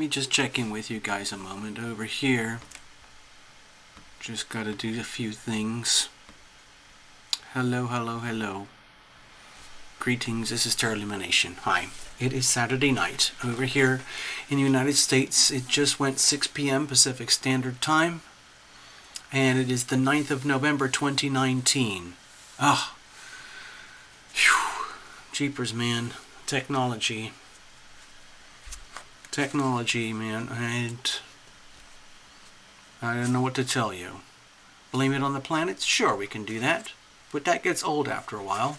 me just check in with you guys a moment over here. Just gotta do a few things. Hello, hello, hello. Greetings, this is Lumination. Hi. It is Saturday night. Over here in the United States, it just went 6 p.m. Pacific Standard Time. And it is the 9th of November, 2019. Ah. Whew. Jeepers, man. Technology, man, and I don't know what to tell you. Blame it on the planets? Sure, we can do that, but that gets old after a while.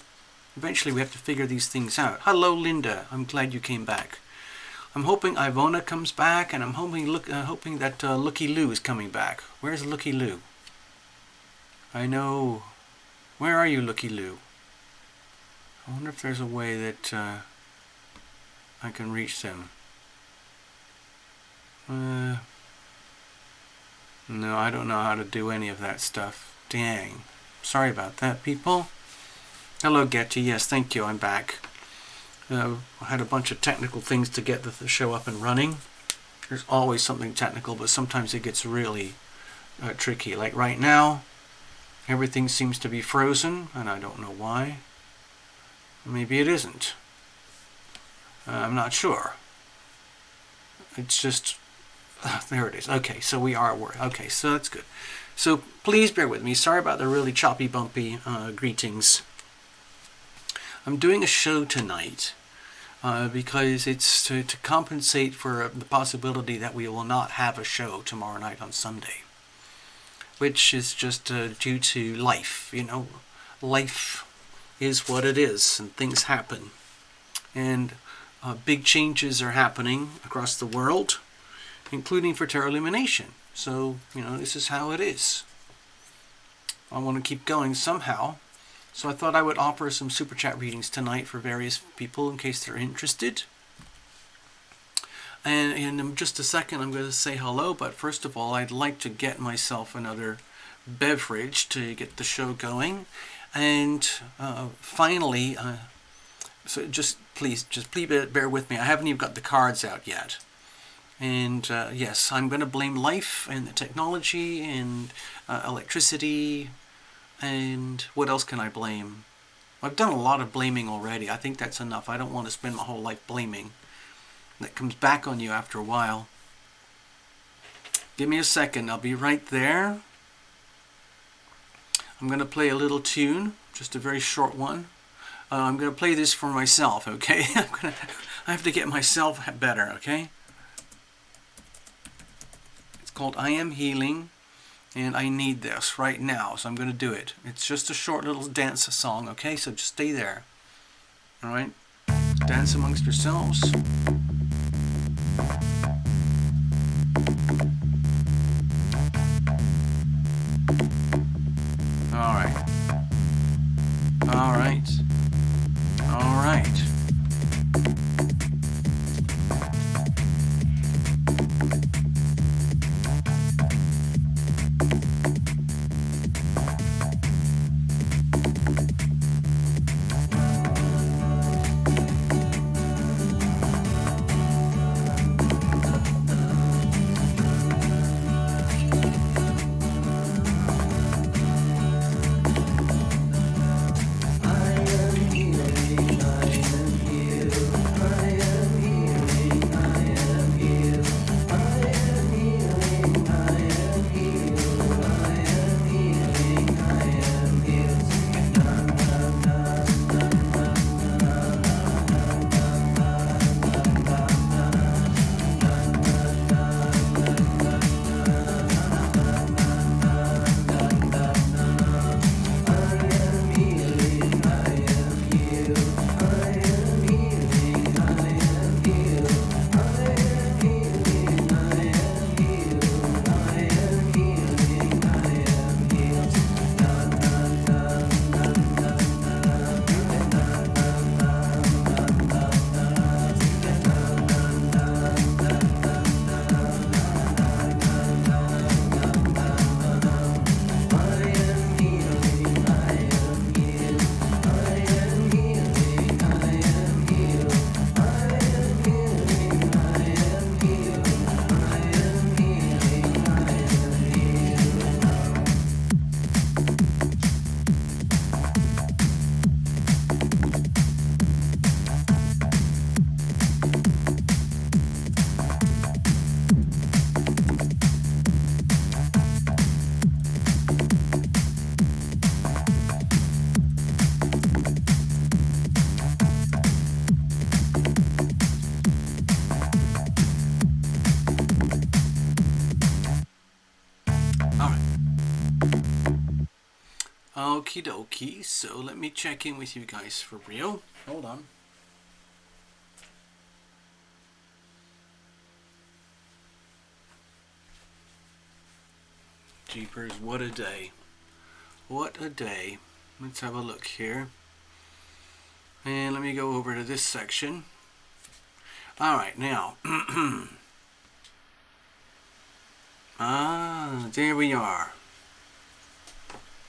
Eventually we have to figure these things out. Hello, Linda. I'm glad you came back. I'm hoping Ivona comes back, and I'm hoping that Looky Lou is coming back. Where's Looky Lou? I know. Where are you, Looky Lou? I wonder if there's a way that I can reach them. No, I don't know how to do any of that stuff. Dang. Sorry about that, people. Hello, Getty. Yes, thank you. I'm back. I had a bunch of technical things to get the show up and running. There's always something technical, but sometimes it gets really tricky. Like right now, everything seems to be frozen, and I don't know why. Maybe it isn't. I'm not sure. It's just... there it is. Okay, so we are at work. Okay, so that's good. So please bear with me. Sorry about the really choppy, bumpy greetings. I'm doing a show tonight because it's to compensate for the possibility that we will not have a show tomorrow night on Sunday, which is just due to life. You know, life is what it is, and things happen. And big changes are happening across the world, including for Lumination. So, you know, this is how it is. I want to keep going somehow. So I thought I would offer some super chat readings tonight for various people in case they're interested. And in just a second I'm going to say hello, but first of all I'd like to get myself another beverage to get the show going. And finally, so just please bear with me. I haven't even got the cards out yet. And yes, I'm going to blame life and the technology and electricity. And what else can I blame? I've done a lot of blaming already. I think that's enough. I don't want to spend my whole life blaming. That comes back on you after a while. Give me a second. I'll be right there. I'm going to play a little tune, just a very short one. I'm going to play this for myself, okay? I have to get myself better, okay? It's called I Am Healing, and I need this right now, so I'm going to do it. It's just a short little dance song, okay? So just stay there, all right? Dance amongst yourselves. All right. All right. All right. Okie dokie, so let me check in with you guys for real. Hold on. Jeepers, what a day. What a day. Let's have a look here. And let me go over to this section. Alright, now. There we are.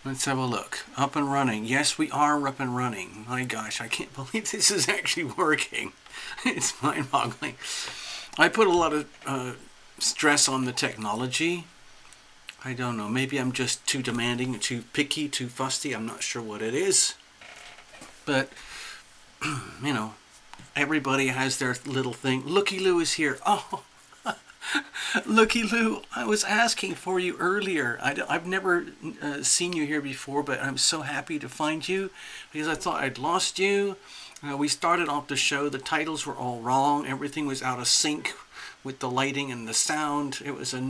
Let's have a look. Up and running. Yes, we are up and running. My gosh, I can't believe this is actually working. It's mind-boggling. I put a lot of stress on the technology. I don't know. Maybe I'm just too demanding, too picky, too fussy. I'm not sure what it is. But, you know, everybody has their little thing. Looky Lou is here. Oh, Looky Lou, I was asking for you earlier. I've never seen you here before, but I'm so happy to find you because I thought I'd lost you. We started off the show. The titles were all wrong. Everything was out of sync with the lighting and the sound. It was a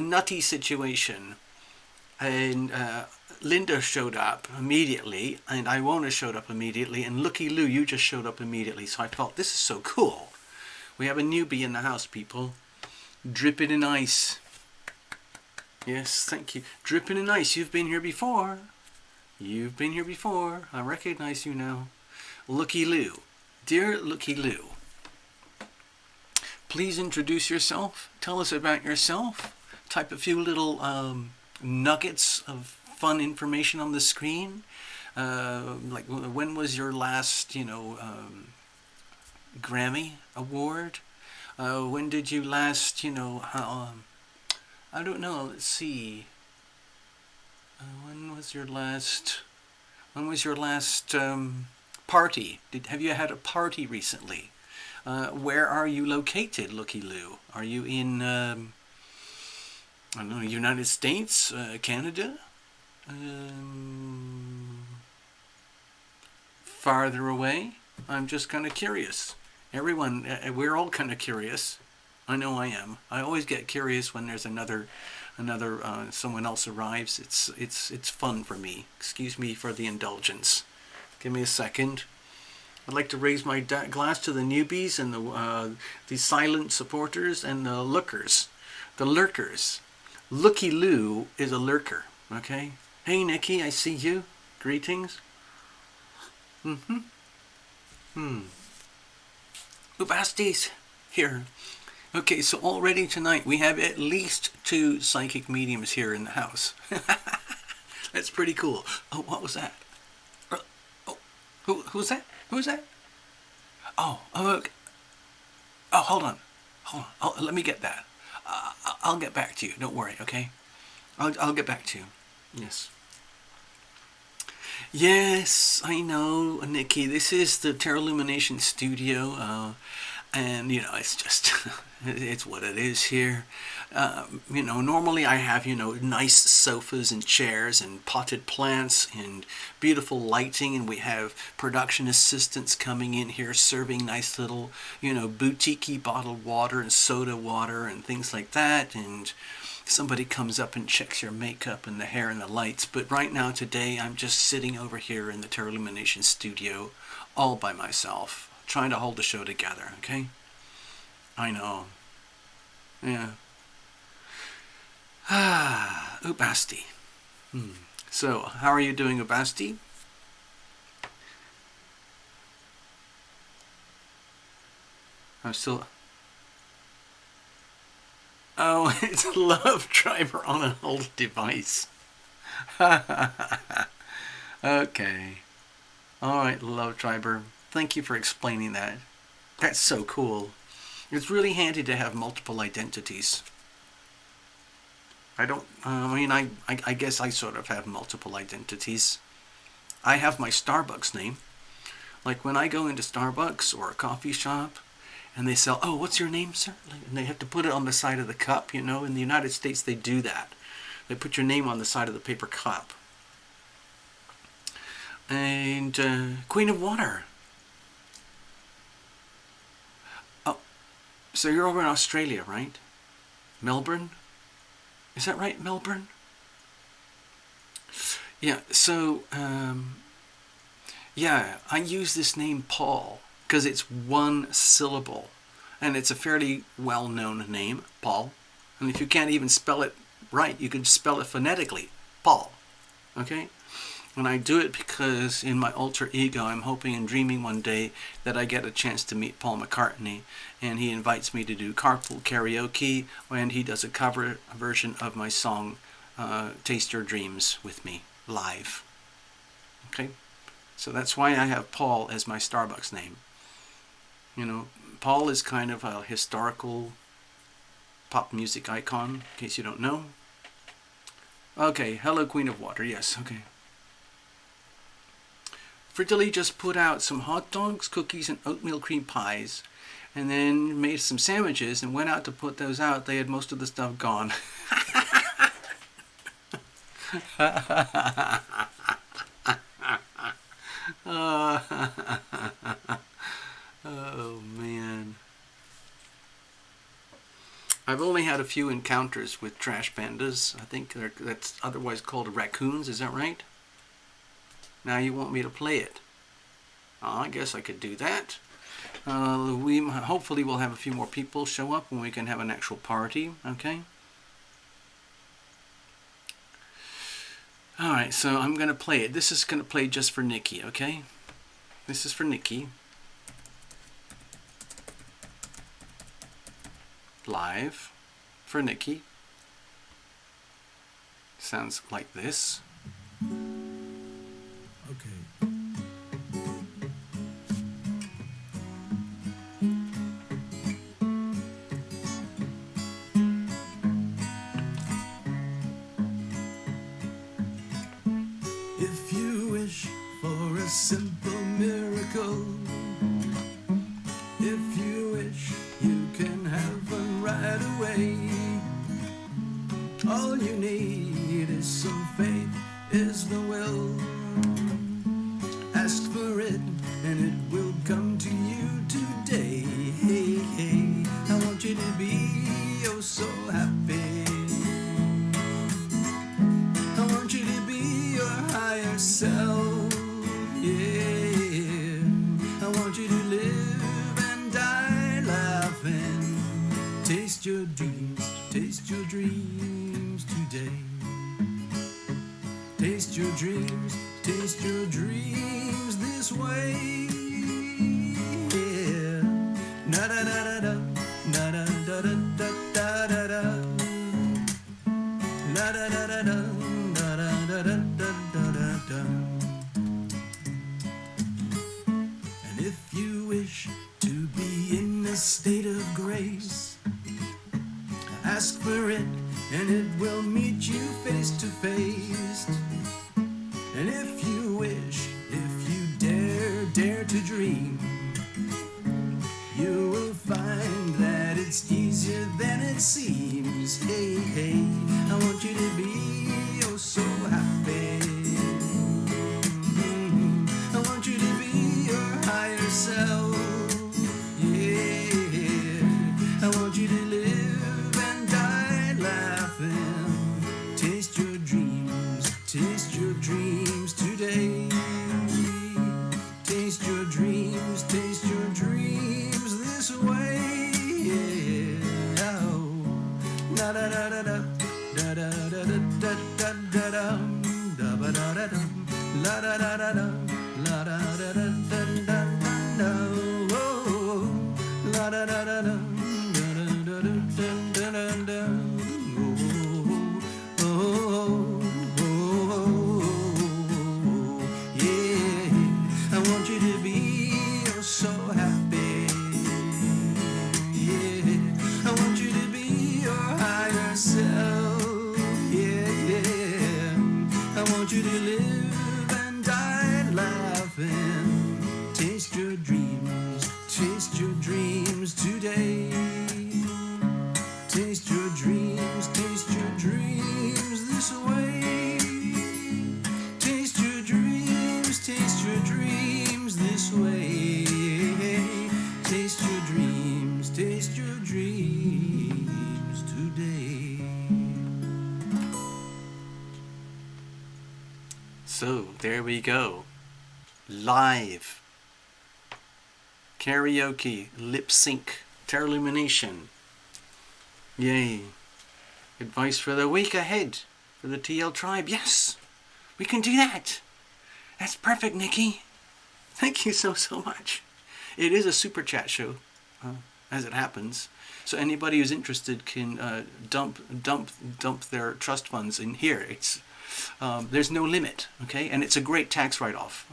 nutty situation. And Linda showed up immediately, and Iwona showed up immediately, and Looky Lou, you just showed up immediately. So I thought, this is so cool. We have a newbie in the house, people. Dripping in ice. Yes, thank you. Dripping in ice. You've been here before. You've been here before. I recognize you now. Looky Lou. Dear Looky Lou, please introduce yourself. Tell us about yourself. Type a few little nuggets of fun information on the screen. Like, when was your last, Grammy award? When did you last, I don't know, let's see. When was your last party? Have you had a party recently? Where are you located, Looky Lou? Are you in, I don't know, United States, Canada? Farther away? I'm just kind of curious. Everyone, we're all kind of curious. I know I am. I always get curious when there's another someone else arrives. It's fun for me. Excuse me for the indulgence. Give me a second. I'd like to raise my glass to the newbies and the silent supporters and the lurkers. The lurkers. Looky Lou is a lurker. Okay. Hey Nikki, I see you. Greetings. Ubastis here. Okay, so already tonight we have at least 2 psychic mediums here in the house. That's pretty cool. Oh, what was that? Who's that? Who's that? Oh, okay. Oh, hold on. Oh, let me get that. I'll get back to you. Don't worry, okay? I'll get back to you. Yes. Yes, I know, Nikki. This is the Lumination studio, and it's just it's what it is here. Normally I have nice sofas and chairs and potted plants and beautiful lighting, and we have production assistants coming in here serving nice little boutique-y bottled water and soda water and things like that, and somebody comes up and checks your makeup and the hair and the lights. But right now, today, I'm just sitting over here in the Lumination studio all by myself, trying to hold the show together, okay? I know. Yeah. Ubasti. So, how are you doing, Ubasti? I'm still... Oh, it's Love Driver on an old device. Okay. Alright, Love Driver. Thank you for explaining that. That's so cool. It's really handy to have multiple identities. I guess I sort of have multiple identities. I have my Starbucks name. Like when I go into Starbucks or a coffee shop, and they sell, oh, what's your name, sir? And they have to put it on the side of the cup, In the United States, they do that. They put your name on the side of the paper cup. And Queen of Water. Oh, so you're over in Australia, right? Melbourne? Is that right, Melbourne? Yeah, so, yeah, I use this name Paul because it's one syllable. And it's a fairly well-known name, Paul. And if you can't even spell it right, you can spell it phonetically, Paul. Okay? And I do it because in my alter ego, I'm hoping and dreaming one day that I get a chance to meet Paul McCartney, and he invites me to do carpool karaoke, and he does a cover version of my song, Taste Your Dreams, with me, live. Okay? So that's why I have Paul as my Starbucks name. You know, Paul is kind of a historical pop music icon, in case you don't know. Okay, hello Queen of Water, yes, okay. Fritelli just put out some hot dogs, cookies, and oatmeal cream pies, and then made some sandwiches and went out to put those out. They had most of the stuff gone. Oh man. I've only had a few encounters with trash pandas. I think that's otherwise called raccoons, is that right? Now you want me to play it. I guess I could do that. We hopefully will have a few more people show up and we can have an actual party, okay? Alright, so I'm going to play it. This is going to play just for Nikki, okay? This is for Nikki. Live for Nikki. Sounds like this. Okay. If you wish for a simple miracle, if you wish you can have one right away, all you need is some faith, is the will. Ask for it and it will come to you today. Hey, hey, I want you to be oh so happy. I want you to be your higher self. Yeah, I want you to live and die laughing. Taste your dreams today. Taste your dreams this way. Yeah. Na da da da da, na da da da da da da. La da da da da, da da da da da da da. And if you wish to be in a state of grace, ask for it and it will meet you face to face. And if you wish, if you dare to dream, you will find that it's easier than it seems. Hey, hey, I want you to be oh so happy. I want you to be your higher self. Yeah, I want you to live and die laughing. Taste your dreams today. Taste your dreams this way. Yeah. Oh. La da da da da da da da da da da da da ba da da da la da da da da la da da da da da da. Oh, la da da da da da da da da da. So happy, yeah. I want you to be your higher self, yeah, yeah. I want you to live and die So, there we go. Live. Karaoke. Lip sync. Lumination. Yay. Advice for the week ahead. For the TL tribe. Yes! We can do that! That's perfect, Nikki. Thank you so much. It is a super chat show, as it happens. So anybody who's interested can dump their trust funds in here. It's there's no limit, okay? And it's a great tax write-off.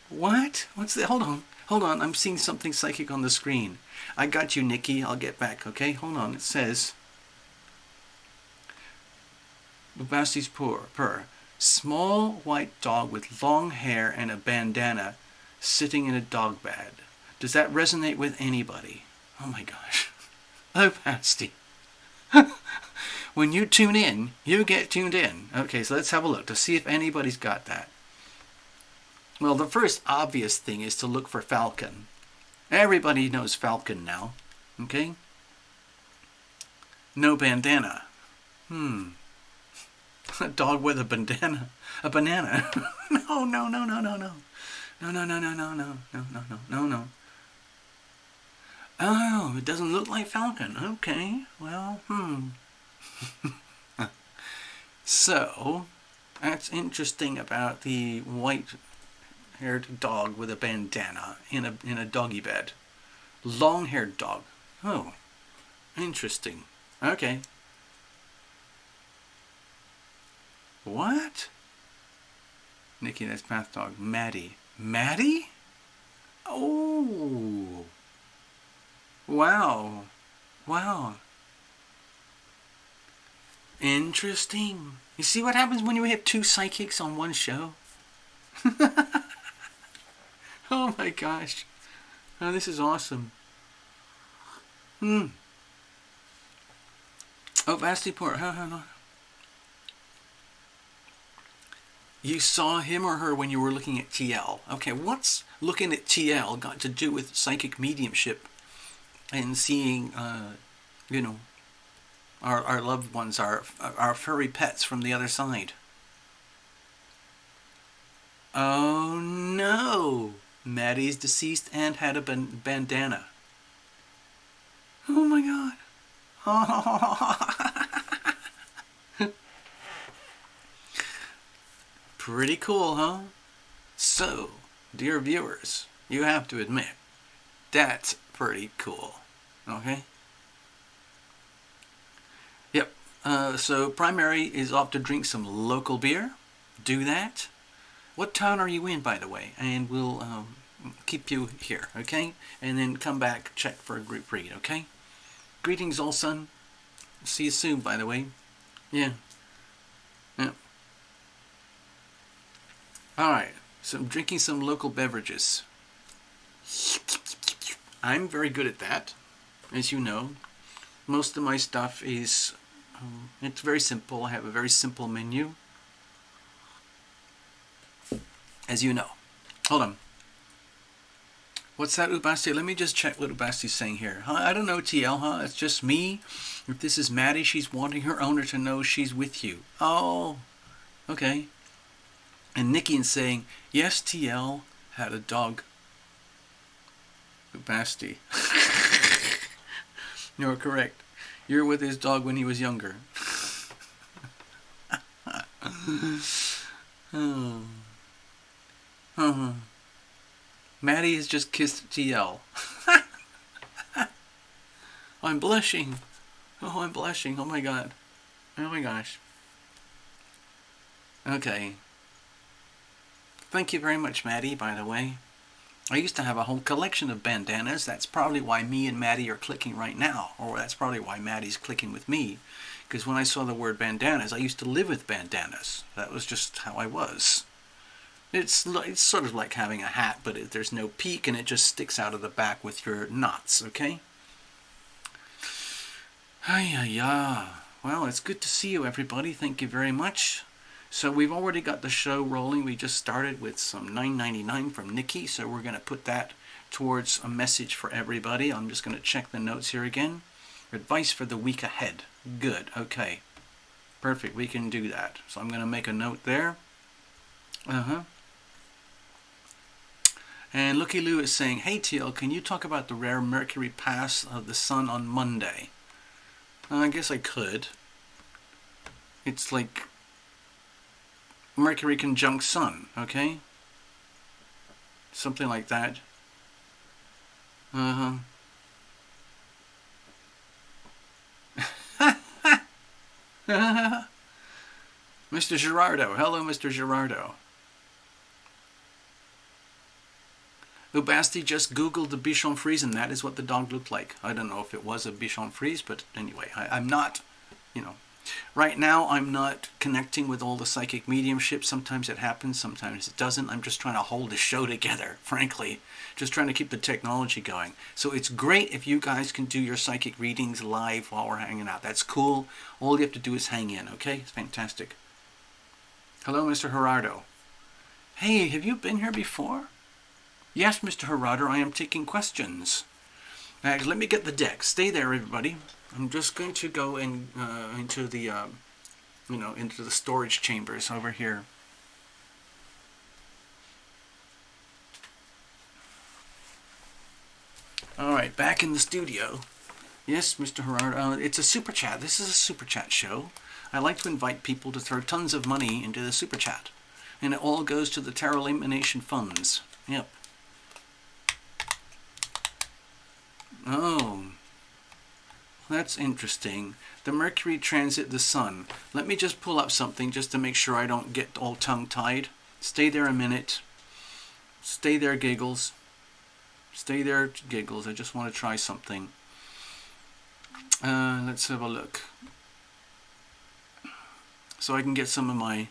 What? What's that? Hold on. I'm seeing something psychic on the screen. I got you, Nikki. I'll get back, okay? Hold on. It says, Bubasti's purr. Small white dog with long hair and a bandana sitting in a dog bed. Does that resonate with anybody? Oh my gosh. Oh, Basti. When you tune in, you get tuned in. Okay, so let's have a look to see if anybody's got that. Well, the first obvious thing is to look for falcon. Everybody knows falcon now. Okay? No bandana. A dog with a bandana. A banana. No. No. Oh, it doesn't look like falcon. Okay, well, So, that's interesting about the white-haired dog with a bandana in a doggy bed. Long-haired dog. Oh, interesting. Okay. What? Nikki, that's Path Dog. Maddie. Maddie? Oh. Wow. Interesting. You see what happens when you have two psychics on one show? Oh my gosh. Oh, this is awesome. Oh, Basti Port. You saw him or her when you were looking at TL. Okay, what's looking at TL got to do with psychic mediumship and seeing, our loved ones, our furry pets from the other side? Oh no! Maddie's deceased and had a bandana. Oh my god. Pretty cool, huh? So, dear viewers, you have to admit, that's pretty cool. Okay? Yep. So, Primary is off to drink some local beer. Do that. What town are you in, by the way? And we'll keep you here, okay? And then come back, check for a group read, okay? Greetings, old son. See you soon, by the way. Yeah. Alright, so I'm drinking some local beverages. I'm very good at that, as you know. Most of my stuff is, it's very simple. I have a very simple menu, as you know. Hold on. What's that, Ubasti? Let me just check what Ubasti's saying here. I don't know, TL, It's just me. If this is Maddie, she's wanting her owner to know she's with you. Oh, okay. And Nikki is saying, yes, TL had a dog. Basti. You're correct. You're with his dog when he was younger. Maddie has just kissed TL. I'm blushing. Oh, I'm blushing. Oh my god. Oh my gosh. Okay. Thank you very much, Maddie, by the way. I used to have a whole collection of bandanas. That's probably why me and Maddie are clicking right now. Or that's probably why Maddie's clicking with me. Because when I saw the word bandanas, I used to live with bandanas. That was just how I was. It's sort of like having a hat, but there's no peak and it just sticks out of the back with your knots, okay? Well, it's good to see you, everybody. Thank you very much. So we've already got the show rolling. We just started with some $9.99 from Nikki, so we're going to put that towards a message for everybody. I'm just going to check the notes here again. Advice for the week ahead. Good, okay. Perfect, we can do that. So I'm going to make a note there. And Looky Lou is saying, hey TL, can you talk about the rare Mercury pass of the Sun on Monday? I guess I could. It's like Mercury conjunct Sun, okay? Something like that. Mr. Gerardo. Hello, Mr. Gerardo. Ubasti just Googled the Bichon Frise, and that is what the dog looked like. I don't know if it was a Bichon Frise, but anyway, I'm not, right now I'm not connecting with all the psychic mediumship. Sometimes it happens, sometimes it doesn't. I'm just trying to hold the show together, frankly. Just trying to keep the technology going. So it's great if you guys can do your psychic readings live while we're hanging out. That's cool. All you have to do is hang in, okay? It's fantastic. Hello, Mr. Gerardo. Hey, have you been here before? Yes, Mr. Gerardo, I am taking questions. Let me get the deck. Stay there, everybody. I'm just going to go in, into the, into the storage chambers over here. All right, back in the studio. Yes, Mr. Gerardo, it's a super chat. This is a super chat show. I like to invite people to throw tons of money into the super chat, and it all goes to the Tarot Lumination funds. Yep. Oh, that's interesting. The Mercury transit the Sun. Let me just pull up something just to make sure I don't get all tongue-tied. Stay there a minute. Stay there, Giggles. Stay there, Giggles. I just want to try something. Let's have a look. So I can get some of my...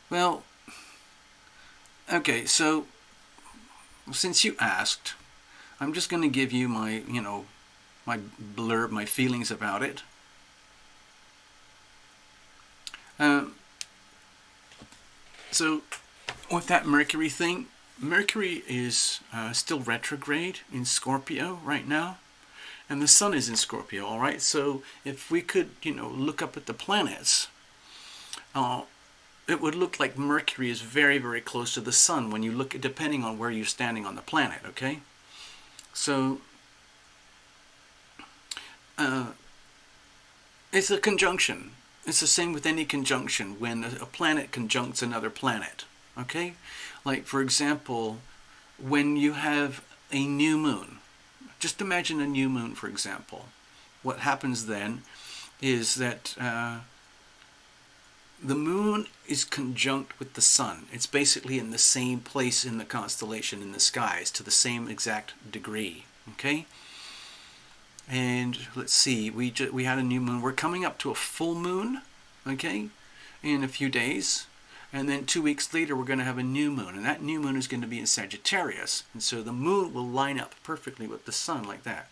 well... Okay, so since you asked, I'm just going to give you my, my blurb, my feelings about it. So with that Mercury thing, Mercury is still retrograde in Scorpio right now, and the Sun is in Scorpio, all right? So if we could, look up at the planets, it would look like Mercury is very, very close to the Sun when you look at, depending on where you're standing on the planet, okay? So, it's a conjunction. It's the same with any conjunction when a planet conjuncts another planet, okay? Like, for example, when you have a new moon. Just imagine a new moon, for example. What happens then is that... the moon is conjunct with the Sun. It's basically in the same place in the constellation in the skies to the same exact degree, okay? And let's see, we had a new moon. We're coming up to a full moon, okay, in a few days. And then 2 weeks later, we're going to have a new moon. And that new moon is going to be in Sagittarius. And so the moon will line up perfectly with the Sun like that.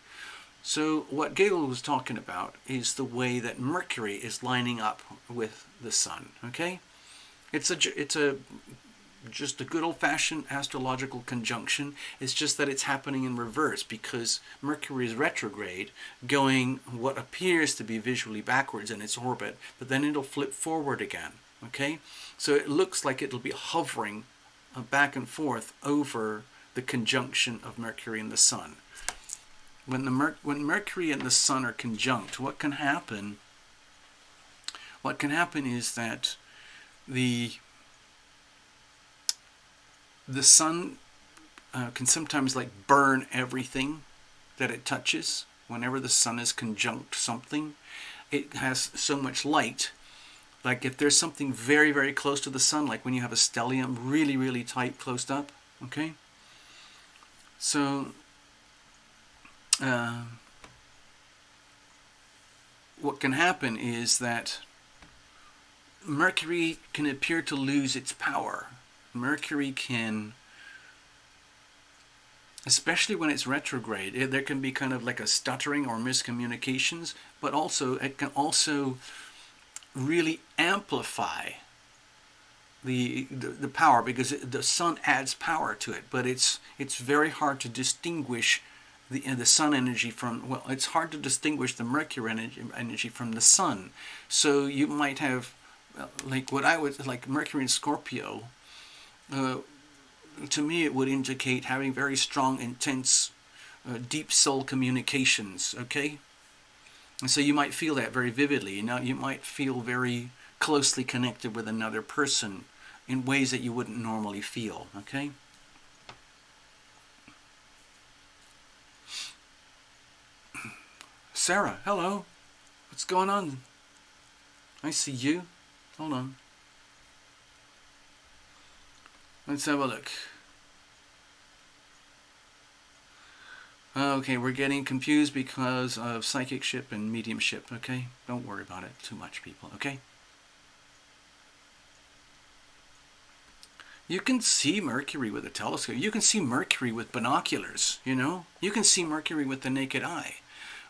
So what Gagel was talking about is the way that Mercury is lining up with the Sun, okay? It's just a good old-fashioned astrological conjunction. It's just that it's happening in reverse because Mercury is retrograde, going what appears to be visually backwards in its orbit, but then it'll flip forward again, okay? So it looks like it'll be hovering back and forth over the conjunction of Mercury and the Sun. When Mercury and the Sun are conjunct, what can happen? What can happen is that the Sun can sometimes like burn everything that it touches. Whenever the Sun is conjunct something, it has so much light. Like if there's something very, very close to the Sun, like when you have a stellium really, really tight, close up, okay? So what can happen is that Mercury can appear to lose its power. Mercury can, especially when it's retrograde, there can be kind of like a stuttering or miscommunications, but also it can also really amplify the power because the Sun adds power to it, but it's very hard to distinguish the sun energy from, well, it's hard to distinguish the Mercury energy from the sun. So you might have, like what I would, like Mercury in Scorpio, to me it would indicate having very strong, intense, deep soul communications, okay? And so you might feel that very vividly. You might feel very closely connected with another person in ways that you wouldn't normally feel, okay? Sarah, hello. What's going on? I see you. Hold on. Let's have a look. Okay, we're getting confused because of psychicship and mediumship, okay? Don't worry about it too much, people, okay? You can see Mercury with a telescope. You can see Mercury with binoculars, you know? You can see Mercury with the naked eye.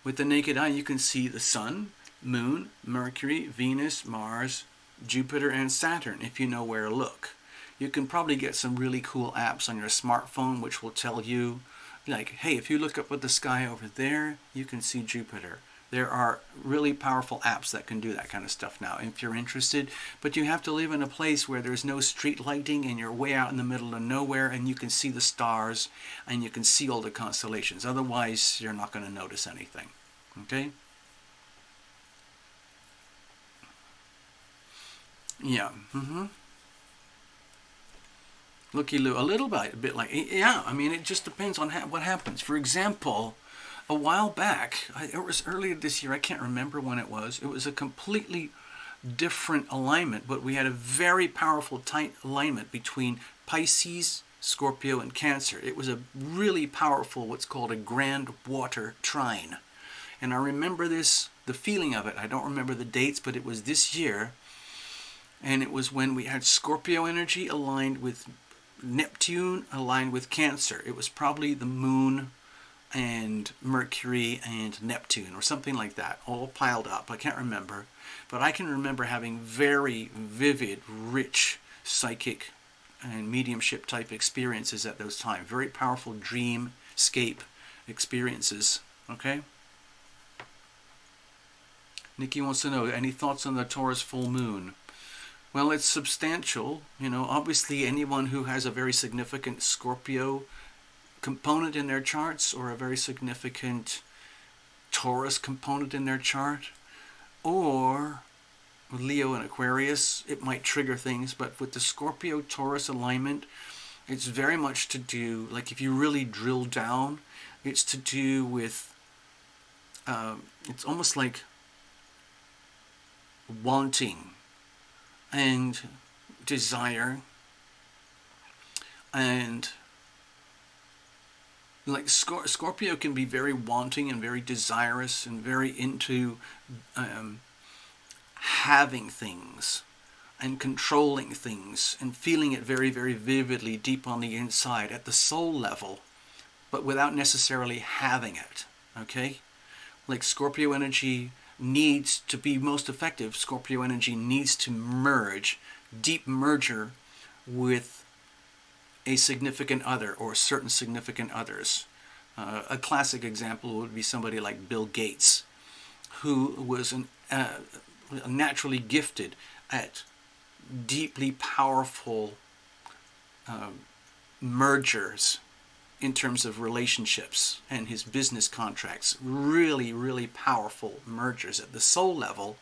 With the naked eye, you can see the Sun, Moon, Mercury, Venus, Mars, Jupiter, and Saturn, if you know where to look. You can probably get some really cool apps on your smartphone which will tell you, like, hey, if you look up at the sky over there, you can see Jupiter. There are really powerful apps that can do that kind of stuff now, if you're interested. But you have to live in a place where there's no street lighting and you're way out in the middle of nowhere and you can see the stars and you can see all the constellations. Otherwise, you're not going to notice anything. Okay? Yeah. Looky-loo, a little bit, a bit like, yeah, I mean, it just depends on what happens. For example, a while back, it was earlier this year, I can't remember when it was a completely different alignment, but we had a very powerful tight alignment between Pisces, Scorpio, and Cancer. It was a really powerful, what's called a grand water trine. And I remember this, the feeling of it. I don't remember the dates, but it was this year. And it was when we had Scorpio energy aligned with Neptune, aligned with Cancer. It was probably the Moon and Mercury and Neptune or something like that, all piled up. I can't remember. But I can remember having very vivid, rich psychic and mediumship type experiences at those times. Very powerful dreamscape experiences. Okay? Nikki wants to know, any thoughts on the Taurus full moon? Well, it's substantial. You know, obviously anyone who has a very significant Scorpio component in their charts or a very significant Taurus component in their chart, or Leo and Aquarius, it might trigger things. But with the Scorpio-Taurus alignment, it's very much to do, like if you really drill down, it's to do with, it's almost like wanting and desire, and like Scorpio can be very wanting and very desirous and very into having things and controlling things and feeling it very, very vividly deep on the inside at the soul level, but without necessarily having it, okay? Like Scorpio energy needs to be most effective. Scorpio energy needs to merge, deep merger with a significant other or certain significant others. A classic example would be somebody like Bill Gates, who was naturally gifted at deeply powerful mergers in terms of relationships, and his business contracts, really, really powerful mergers at the soul level,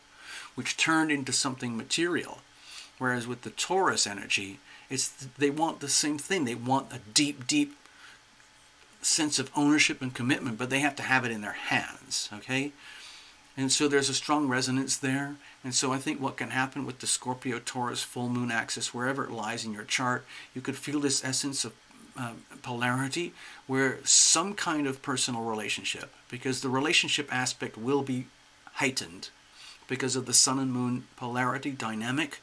which turned into something material. Whereas with the Taurus energy, they want the same thing. They want a deep, deep sense of ownership and commitment, but they have to have it in their hands, okay? And so there's a strong resonance there. And so I think what can happen with the Scorpio-Taurus full moon axis, wherever it lies in your chart, you could feel this essence of polarity, where some kind of personal relationship, because the relationship aspect will be heightened because of the sun and moon polarity dynamic.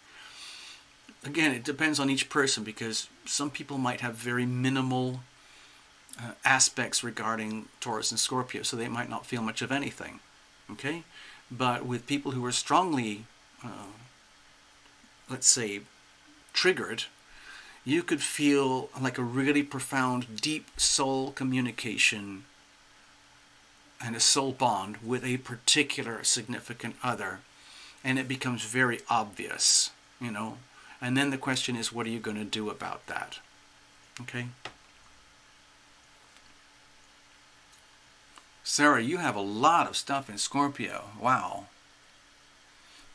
Again, it depends on each person, because some people might have very minimal aspects regarding Taurus and Scorpio, so they might not feel much of anything, okay? But with people who are strongly, let's say, triggered, you could feel like a really profound, deep soul communication and a soul bond with a particular significant other, and it becomes very obvious, and then the question is, what are you going to do about that? Okay. Sarah, you have a lot of stuff in Scorpio. Wow.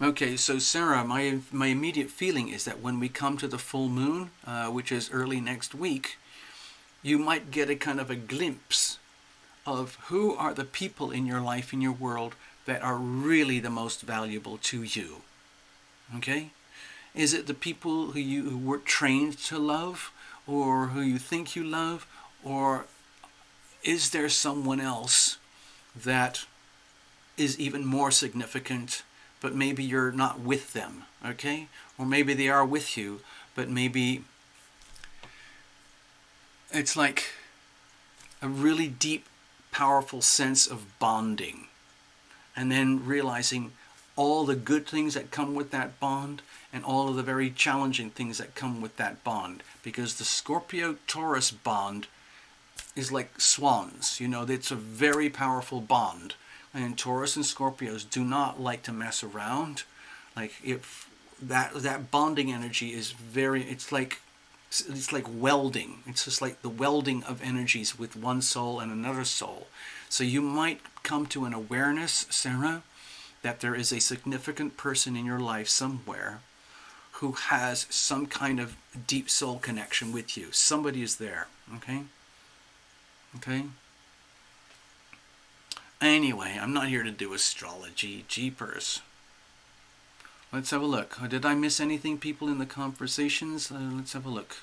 Okay, so Sarah, my immediate feeling is that when we come to the full moon, which is early next week, you might get a kind of a glimpse of who are the people in your life, in your world, that are really the most valuable to you. Okay? Is it the people who were trained to love, or who you think you love, or is there someone else that is even more significant, but maybe you're not with them, okay? Or maybe they are with you, but maybe it's like a really deep, powerful sense of bonding. And then realizing all the good things that come with that bond and all of the very challenging things that come with that bond. Because the Scorpio-Taurus bond is like swans. It's a very powerful bond. And Taurus and Scorpios do not like to mess around. Like, if that bonding energy is it's like welding. It's just like the welding of energies with one soul and another soul. So you might come to an awareness, Sarah, that there is a significant person in your life somewhere who has some kind of deep soul connection with you. Somebody is there, okay? Okay? Anyway, I'm not here to do astrology. Jeepers. Let's have a look. Did I miss anything, people, in the conversations? Let's have a look.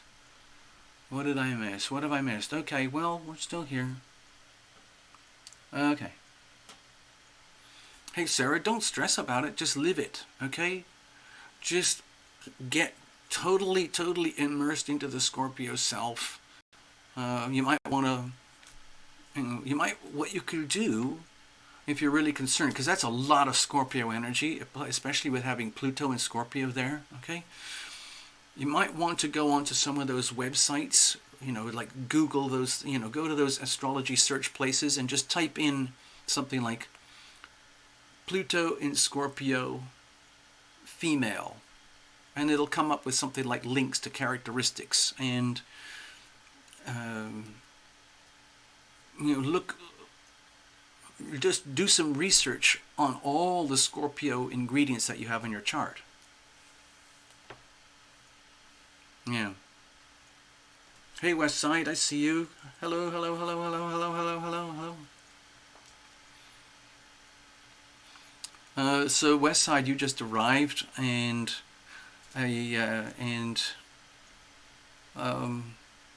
What did I miss? What have I missed? Okay, well, we're still here. Okay. Hey, Sarah, don't stress about it. Just live it, okay? Just get totally immersed into the Scorpio self. You might want to, what you could do, if you're really concerned, because that's a lot of Scorpio energy, especially with having Pluto and Scorpio there, okay? You might want to go onto some of those websites, like Google those, go to those astrology search places and just type in something like Pluto in Scorpio female, and it'll come up with something like links to characteristics, and just do some research on all the Scorpio ingredients that you have in your chart. Yeah. Hey, West Side, I see you. Hello. So West Side, you just arrived, and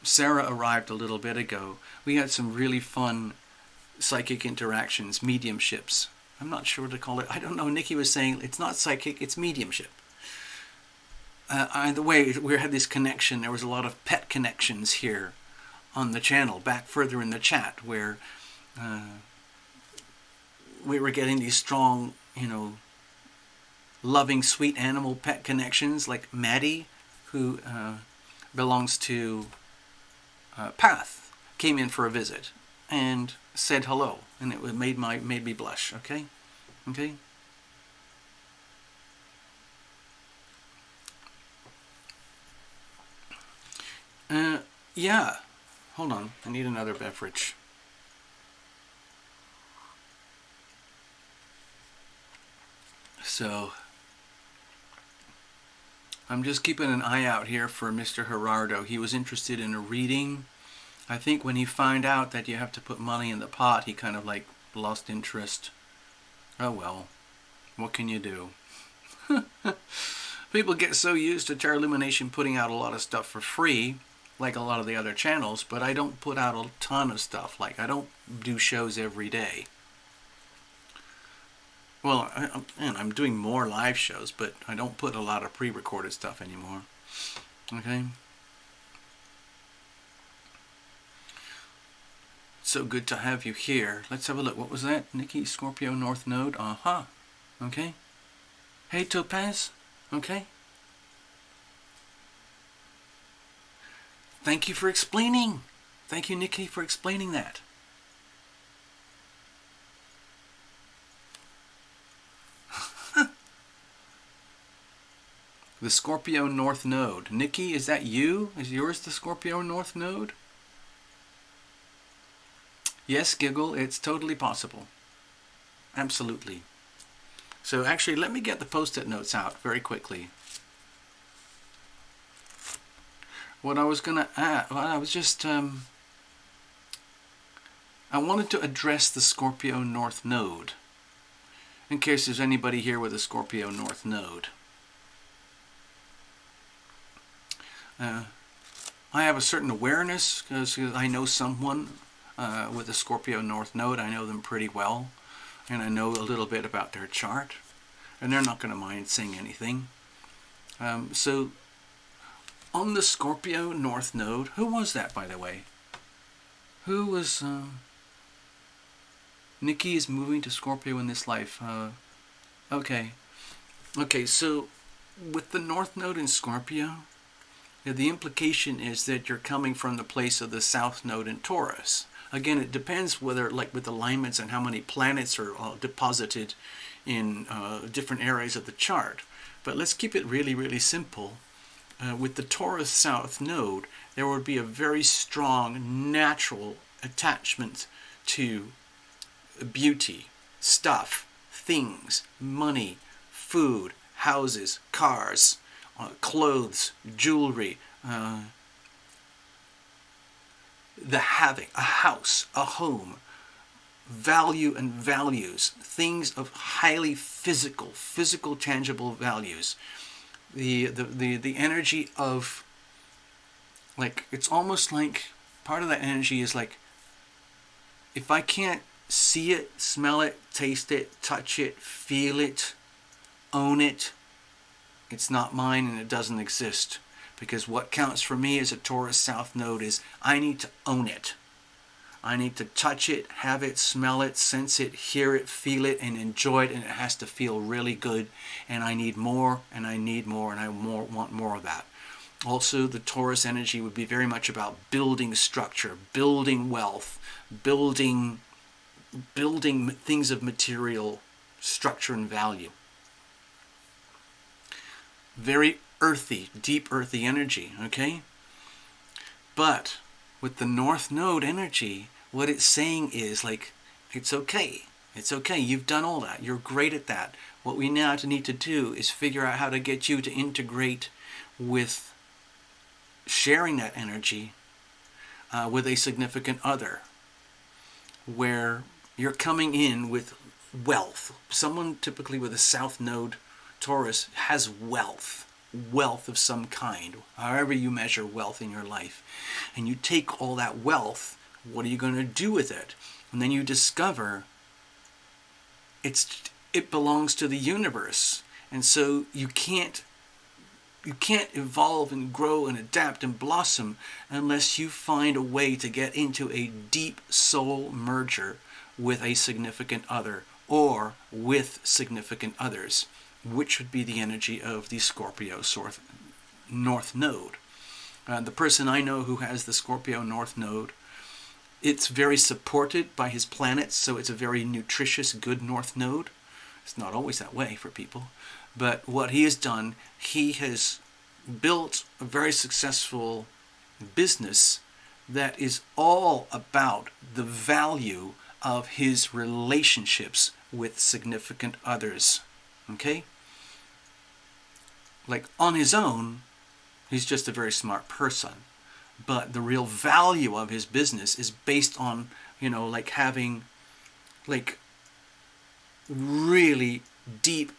Sarah arrived a little bit ago. We had some really fun psychic interactions, mediumships. I'm not sure what to call it. I don't know. Nikki was saying it's not psychic, it's mediumship. Either way, we had this connection. There was a lot of pet connections here on the channel, back further in the chat, where we were getting these strong, loving, sweet animal pet connections, like Maddie, who belongs to Path, came in for a visit and said hello, and it made me blush. Okay. Yeah. Hold on, I need another beverage. So I'm just keeping an eye out here for Mr. Gerardo. He was interested in a reading. I think when he found out that you have to put money in the pot, he kind of like lost interest. Oh well, what can you do? People get so used to Tarot Lumination putting out a lot of stuff for free, like a lot of the other channels, but I don't put out a ton of stuff. Like, I don't do shows every day. Well, I'm doing more live shows, but I don't put a lot of pre-recorded stuff anymore. Okay? So good to have you here. Let's have a look. What was that? Nikki, Scorpio North Node? Uh-huh. Okay. Hey, Topaz. Okay. Thank you for explaining. Thank you, Nikki, for explaining that. The Scorpio North Node. Nikki, is that you? Is yours the Scorpio North Node? Yes, Giggle, it's totally possible. Absolutely. So actually, let me get the post-it notes out very quickly. What I was going to add, I was just, I wanted to address the Scorpio North Node, in case there's anybody here with a Scorpio North Node. I have a certain awareness because I know someone with a Scorpio North Node. I know them pretty well, and I know a little bit about their chart, and they're not going to mind saying anything. So on the Scorpio North Node, who was that, by the way? Who was... Nikki is moving to Scorpio in this life. Okay, so with the North Node in Scorpio, the implication is that you're coming from the place of the South Node in Taurus. Again, it depends whether, like with alignments and how many planets are deposited in different areas of the chart. But let's keep it really, really simple. With the Taurus South Node, there would be a very strong natural attachment to beauty, stuff, things, money, food, houses, cars, clothes, jewelry, the having, a house, a home, value and values, things of highly physical, tangible values. The energy of, like, it's almost like part of that energy is like, if I can't see it, smell it, taste it, touch it, feel it, own it, it's not mine and it doesn't exist. Because what counts for me as a Taurus South Node is I need to own it. I need to touch it, have it, smell it, sense it, hear it, feel it, and enjoy it, and it has to feel really good. And I need more, and I need more, and I want more of that. Also, the Taurus energy would be very much about building structure, building wealth, building things of material structure and value. Very earthy, deep earthy energy, okay? But with the North Node energy, what it's saying is, like, it's okay. It's okay. You've done all that. You're great at that. What we now need to do is figure out how to get you to integrate with sharing that energy with a significant other, where you're coming in with wealth. Someone typically with a South Node Taurus has wealth of some kind, however you measure wealth in your life. And you take all that wealth, what are you going to do with it? And then you discover it belongs to the universe. And so you can't evolve and grow and adapt and blossom unless you find a way to get into a deep soul merger with a significant other or with significant others, which would be the energy of the Scorpio North Node. The person I know who has the Scorpio North Node, it's very supported by his planets, so it's a very nutritious, good North Node. It's not always that way for people. But what he has done, he has built a very successful business that is all about the value of his relationships with significant others. Okay? Like, on his own, he's just a very smart person. But the real value of his business is based on, like having, like, really deep,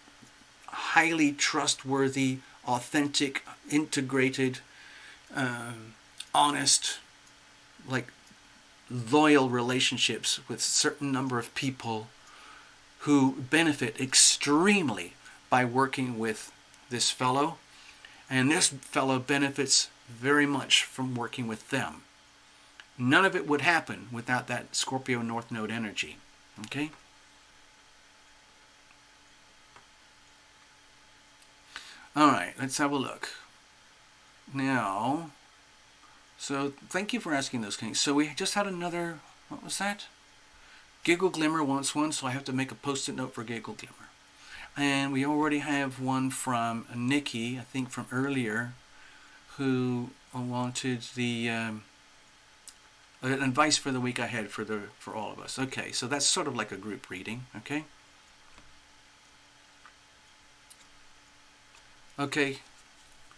highly trustworthy, authentic, integrated, honest, like, loyal relationships with a certain number of people who benefit extremely by working with this fellow, and this fellow benefits very much from working with them. None of it would happen without that Scorpio North Node energy. Okay? Alright, let's have a look. Now, so thank you for asking those things. So we just had another, what was that? Giggle Glimmer wants one, so I have to make a post-it note for Giggle Glimmer. And we already have one from Nikki, I think from earlier, who wanted the advice for the week ahead for all of us. Okay, so that's sort of like a group reading. Okay. Okay,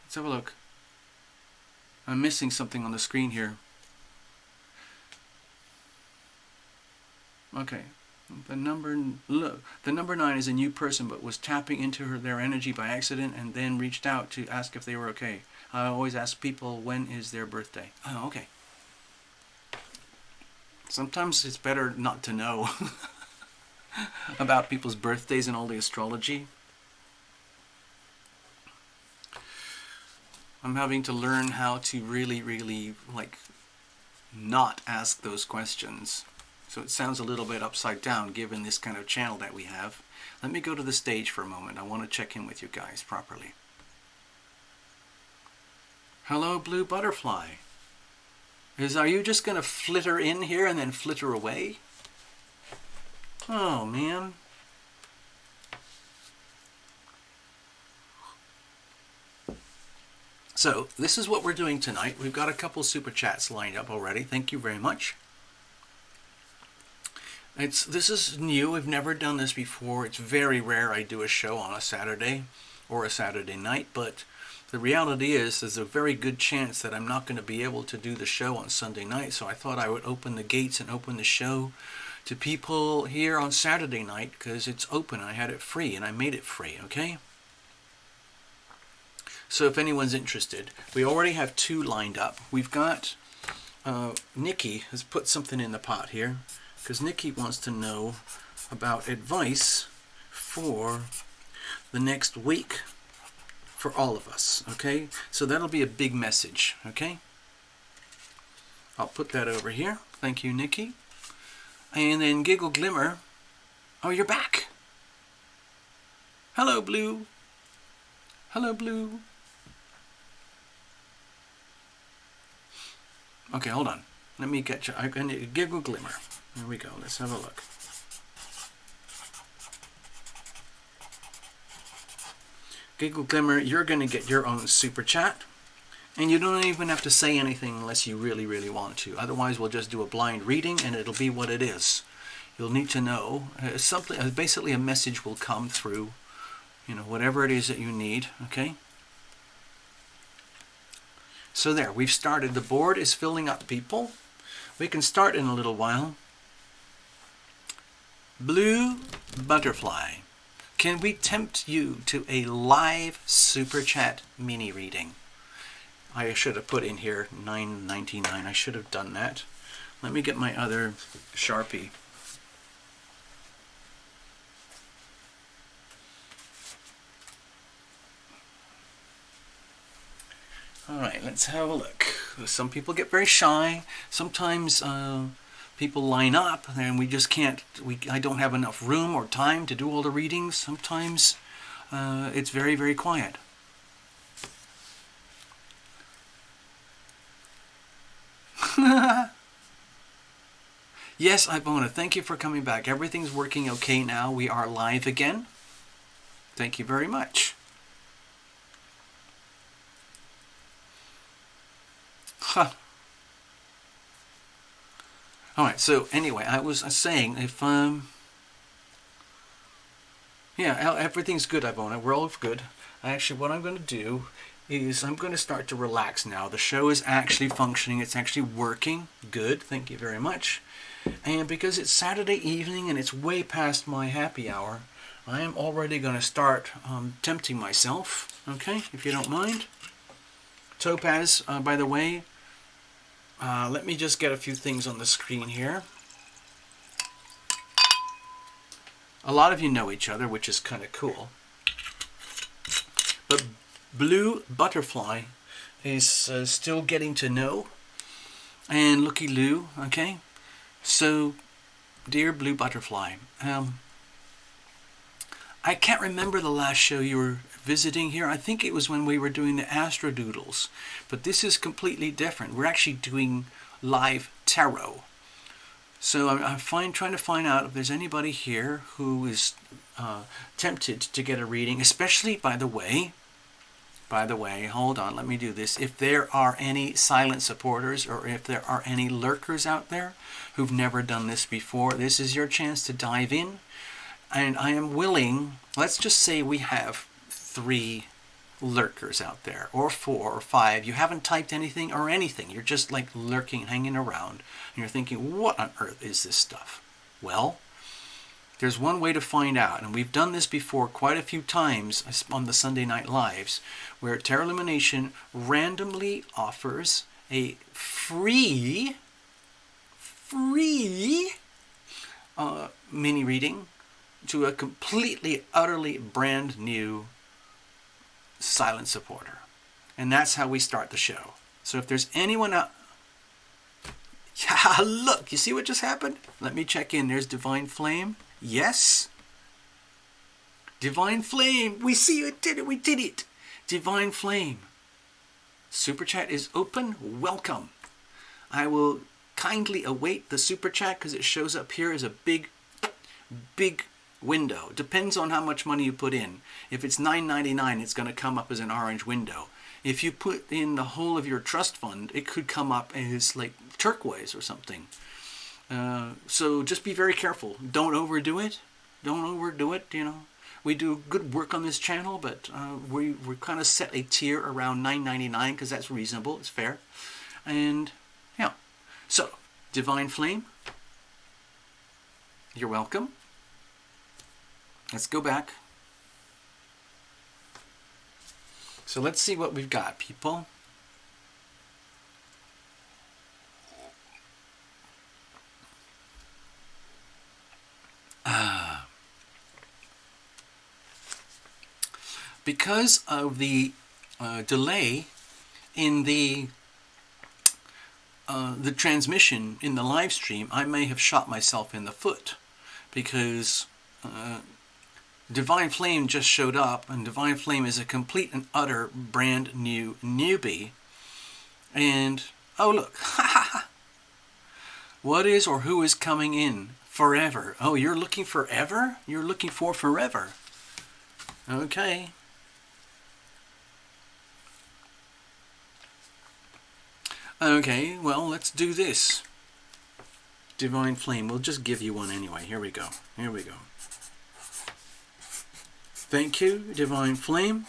let's have a look. I'm missing something on the screen here. Okay. The number 9 is a new person, but was tapping into their energy by accident and then reached out to ask if they were okay. I always ask people, when is their birthday? Oh, okay. Sometimes it's better not to know about people's birthdays and all the astrology. I'm having to learn how to really, like, not ask those questions. So it sounds a little bit upside down given this kind of channel that we have. Let me go to the stage for a moment. I want to check in with you guys properly. Hello, Blue Butterfly. Are you just going to flitter in here and then flitter away? Oh, man. So, this is what we're doing tonight. We've got a couple super chats lined up already. Thank you very much. This is new. We've never done this before. It's very rare I do a show on a Saturday or a Saturday night, but the reality is there's a very good chance that I'm not going to be able to do the show on Sunday night, so I thought I would open the gates and open the show to people here on Saturday night because it's open. I had it free and I made it free, okay? So if anyone's interested, we already have 2 lined up. We've got Nikki has put something in the pot here because Nikki wants to know about advice for the next week for all of us, okay? So that'll be a big message, okay? I'll put that over here. Thank you, Nikki. And then Giggle Glimmer. Oh, you're back. Hello, Blue. Hello, Blue. Okay, hold on. Let me get you. I need Giggle Glimmer. There we go. Let's have a look. Giggle Glimmer, you're going to get your own super chat. And you don't even have to say anything unless you really want to. Otherwise, we'll just do a blind reading and it'll be what it is. You'll need to know. Basically, a message will come through, whatever it is that you need, okay? So there, we've started. The board is filling up, people. We can start in a little while. Blue Butterfly, can we tempt you to a live super chat mini reading? I should have put in here $9.99. I should have done that. Let me get my other Sharpie. Alright, let's have a look. Some people get very shy. Sometimes people line up and we just can't, I don't have enough room or time to do all the readings. Sometimes it's very quiet. Yes, Ivona, thank you for coming back. Everything's working okay now. We are live again. Thank you very much. Huh. Alright, so anyway, I was saying if yeah, everything's good, Ivona. We're all good. Actually, what I'm going to do is I'm going to start to relax now. The show is actually functioning. It's actually working. Good. Thank you very much. And because it's Saturday evening and it's way past my happy hour, I am already going to start tempting myself. Okay, if you don't mind. Topaz, by the way, let me just get a few things on the screen here. A lot of you know each other, which is kind of cool. But Blue Butterfly is still getting to know. And Looky Lou, okay? So, dear Blue Butterfly, I can't remember the last show you were visiting here. I think it was when we were doing the Astro Doodles. But this is completely different. We're actually doing live tarot. So I'm trying to find out if there's anybody here who is tempted to get a reading, especially, by the way, hold on, let me do this. If there are any silent supporters, or if there are any lurkers out there who've never done this before, this is your chance to dive in. And I am willing, let's just say we have 3 lurkers out there, or 4 or 5. You haven't typed anything or anything. You're just like lurking, hanging around. And you're thinking, what on earth is this stuff? Well, there's one way to find out, and we've done this before quite a few times on the Sunday Night Lives, where Tarot Lumination randomly offers a free mini reading to a completely, utterly brand new silent supporter. And that's how we start the show. So if there's anyone out... Yeah, look, you see what just happened? Let me check in. There's Divine Flame. Yes. Divine Flame. We see you did it. We did it. Divine Flame. Super Chat is open. Welcome. I will kindly await the Super Chat because it shows up here as a big window. Depends on how much money you put in. If it's $9.99, it's going to come up as an orange window. If you put in the whole of your trust fund, it could come up as like turquoise or something. So just be very careful. Don't overdo it. Don't overdo it, you know. We do good work on this channel, but we kind of set a tier around $9.99 because that's reasonable. It's fair. And, yeah. So, Divine Flame, you're welcome. Let's go back. So let's see what we've got, people. Because of the delay in the transmission in the live stream, I may have shot myself in the foot because Divine Flame just showed up, and Divine Flame is a complete and utter brand new newbie. And, oh look, what is or who is coming in? Forever. Oh, you're looking forever? You're looking for forever. Okay. Okay, well, let's do this. Divine Flame, we'll just give you one anyway. Here we go. Here we go. Thank you, Divine Flame.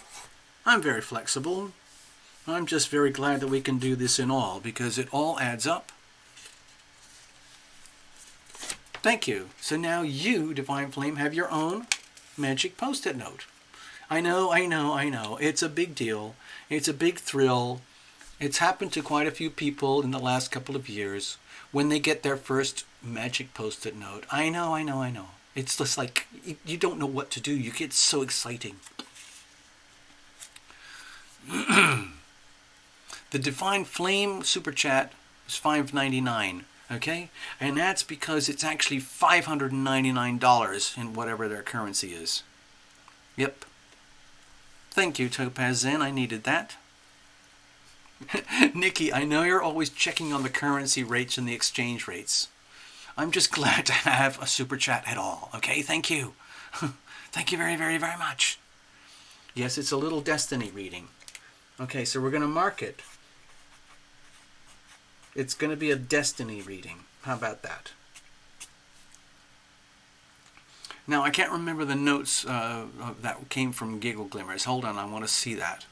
I'm very flexible. I'm just very glad that we can do this in all, because it all adds up. Thank you. So now you, Divine Flame, have your own magic post-it note. I know. It's a big deal. It's a big thrill. It's happened to quite a few people in the last couple of years when they get their first magic post-it note. I know. It's just like, you don't know what to do. You get so exciting. The Divine Flame Super Chat is $5.99. Okay? And that's because it's actually $599 in whatever their currency is. Yep. Thank you, Topaz Zen. I needed that. Nikki, I know you're always checking on the currency rates and the exchange rates. I'm just glad to have a super chat at all. Okay? Thank you. Thank you very, very, very much. Yes, it's a little destiny reading. Okay, so we're going to mark it. It's going to be a destiny reading. How about that? Now, I can't remember the notes that came from Giggle Glimmers. Hold on, I want to see that.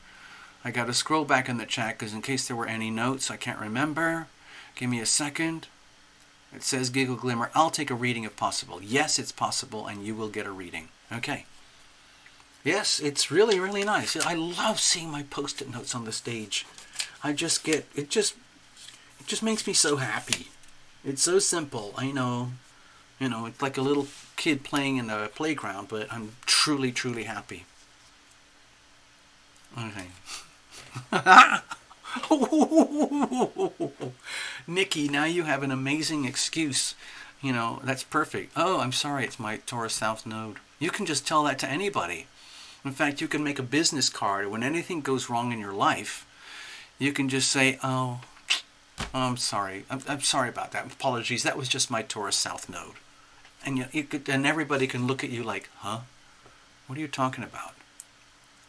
I got to scroll back in the chat because in case there were any notes, I can't remember. Give me a second. It says Giggle Glimmer, I'll take a reading if possible. Yes, it's possible, and you will get a reading. Okay. Yes, it's really, really nice. I love seeing my post-it notes on the stage. I just get, it just makes me so happy. It's so simple. I know, it's like a little kid playing in the playground, but I'm truly, truly happy. Okay. Nikki, now you have an amazing excuse. That's perfect. Oh, I'm sorry, it's my Taurus South node. You can just tell that to anybody. In fact, you can make a business card. When anything goes wrong in your life, you can just say, oh, I'm sorry. I'm sorry about that. Apologies. That was just my Taurus South node. And and everybody can look at you like, huh? What are you talking about?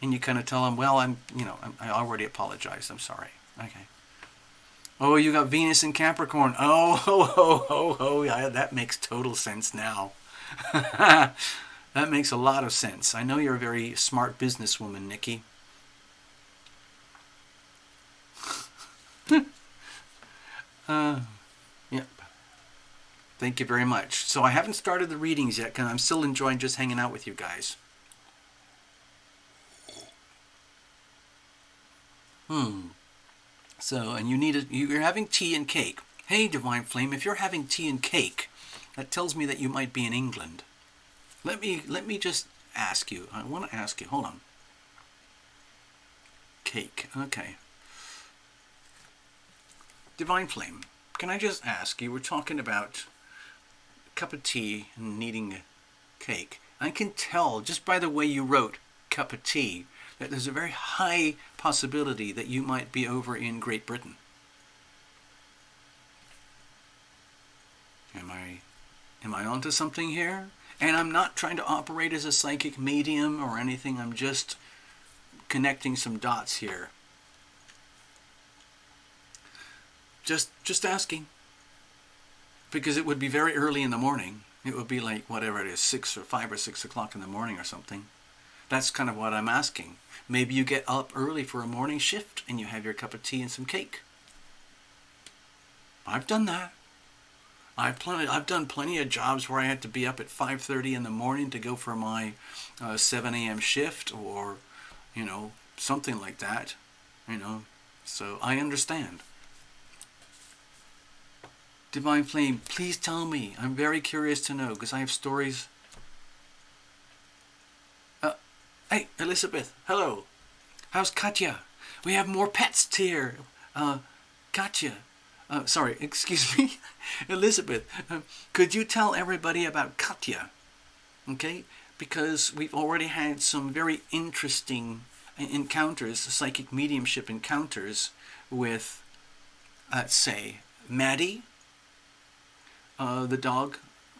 And you kind of tell them, well, I already apologized. I'm sorry. Okay. Oh, you got Venus in Capricorn. Oh, ho, ho, ho, ho. Yeah, that makes total sense now. That makes a lot of sense. I know you're a very smart businesswoman, Nikki. Yep. Thank you very much. So I haven't started the readings yet because I'm still enjoying just hanging out with you guys. So, and you're having tea and cake. Hey, Divine Flame, if you're having tea and cake, that tells me that you might be in England. Let me just ask you. I want to ask you. Hold on. Cake. Okay. Divine Flame, can I just ask, you were talking about a cup of tea and needing cake. I can tell just by the way you wrote cup of tea that there's a very high possibility that you might be over in Great Britain. Am I onto something here? And I'm not trying to operate as a psychic medium or anything. I'm just connecting some dots here. Just asking. Because it would be very early in the morning. It would be like, whatever it is, 5 or 6 o'clock in the morning or something. That's kind of what I'm asking. Maybe you get up early for a morning shift and you have your cup of tea and some cake. I've done that. I've done plenty of jobs where I had to be up at 5:30 in the morning to go for my 7 a.m. shift or, something like that. So I understand. Divine Flame, please tell me. I'm very curious to know because I have stories. Hey, Elizabeth, hello. How's Katya? We have more pets here. Katya. Sorry, excuse me. Elizabeth, could you tell everybody about Katya? Okay? Because we've already had some very interesting encounters, psychic mediumship encounters with, let's say, Maddie, the dog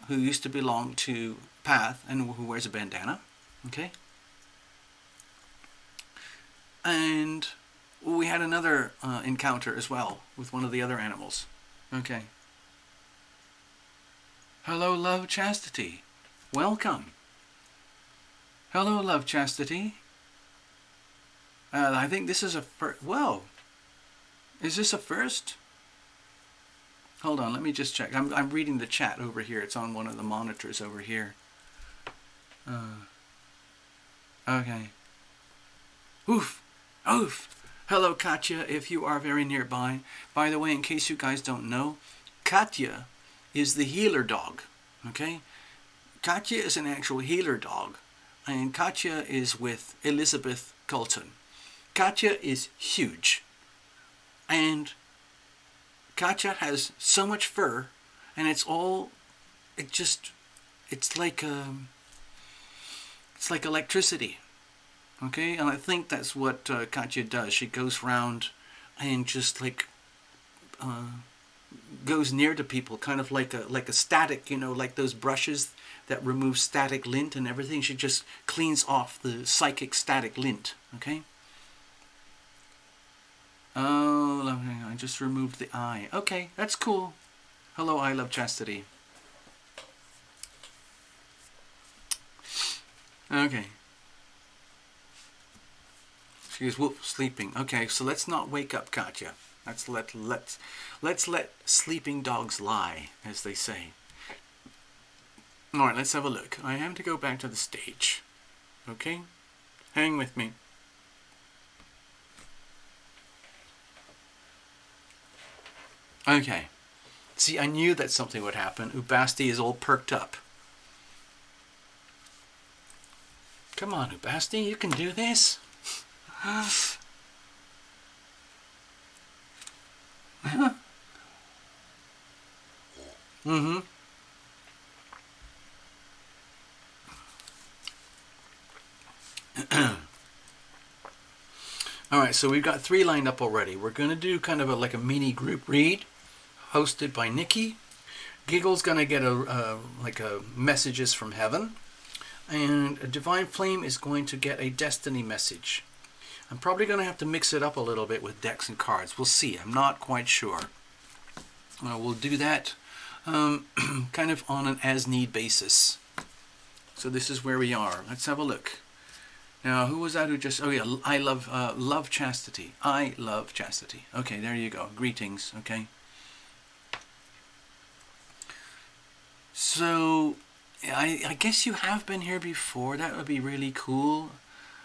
who used to belong to Path and who wears a bandana. Okay? And we had another encounter as well with one of the other animals. Okay. Hello, Love Chastity. Welcome. Hello, Love Chastity. I think this is a first. Whoa. Is this a first? Hold on, let me just check. I'm reading the chat over here. It's on one of the monitors over here. Okay. Oof. Oof. Hello, Katya, if you are very nearby. By the way, in case you guys don't know, Katya is the healer dog. Okay? Katya is an actual healer dog. And Katya is with Elizabeth Colton. Katya is huge. And Katya has so much fur, and it's like electricity. Okay, and I think that's what Katya does. She goes around and just goes near to people, kind of like a static, like those brushes that remove static lint and everything. She just cleans off the psychic static lint. Okay. Oh, I just removed the eye. Okay, that's cool. Hello, I Love Chastity. Okay. She's sleeping. Okay, so let's not wake up Katya. Let's let sleeping dogs lie, as they say. All right, let's have a look. I have to go back to the stage. Okay, hang with me. Okay. See, I knew that something would happen. Ubasti is all perked up. Come on, Ubasti, you can do this. Mm-hmm. All right, right, so we've got 3 lined up already. We're going to do kind of like a mini group read hosted by Nikki. Giggle's going to get a messages from heaven. And a Divine Flame is going to get a destiny message. I'm probably going to have to mix it up a little bit with decks and cards. We'll see. I'm not quite sure. We'll do that kind of on an as-need basis. So this is where we are. Let's have a look. Now, who was that who just... Oh, yeah, I love chastity. I love chastity. Okay, there you go. Greetings, okay? So, I guess you have been here before. That would be really cool.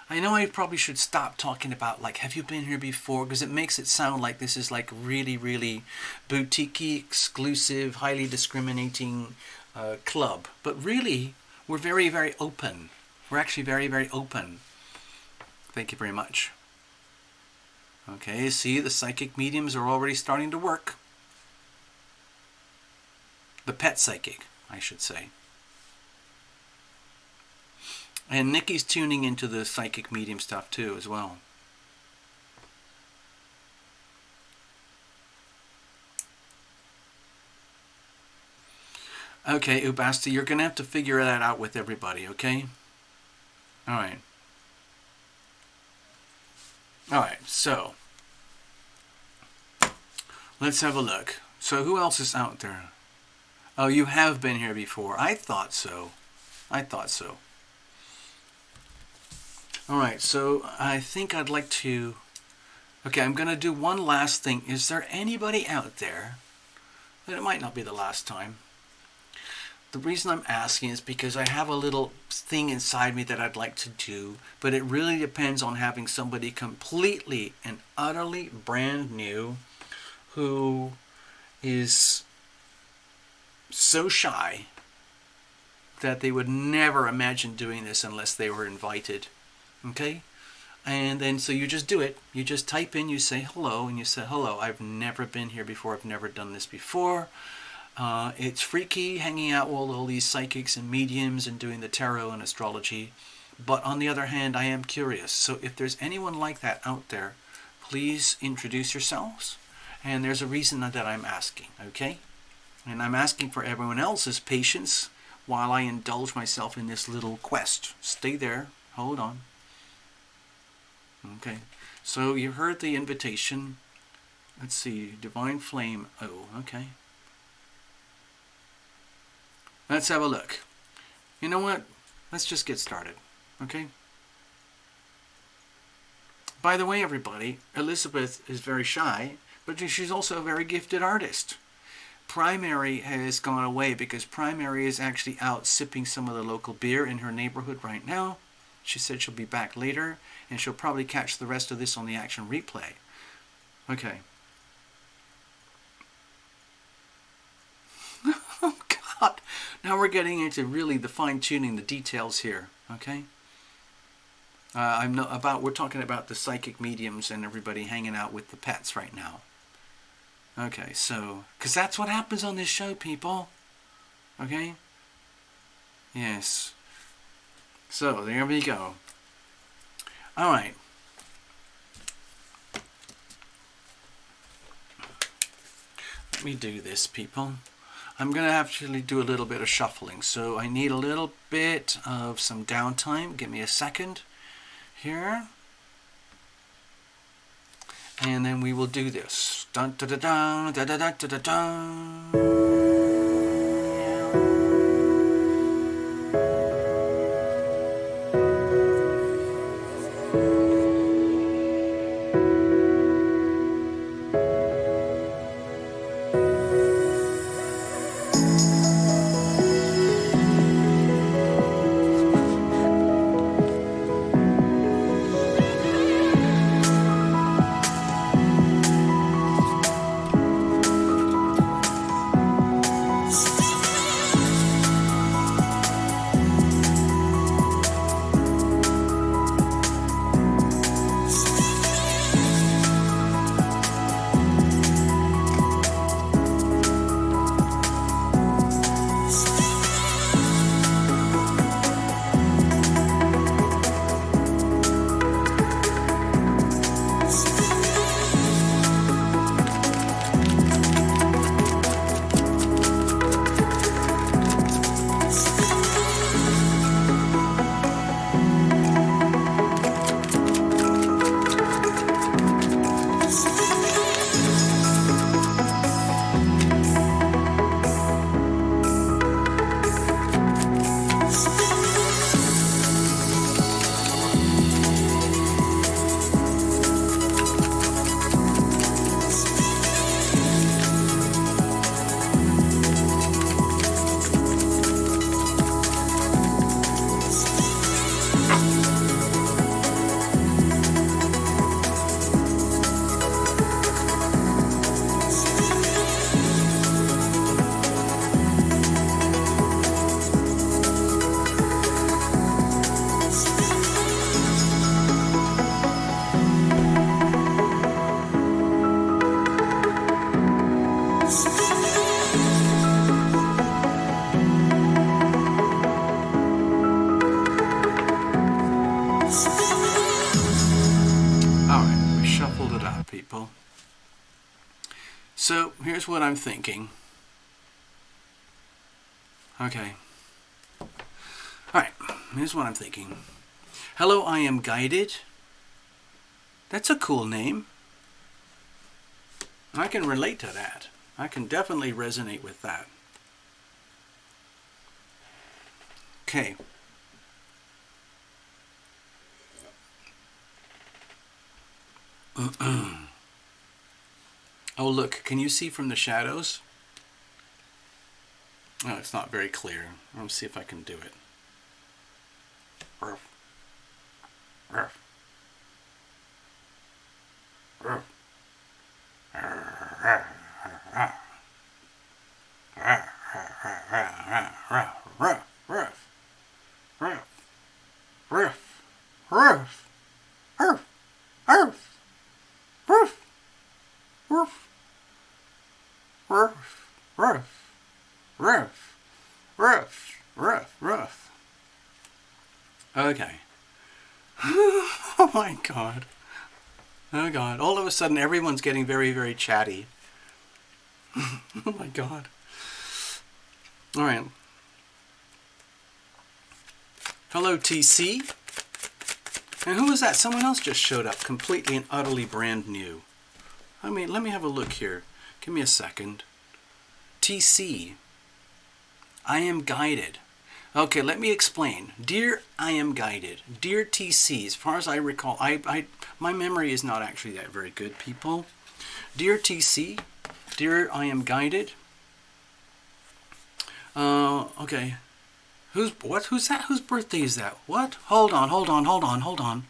I know I probably should stop talking about, like, have you been here before? Because it makes it sound like this is, like, really, really boutique-y, exclusive, highly discriminating club. But really, we're very, very open. We're actually very, very open. Thank you very much. Okay, see, the psychic mediums are already starting to work. The pet psychic, I should say. And Nikki's tuning into the psychic medium stuff too as well. Okay, Ubasta, you're going to have to figure that out with everybody, okay? Alright. Alright, so. Let's have a look. So who else is out there? Oh, you have been here before. I thought so. I thought so. Alright, so I think I'd like to... Okay, I'm going to do one last thing. Is there anybody out there... It might not be the last time. The reason I'm asking is because I have a little thing inside me that I'd like to do, but it really depends on having somebody completely and utterly brand new who is so shy that they would never imagine doing this unless they were invited. Okay? And then so you just do it. You just type in, you say hello, and you say, hello, I've never been here before, I've never done this before. It's freaky hanging out with all these psychics and mediums and doing the tarot and astrology. But on the other hand, I am curious. So if there's anyone like that out there, please introduce yourselves. And there's a reason that I'm asking, okay? And I'm asking for everyone else's patience while I indulge myself in this little quest. Stay there. Hold on. Okay. So you heard the invitation. Let's see. Divine Flame. Oh, okay. Let's have a look. You know what? Let's just get started. Okay? By the way, everybody, Elizabeth is very shy, but she's also a very gifted artist. Primary has gone away because Primary is actually out sipping some of the local beer in her neighborhood right now. She said she'll be back later, and she'll probably catch the rest of this on the action replay. Okay. Oh, God. Now we're getting into really the fine-tuning the details here, okay? We're talking about the psychic mediums and everybody hanging out with the pets right now. Okay, so, because that's what happens on this show, people. Okay? Yes. So, there we go. Alright. Let me do this, people. I'm going to actually do a little bit of shuffling, so I need a little bit of some downtime. Give me a second here. And then we will do this. Dun, da, da, da, da, da, da, da, da, da. So here's what I'm thinking. Okay. Alright, here's what I'm thinking. Hello, I am guided. That's a cool name. I can relate to that. I can definitely resonate with that. Okay. Oh, look, can you see from the shadows? Oh, it's not very clear. Let's see if I can do it. Ruff. Ruff. Ruff. Rough. Okay. Oh my God. Oh God. All of a sudden everyone's getting very, very chatty. Oh my God. All right. Hello, TC. And who was that? Someone else just showed up, completely and utterly brand new. I mean, let me have a look here. Give me a second. TC. I am guided. Okay, let me explain. Dear I am guided. Dear TC, as far as I recall, my memory is not actually that very good, people. Dear TC, dear I am guided. Okay. Who's that? Whose birthday is that? What? Hold on.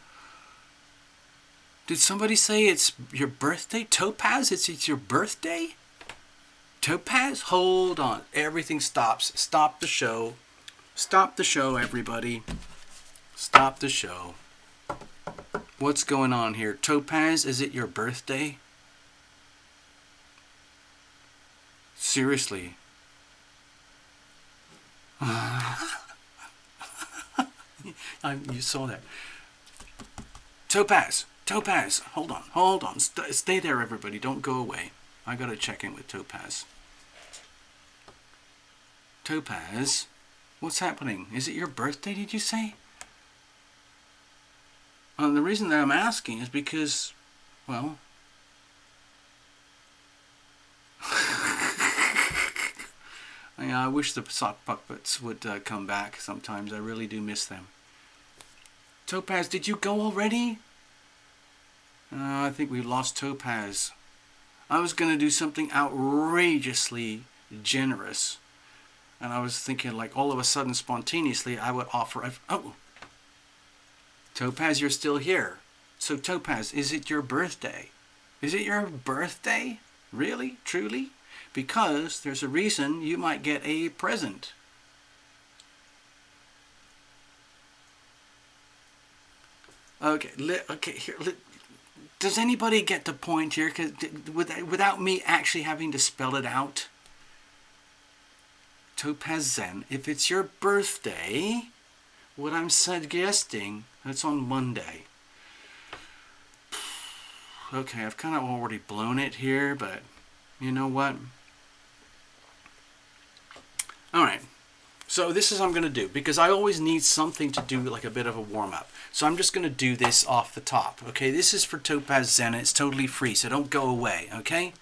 Did somebody say it's your birthday? Topaz, it's your birthday? Topaz? Hold on. Everything stops. Stop the show. Stop the show, everybody. Stop the show. What's going on here? Topaz, is it your birthday? Seriously. You saw that. Topaz. Hold on. Stay there, everybody. Don't go away. I gotta check in with Topaz. Topaz, what's happening? Is it your birthday, did you say? The reason that I'm asking is because, well... I wish the sock puppets would come back sometimes. I really do miss them. Topaz, did you go already? I think we lost Topaz. I was going to do something outrageously generous. And I was thinking, like, all of a sudden, spontaneously, I would offer... Oh! Topaz, you're still here. So, Topaz, is it your birthday? Is it your birthday? Really? Truly? Because there's a reason you might get a present. Okay, here... Does anybody get the point here? 'Cause without me actually having to spell it out. Topaz Zen, if it's your birthday, what I'm suggesting, that's on Monday. Okay, I've kind of already blown it here, but you know what? Alright, so this is what I'm going to do, because I always need something to do, like a bit of a warm-up. So I'm just going to do this off the top, okay? This is for Topaz Zen. It's totally free, so don't go away, okay?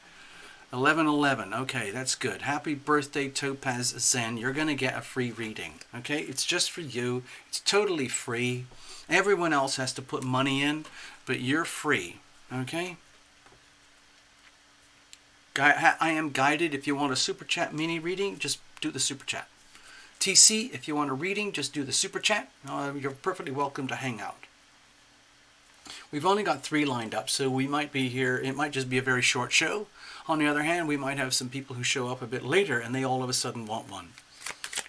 11/11. Okay, that's good. Happy birthday, Topaz Zen. You're going to get a free reading, okay? It's just for you. It's totally free. Everyone else has to put money in, but you're free, okay? I am guided. If you want a super chat mini reading, just do the super chat. TC, if you want a reading, just do the super chat. You're perfectly welcome to hang out. We've only got 3 lined up, so we might be here. It might just be a very short show. On the other hand, we might have some people who show up a bit later and they all of a sudden want one.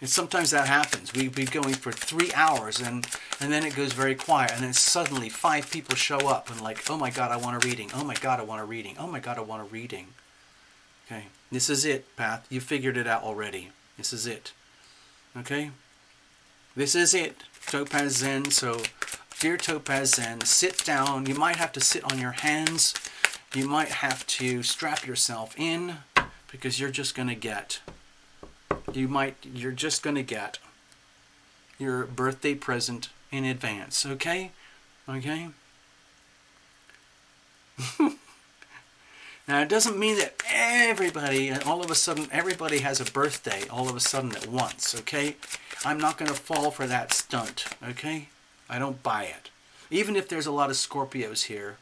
And sometimes that happens. We've been going for 3 hours and then it goes very quiet, and then suddenly 5 people show up and like, oh my God, I want a reading. Oh my God, I want a reading. Oh my God, I want a reading. Okay, this is it, Path. You figured it out already. This is it. Okay? This is it, Topaz Zen. So, dear Topaz Zen, sit down. You might have to sit on your hands. you might have to strap yourself in because you're just going to get your birthday present in advance, okay? Okay? Now, it doesn't mean that everybody, all of a sudden, everybody has a birthday all of a sudden at once, okay? I'm not going to fall for that stunt, okay? I don't buy it. Even if there's a lot of Scorpios here.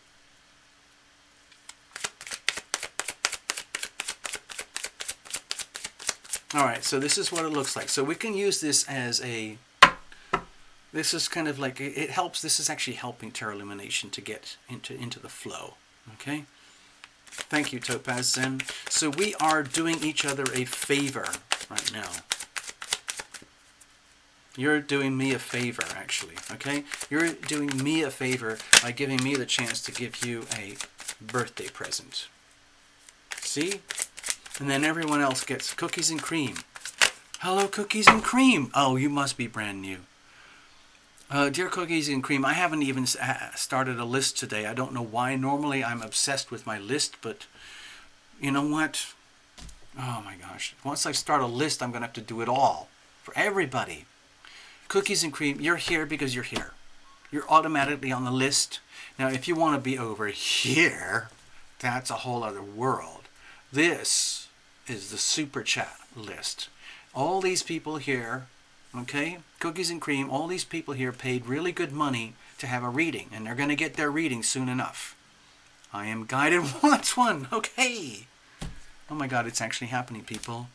Alright, so this is what it looks like. So we can use this as a... This is kind of like... It helps. This is actually helping Terra Illumination to get into the flow, okay? Thank you, Topaz Zen. So we are doing each other a favor right now. You're doing me a favor, actually, okay? You're doing me a favor by giving me the chance to give you a birthday present. See? And then everyone else gets cookies and cream. Hello, cookies and cream. Oh, you must be brand new. Dear Cookies and Cream, I haven't even started a list today. I don't know why. Normally I'm obsessed with my list, but you know what? Oh my gosh. Once I start a list, I'm going to have to do it all for everybody. Cookies and Cream, you're here because you're here. You're automatically on the list. Now, if you want to be over here, that's a whole other world. This is the Super Chat list. All these people here, okay, Cookies and Cream, all these people here paid really good money to have a reading, and they're going to get their reading soon enough. I am guided. What's one? Okay. Oh my God, it's actually happening, people.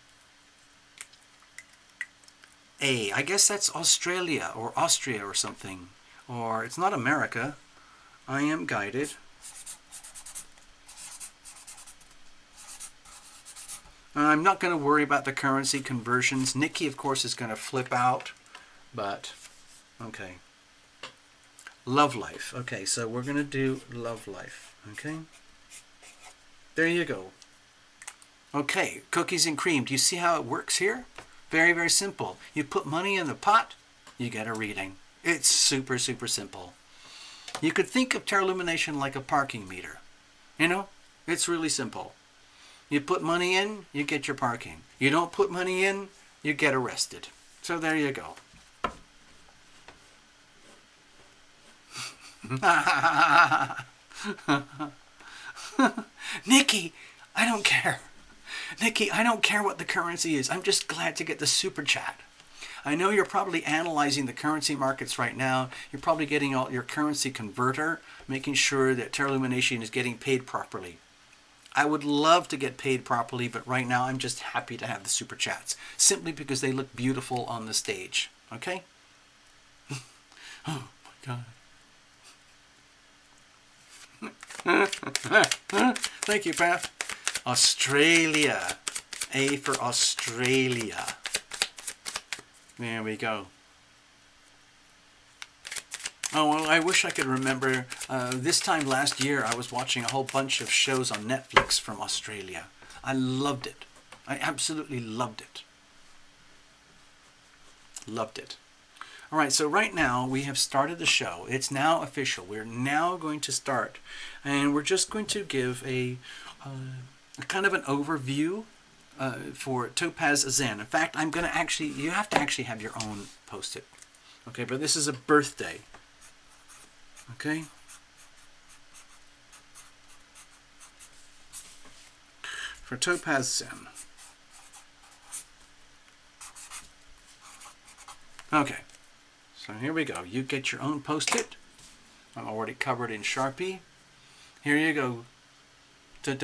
I guess that's Australia or Austria or something. Or it's not America. I am guided. I'm not going to worry about the currency conversions. Nikki, of course, is going to flip out. But, okay. Love Life. Okay, so we're going to do Love Life. Okay? There you go. Okay, Cookies and Cream. Do you see how it works here? Very, very simple. You put money in the pot, you get a reading. It's super, super simple. You could think of Terra Illumination like a parking meter. You know? It's really simple. You put money in, you get your parking. You don't put money in, you get arrested. So there you go. Nikki, I don't care. Nikki, I don't care what the currency is. I'm just glad to get the super chat. I know you're probably analyzing the currency markets right now. You're probably getting all your currency converter, making sure that Terra Illumination is getting paid properly. I would love to get paid properly, but right now I'm just happy to have the super chats, simply because they look beautiful on the stage. Okay? Oh my God. Thank you, Pat. Australia. A for Australia. There we go. Oh, well, I wish I could remember. This time last year, I was watching a whole bunch of shows on Netflix from Australia. I loved it. I absolutely loved it. Loved it. All right, so right now we have started the show. It's now official. We're now going to start, and we're just going to give a kind of an overview for Topaz Zen. In fact, I'm going to actually, you have to actually have your own post-it. Okay, but this is a birthday. Okay? For Topaz Zen. Okay. So here we go. You get your own post-it. I'm already covered in Sharpie. Here you go. This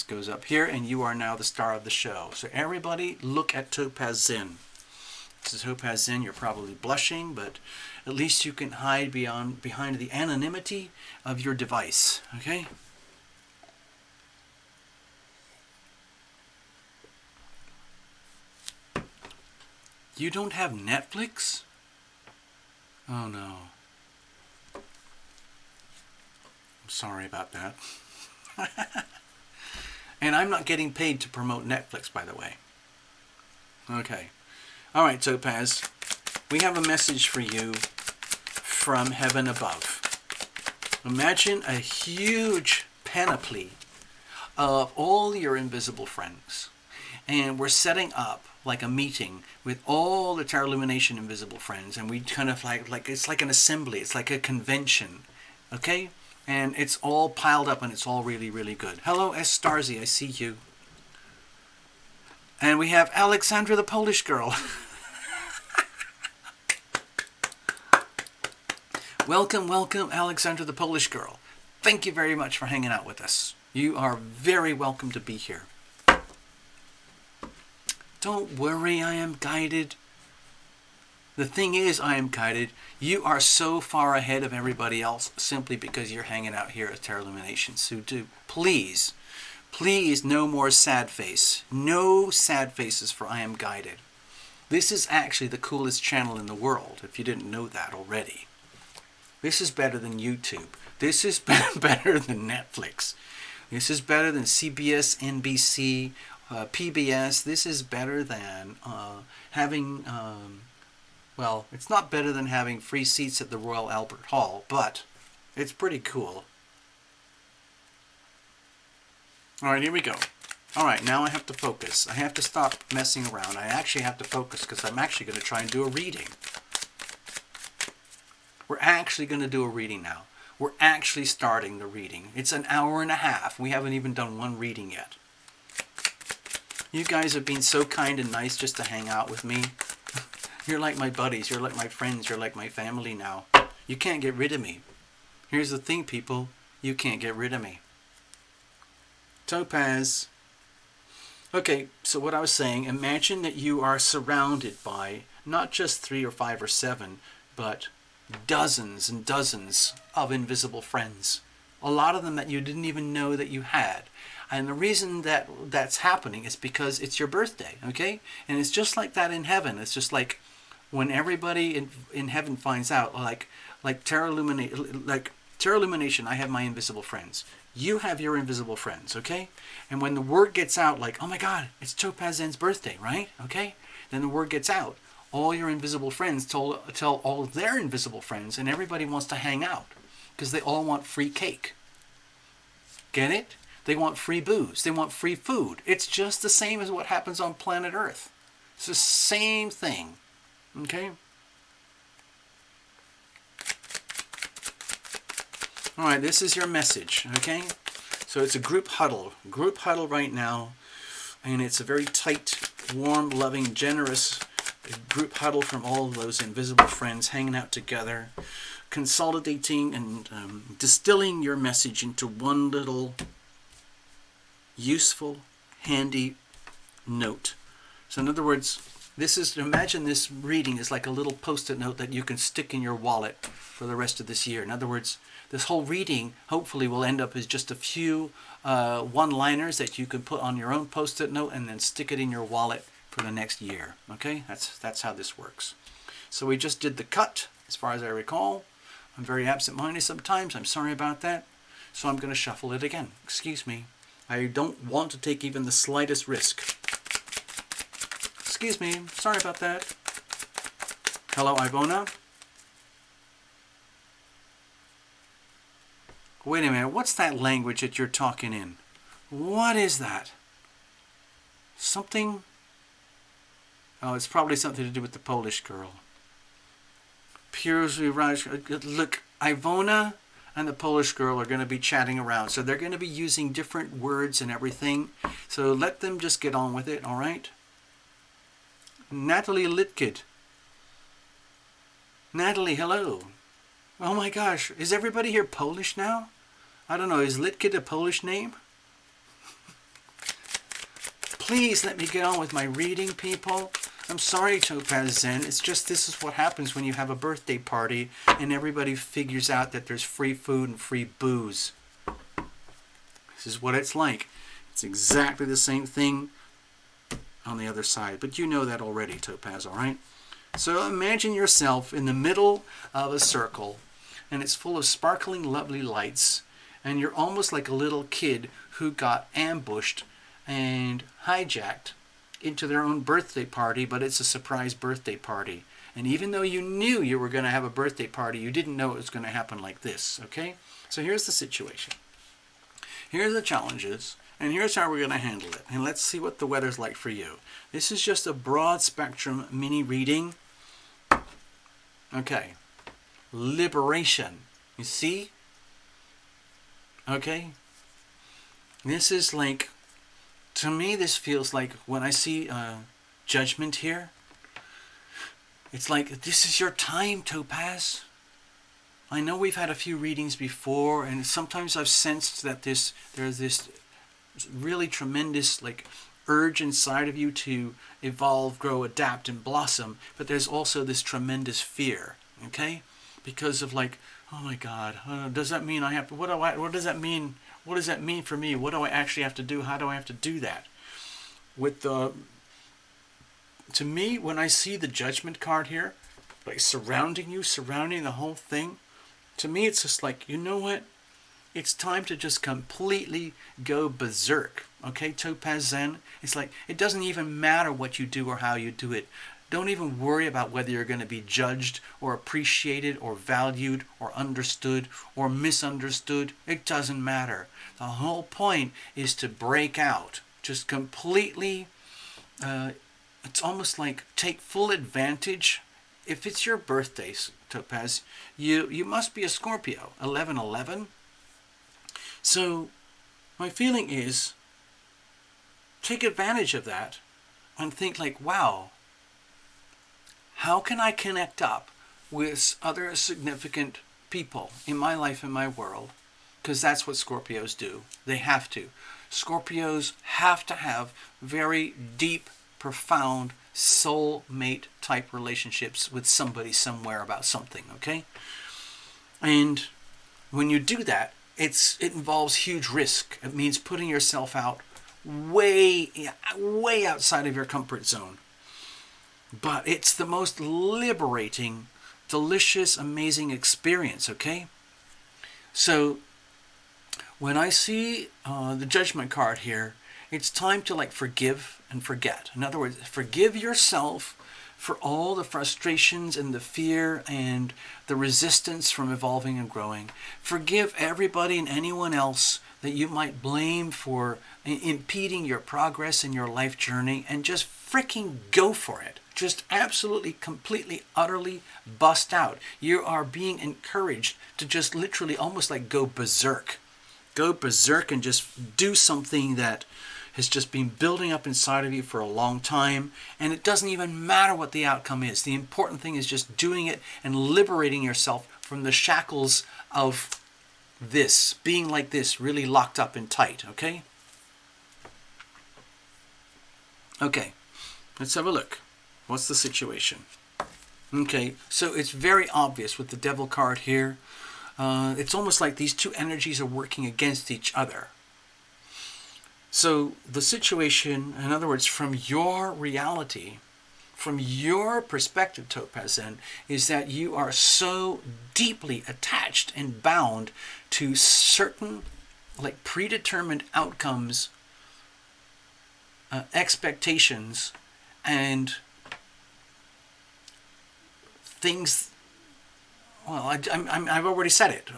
goes up here, and you are now the star of the show. So everybody look at Topaz Zen. This is Topaz Zen. You're probably blushing, but at least you can hide behind the anonymity of your device. Okay? You don't have Netflix? Oh no. I'm sorry about that. And I'm not getting paid to promote Netflix, by the way. Okay. All right, Topaz, we have a message for you from heaven above. Imagine a huge panoply of all your invisible friends. And we're setting up like a meeting with all the Tarot Lumination invisible friends. And we kind of like it's like an assembly. It's like a convention. Okay? And it's all piled up and it's all really, really good. Hello, S. Starzy, I see you. And we have Alexandra the Polish girl. Welcome, welcome, Alexandra the Polish girl. Thank you very much for hanging out with us. You are very welcome to be here. Don't worry, I am guided. The thing is, I am guided. You are so far ahead of everybody else simply because you're hanging out here at Tarot Lumination. So do, please, please, no more sad face. No sad faces for I am guided. This is actually the coolest channel in the world, if you didn't know that already. This is better than YouTube. This is better than Netflix. This is better than CBS, NBC, PBS. This is better than having, well, it's not better than having free seats at the Royal Albert Hall, but it's pretty cool. All right, here we go. All right, now I have to focus. I have to stop messing around. I actually have to focus because I'm actually going to try and do a reading. We're actually going to do a reading now. We're actually starting the reading. It's an hour and a half. We haven't even done one reading yet. You guys have been so kind and nice just to hang out with me. You're like my buddies. You're like my friends. You're like my family now. You can't get rid of me. Here's the thing, people. You can't get rid of me. Topaz. Okay, so what I was saying, imagine that you are surrounded by not just 3 or 5 or 7, but dozens and dozens of invisible friends. A lot of them that you didn't even know that you had. And the reason that that's happening is because it's your birthday, okay? And it's just like that in heaven. It's just like when everybody in heaven finds out, like Tarot Lumination, I have my invisible friends. You have your invisible friends, okay? And when the word gets out, like, oh my God, it's Topaz Zen's birthday, right? Okay? Then the word gets out. All your invisible friends tell all of their invisible friends, and everybody wants to hang out because they all want free cake. Get it? They want free booze. They want free food. It's just the same as what happens on planet Earth. It's the same thing. Okay? All right, this is your message, okay? So it's a group huddle. Group huddle right now, and it's a very tight, warm, loving, generous group huddle from all of those invisible friends hanging out together, consolidating and distilling your message into one little useful, handy note. So in other words, imagine this reading is like a little post-it note that you can stick in your wallet for the rest of this year. In other words, this whole reading hopefully will end up as just a few one-liners that you can put on your own post-it note and then stick it in your wallet for the next year. Okay, that's how this works. So we just did the cut, as far as I recall. I'm very absent-minded sometimes. I'm sorry about that. So I'm going to shuffle it again. Excuse me. I don't want to take even the slightest risk. Excuse me. Sorry about that. Hello, Ivona. Wait a minute. What's that language that you're talking in? What is that? Something... Oh, it's probably something to do with the Polish girl. Look, Ivona and the Polish girl are going to be chatting around. So they're going to be using different words and everything. So let them just get on with it, all right? Natalie Litkid. Natalie, hello. Oh my gosh, is everybody here Polish now? I don't know, is Litkid a Polish name? Please let me get on with my reading, people. I'm sorry, Topaz Zen. It's just this is what happens when you have a birthday party and everybody figures out that there's free food and free booze. This is what it's like. It's exactly the same thing on the other side. But you know that already, Topaz, all right? So imagine yourself in the middle of a circle and it's full of sparkling, lovely lights. And you're almost like a little kid who got ambushed and hijacked into their own birthday party, but it's a surprise birthday party. And even though you knew you were going to have a birthday party, you didn't know it was going to happen like this, okay? So here's the situation. Here's the challenges, and here's how we're going to handle it. And let's see what the weather's like for you. This is just a broad spectrum mini reading. Okay. Liberation. You see? Okay? This is like, to me, this feels like when I see judgment here, it's like, this is your time, Topaz. I know we've had a few readings before, and sometimes I've sensed that there's this really tremendous urge inside of you to evolve, grow, adapt, and blossom, but there's also this tremendous fear, okay? Because of oh my God, does that mean I have to, what does that mean? What does that mean for me? What do I actually have to do? How do I have to do that? To me, when I see the Judgment card here, surrounding you, surrounding the whole thing, to me it's just you know what? It's time to just completely go berserk. Okay, Topaz Zen? It's it doesn't even matter what you do or how you do it. Don't even worry about whether you're going to be judged or appreciated or valued or understood or misunderstood. It doesn't matter. The whole point is to break out. Just completely, it's almost take full advantage. If it's your birthday, Topaz, you must be a Scorpio, 11/11. So my feeling is, take advantage of that and think wow, how can I connect up with other significant people in my life, in my world? Because that's what Scorpios do. They have to. Scorpios have to have very deep, profound, soulmate type relationships with somebody somewhere about something, okay? And when you do that, it involves huge risk. It means putting yourself out way outside of your comfort zone. But it's the most liberating, delicious, amazing experience, okay? So when I see the Judgment card here, it's time to forgive and forget. In other words, forgive yourself for all the frustrations and the fear and the resistance from evolving and growing. Forgive everybody and anyone else that you might blame for impeding your progress in your life journey, and just freaking go for it. Just absolutely, completely, utterly bust out. You are being encouraged to just literally almost go berserk. Go berserk and just do something that has just been building up inside of you for a long time, and it doesn't even matter what the outcome is. The important thing is just doing it and liberating yourself from the shackles of this, being like this, really locked up and tight, okay? Okay, let's have a look. What's the situation? Okay, so it's very obvious with the Devil card here. It's almost like these two energies are working against each other. So the situation, in other words, from your reality, from your perspective, Topazin, is that you are so deeply attached and bound to certain predetermined outcomes, expectations, and things. Well, I've already said it.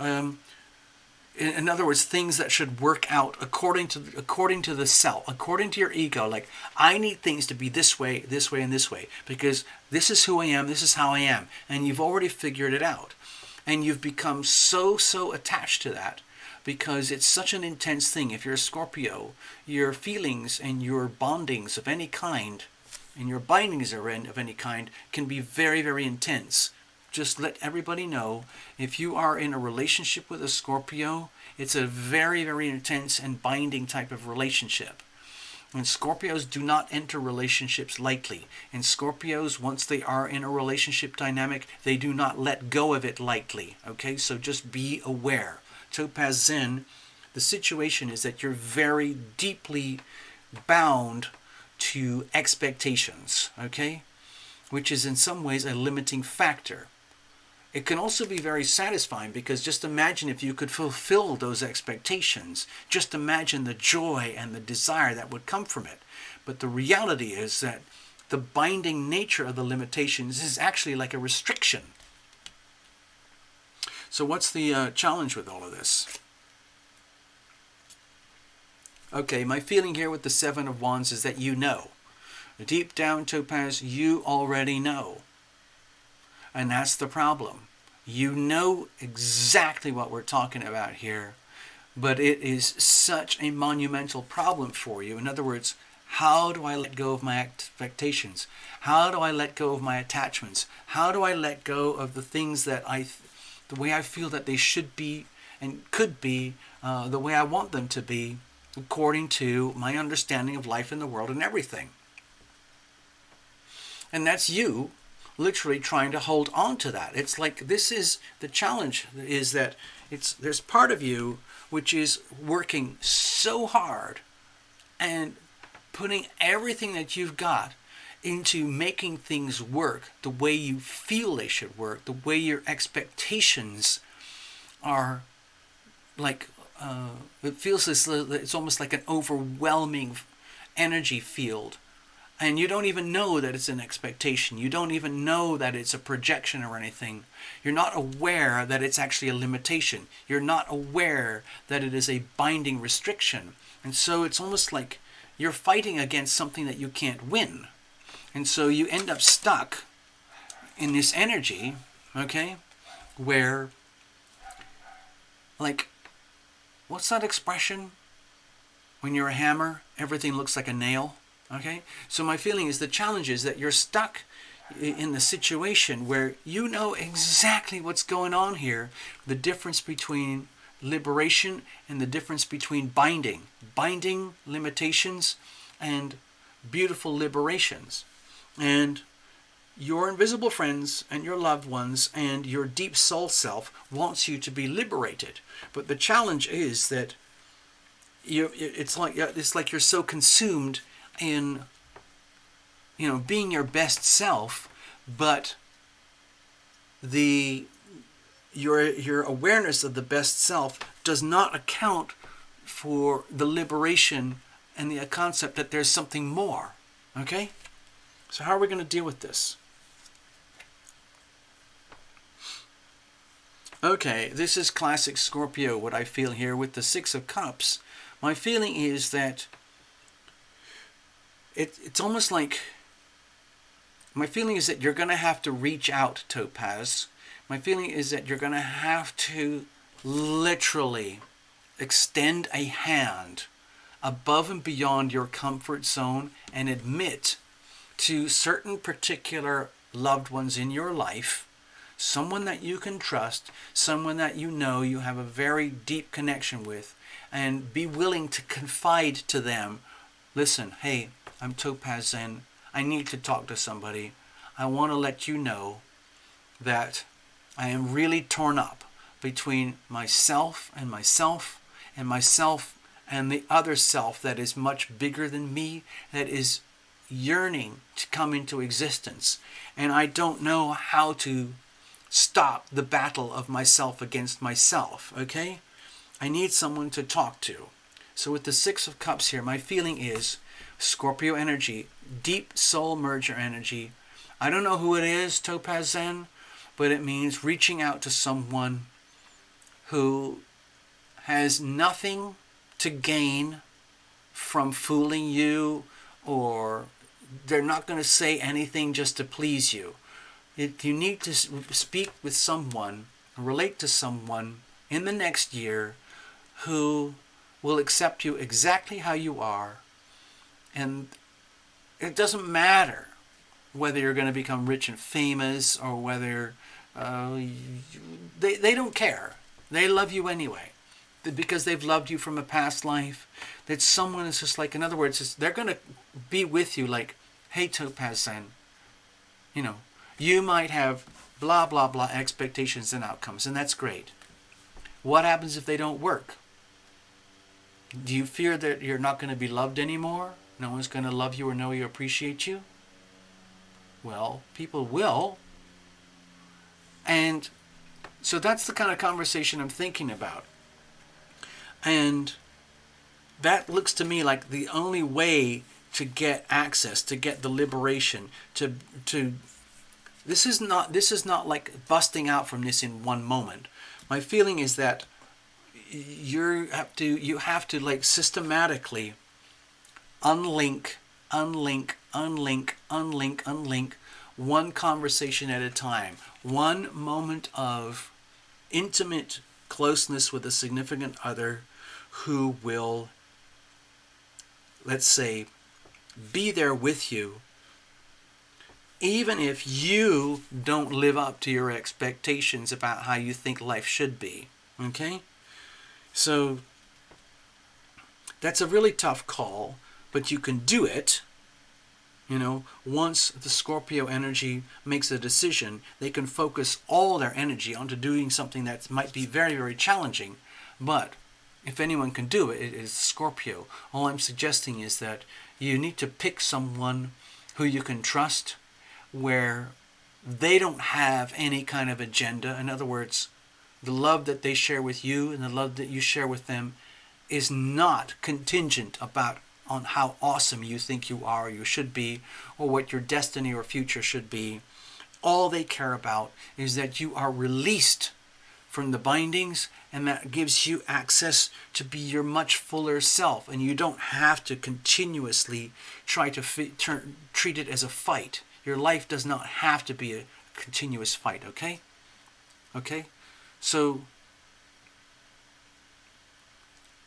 In other words, things that should work out according to the self, according to your ego. I need things to be this way, and this way, because this is who I am, this is how I am, and you've already figured it out, and you've become so attached to that because it's such an intense thing. If you're a Scorpio, your feelings and your bondings of any kind, and your bindings of any kind, can be very, very intense. Just let everybody know, if you are in a relationship with a Scorpio, it's a very, very intense and binding type of relationship. And Scorpios do not enter relationships lightly. And Scorpios, once they are in a relationship dynamic, they do not let go of it lightly. Okay, so just be aware. Topaz Zen, the situation is that you're very deeply bound to expectations, okay? Which is in some ways a limiting factor. It can also be very satisfying, because just imagine if you could fulfill those expectations. Just imagine the joy and the desire that would come from it. But the reality is that the binding nature of the limitations is actually like a restriction. So what's the challenge with all of this? Okay, my feeling here with the Seven of Wands is that you know. Deep down, Topaz, you already know. And that's the problem. You know exactly what we're talking about here, but it is such a monumental problem for you. In other words, how do I let go of my expectations? How do I let go of my attachments? How do I let go of the things that the way I feel that they should be and could be, the way I want them to be, according to my understanding of life in the world and everything? And that's you literally trying to hold on to that. It's like, this is the challenge, is that there's part of you which is working so hard and putting everything that you've got into making things work the way you feel they should work, the way your expectations are, like, it feels as it's almost like an overwhelming energy field. And you don't even know that it's an expectation. You don't even know that it's a projection or anything. You're not aware that it's actually a limitation. You're not aware that it is a binding restriction. And so it's almost like you're fighting against something that you can't win. And so you end up stuck in this energy, okay, where, like, what's that expression? When you're a hammer, everything looks like a nail. Okay, so my feeling is the challenge is that you're stuck in the situation where you know exactly what's going on here, the difference between liberation and the difference between binding limitations and beautiful liberations. And your invisible friends and your loved ones and your deep soul self wants you to be liberated. But the challenge is that it's like you're so consumed in, being your best self, but your awareness of the best self does not account for the liberation and the concept that there's something more. Okay? So how are we going to deal with this? Okay, this is classic Scorpio, what I feel here with the Six of Cups. My feeling is that it's almost like, my feeling is that you're going to have to reach out, Topaz. My feeling is that you're going to have to literally extend a hand above and beyond your comfort zone and admit to certain particular loved ones in your life, someone that you can trust, someone that you know you have a very deep connection with, and be willing to confide to them, listen, hey, I'm Topaz Zen. I need to talk to somebody. I want to let you know that I am really torn up between myself and myself and myself and the other self that is much bigger than me, that is yearning to come into existence. And I don't know how to stop the battle of myself against myself, okay? I need someone to talk to. So with the Six of Cups here, my feeling is Scorpio energy, deep soul merger energy. I don't know who it is, Topaz Zen, but it means reaching out to someone who has nothing to gain from fooling you, or they're not going to say anything just to please you. You need to speak with someone, relate to someone in the next year who will accept you exactly how you are. And it doesn't matter whether you're going to become rich and famous or whether they don't care. They love you anyway, because they've loved you from a past life. That someone is just like, in other words, they're going to be with you like, hey, Topaz Zen, you might have blah, blah, blah expectations and outcomes, and that's great. What happens if they don't work? Do you fear that you're not going to be loved anymore? No one's going to love you or know you appreciate you? Well, people will. And so that's the kind of conversation I'm thinking about. And that looks to me like the only way to get access, to get the liberation, to this is not like busting out from this in one moment. My feeling is that you have to like systematically unlink one conversation at a time, one moment of intimate closeness with a significant other who will, let's say, be there with you even if you don't live up to your expectations about how you think life should be. Okay? So that's a really tough call, but you can do it. You know, once the Scorpio energy makes a decision, they can focus all their energy onto doing something that might be very, very challenging. But if anyone can do it, it is Scorpio. All I'm suggesting is that you need to pick someone who you can trust, where they don't have any kind of agenda. In other words, the love that they share with you and the love that you share with them is not contingent on how awesome you think you are or you should be, or what your destiny or future should be. All they care about is that you are released from the bindings, and that gives you access to be your much fuller self, and you don't have to continuously try to treat it as a fight. Your life does not have to be a continuous fight, okay? Okay? So,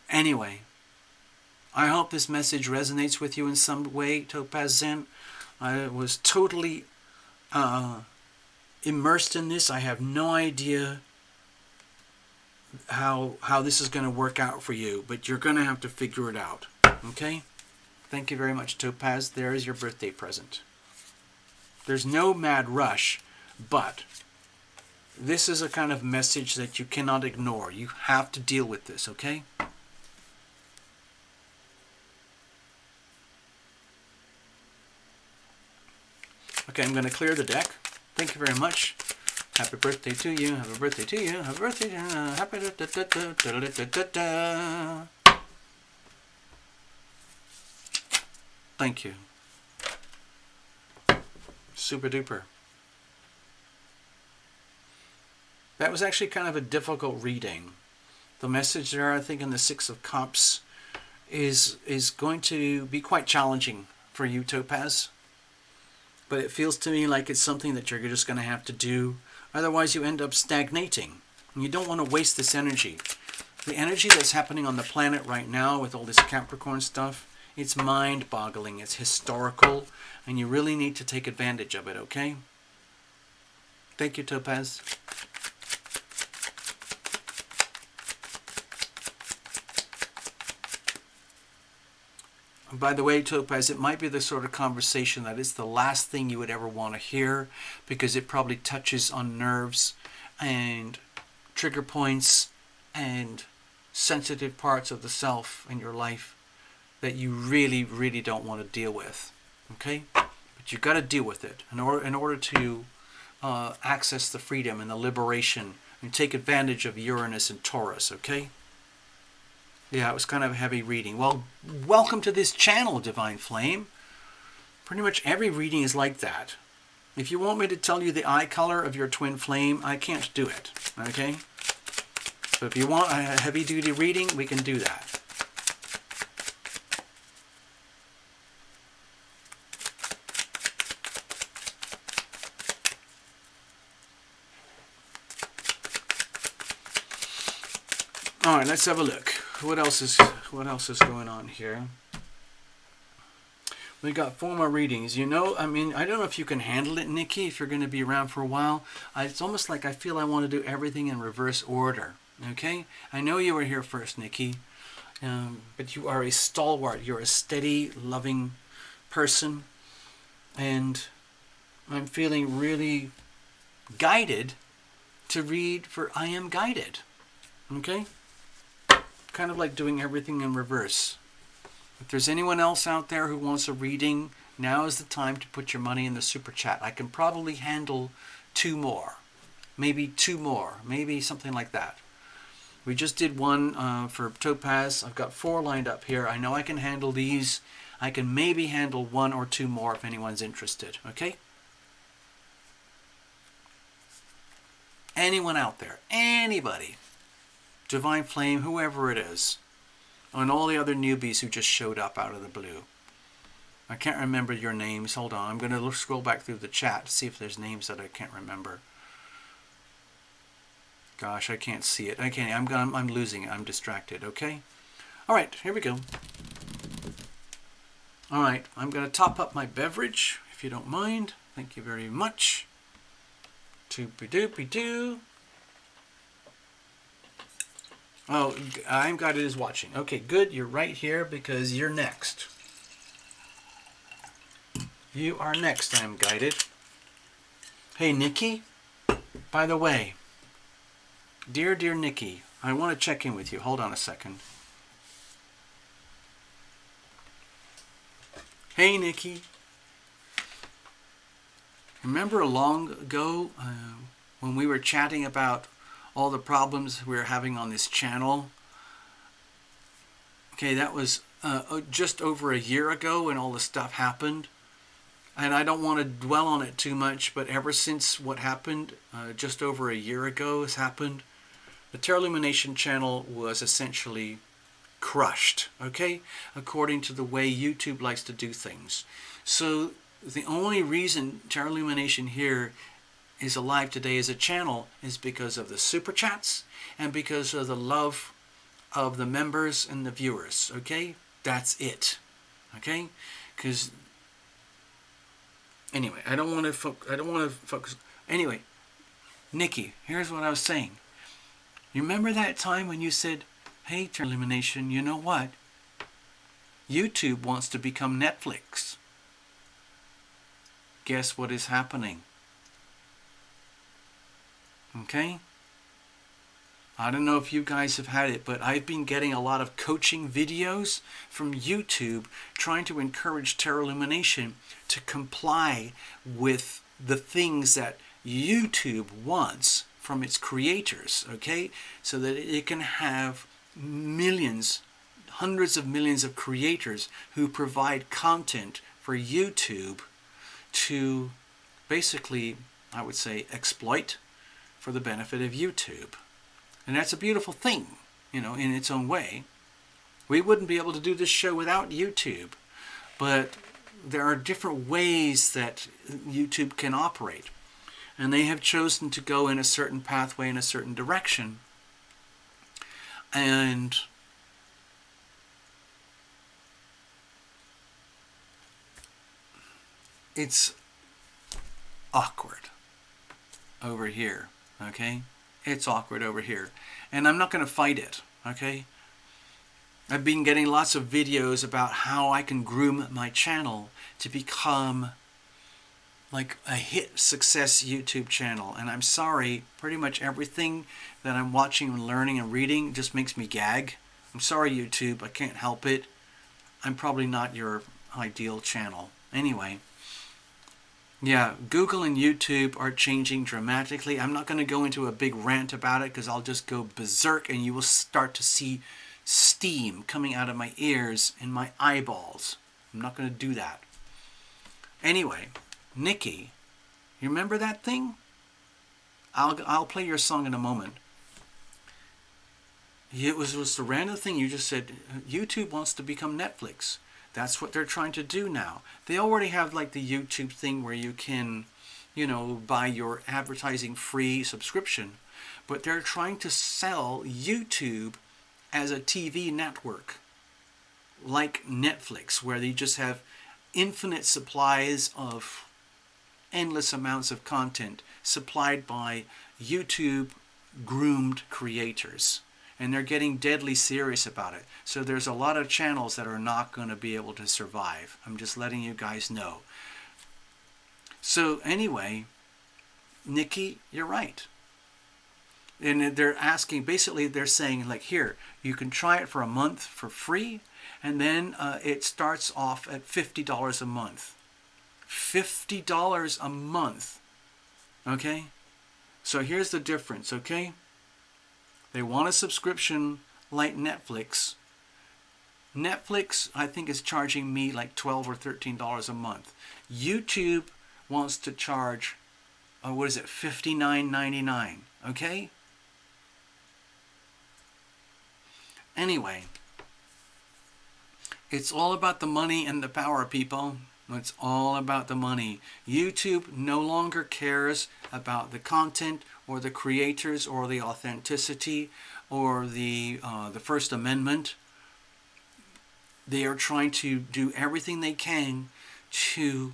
anyway, I hope this message resonates with you in some way, Topaz Zen. I was totally immersed in this. I have no idea how this is going to work out for you, but you're going to have to figure it out, okay? Thank you very much, Topaz. There is your birthday present. There's no mad rush, but this is a kind of message that you cannot ignore. You have to deal with this, okay? Okay, I'm going to clear the deck. Thank you very much. Happy birthday to you. Happy birthday to you. Happy birthday to you. Happy da-da-da-da-da-da-da-da-da. Thank you. Super duper. That was actually kind of a difficult reading. The message there, I think, in the Six of Cups is going to be quite challenging for you, Topaz. But it feels to me like it's something that you're just going to have to do. Otherwise, you end up stagnating. And you don't want to waste this energy. The energy that's happening on the planet right now with all this Capricorn stuff, it's mind-boggling. It's historical. And you really need to take advantage of it, okay? Thank you, Topaz. By the way, Topaz, it might be the sort of conversation that is the last thing you would ever want to hear, because it probably touches on nerves and trigger points and sensitive parts of the self in your life that you really, really don't want to deal with. Okay? But you've got to deal with it in order to access the freedom and the liberation and take advantage of Uranus and Taurus, okay? Yeah, it was kind of a heavy reading. Well, welcome to this channel, Divine Flame. Pretty much every reading is like that. If you want me to tell you the eye color of your twin flame, I can't do it, okay? But if you want a heavy-duty reading, we can do that. All right, let's have a look. What else is going on here? We got 4 more readings. You know, I mean, I don't know if you can handle it, Nikki, if you're going to be around for a while. It's almost like I feel I want to do everything in reverse order. Okay? I know you were here first, Nikki, but you are a stalwart. You're a steady, loving person, and I'm feeling really guided to read for I Am Guided. Okay? Kind of like doing everything in reverse. If there's anyone else out there who wants a reading, now is the time to put your money in the super chat. I can probably handle 2 more. Maybe 2 more. Maybe something like that. We just did one for Topaz. I've got 4 lined up here. I know I can handle these. I can maybe handle 1 or 2 more if anyone's interested, okay? Anyone out there, anybody, Divine Flame, whoever it is, and all the other newbies who just showed up out of the blue. I can't remember your names. Hold on. I'm going to scroll back through the chat to see if there's names that I can't remember. Gosh, I can't see it. Okay, I'm losing it. I'm distracted, okay? All right, here we go. All right, I'm going to top up my beverage, if you don't mind. Thank you very much. Doopy-doopy-doo. Oh, I'm Guided is watching. Okay, good. You're right here because you're next. You are next, I'm Guided. Hey, Nikki. By the way, dear Nikki, I want to check in with you. Hold on a second. Hey, Nikki. Remember long ago when we were chatting about all the problems we were having on this channel? Okay, that was just over a year ago when all the stuff happened. And I don't want to dwell on it too much, but ever since what happened just over a year ago has happened, the Terra Lumination channel was essentially crushed, okay? According to the way YouTube likes to do things. So the only reason Terra Lumination here is alive today as a channel is because of the super chats and because of the love of the members and the viewers, okay? That's it, okay? Because anyway, I don't want to focus. Anyway, Nikki, here's what I was saying. You remember that time when you said, "Hey, Terra Lumination, you know what? YouTube wants to become Netflix." Guess what is happening? Okay? I don't know if you guys have had it, but I've been getting a lot of coaching videos from YouTube trying to encourage Terra Lumination to comply with the things that YouTube wants from its creators, okay? So that it can have millions, hundreds of millions of creators who provide content for YouTube to basically, I would say, exploit for the benefit of YouTube. And that's a beautiful thing, you know, in its own way. We wouldn't be able to do this show without YouTube, but there are different ways that YouTube can operate. And they have chosen to go in a certain pathway, in a certain direction. And it's awkward over here, okay? It's awkward over here. And I'm not going to fight it, okay? I've been getting lots of videos about how I can groom my channel to become like a hit success YouTube channel. And I'm sorry, pretty much everything that I'm watching and learning and reading just makes me gag. I'm sorry, YouTube, I can't help it. I'm probably not your ideal channel. Anyway, yeah, Google and YouTube are changing dramatically. I'm not going to go into a big rant about it because I'll just go berserk and you will start to see steam coming out of my ears and my eyeballs. I'm not going to do that. Anyway, Nikki, you remember that thing? I'll play your song in a moment. It was the random thing you just said. YouTube wants to become Netflix. That's what they're trying to do now. They already have like the YouTube thing where you can, you know, buy your advertising free subscription. But they're trying to sell YouTube as a TV network. Like Netflix, where they just have infinite supplies of endless amounts of content supplied by YouTube groomed creators. And they're getting deadly serious about it. So there's a lot of channels that are not going to be able to survive. I'm just letting you guys know. So anyway, Nikki, you're right. And they're asking, basically they're saying like, here, you can try it for a month for free. And then it starts off at $50 a month. $50 a month. Okay? So here's the difference, okay? They want a subscription like Netflix. Netflix, I think, is charging me like $12 or $13 a month. YouTube wants to charge, what is it, $59.99, okay? Anyway, it's all about the money and the power, people. It's all about the money. YouTube no longer cares about the content or the creators or the authenticity or the First Amendment. They are trying to do everything they can to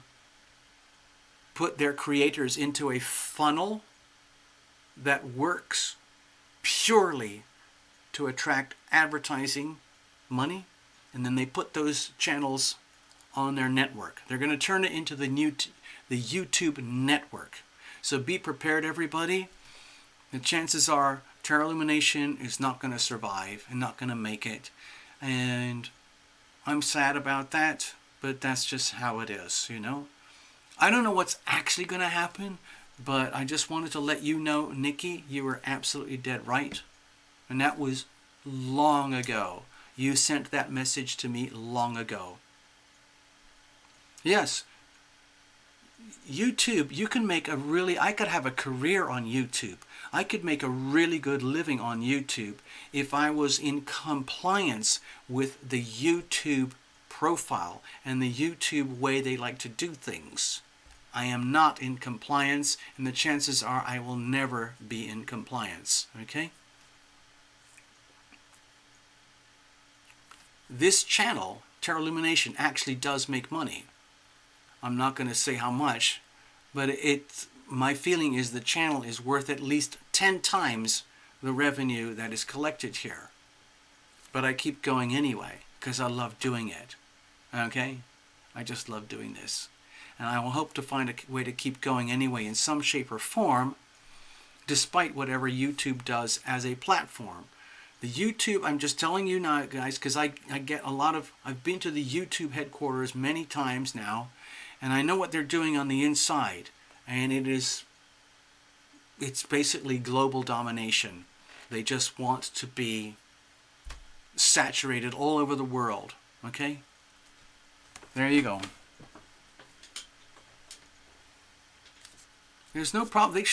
put their creators into a funnel that works purely to attract advertising money, and then they put those channels on their network. They're going to turn it into the YouTube network. So be prepared, everybody. The chances are Terra Illumination is not going to survive and not going to make it. And I'm sad about that, but that's just how it is, you know. I don't know what's actually going to happen, but I just wanted to let you know, Nikki, you were absolutely dead right. And that was long ago. You sent that message to me long ago. Yes, YouTube, you can make I could have a career on YouTube. I could make a really good living on YouTube if I was in compliance with the YouTube profile and the YouTube way they like to do things. I am not in compliance, and the chances are I will never be in compliance, okay? This channel, Terra Illumination, actually does make money. I'm not going to say how much, but my feeling is the channel is worth at least 10 times the revenue that is collected here. But I keep going anyway, because I love doing it. Okay? I just love doing this. And I will hope to find a way to keep going anyway in some shape or form, despite whatever YouTube does as a platform. The YouTube, I'm just telling you now, guys, because I get a lot of, I've been to the YouTube headquarters many times now, and I know what they're doing on the inside. And it's basically global domination. They just want to be saturated all over the world. Okay? There you go. There's no problem.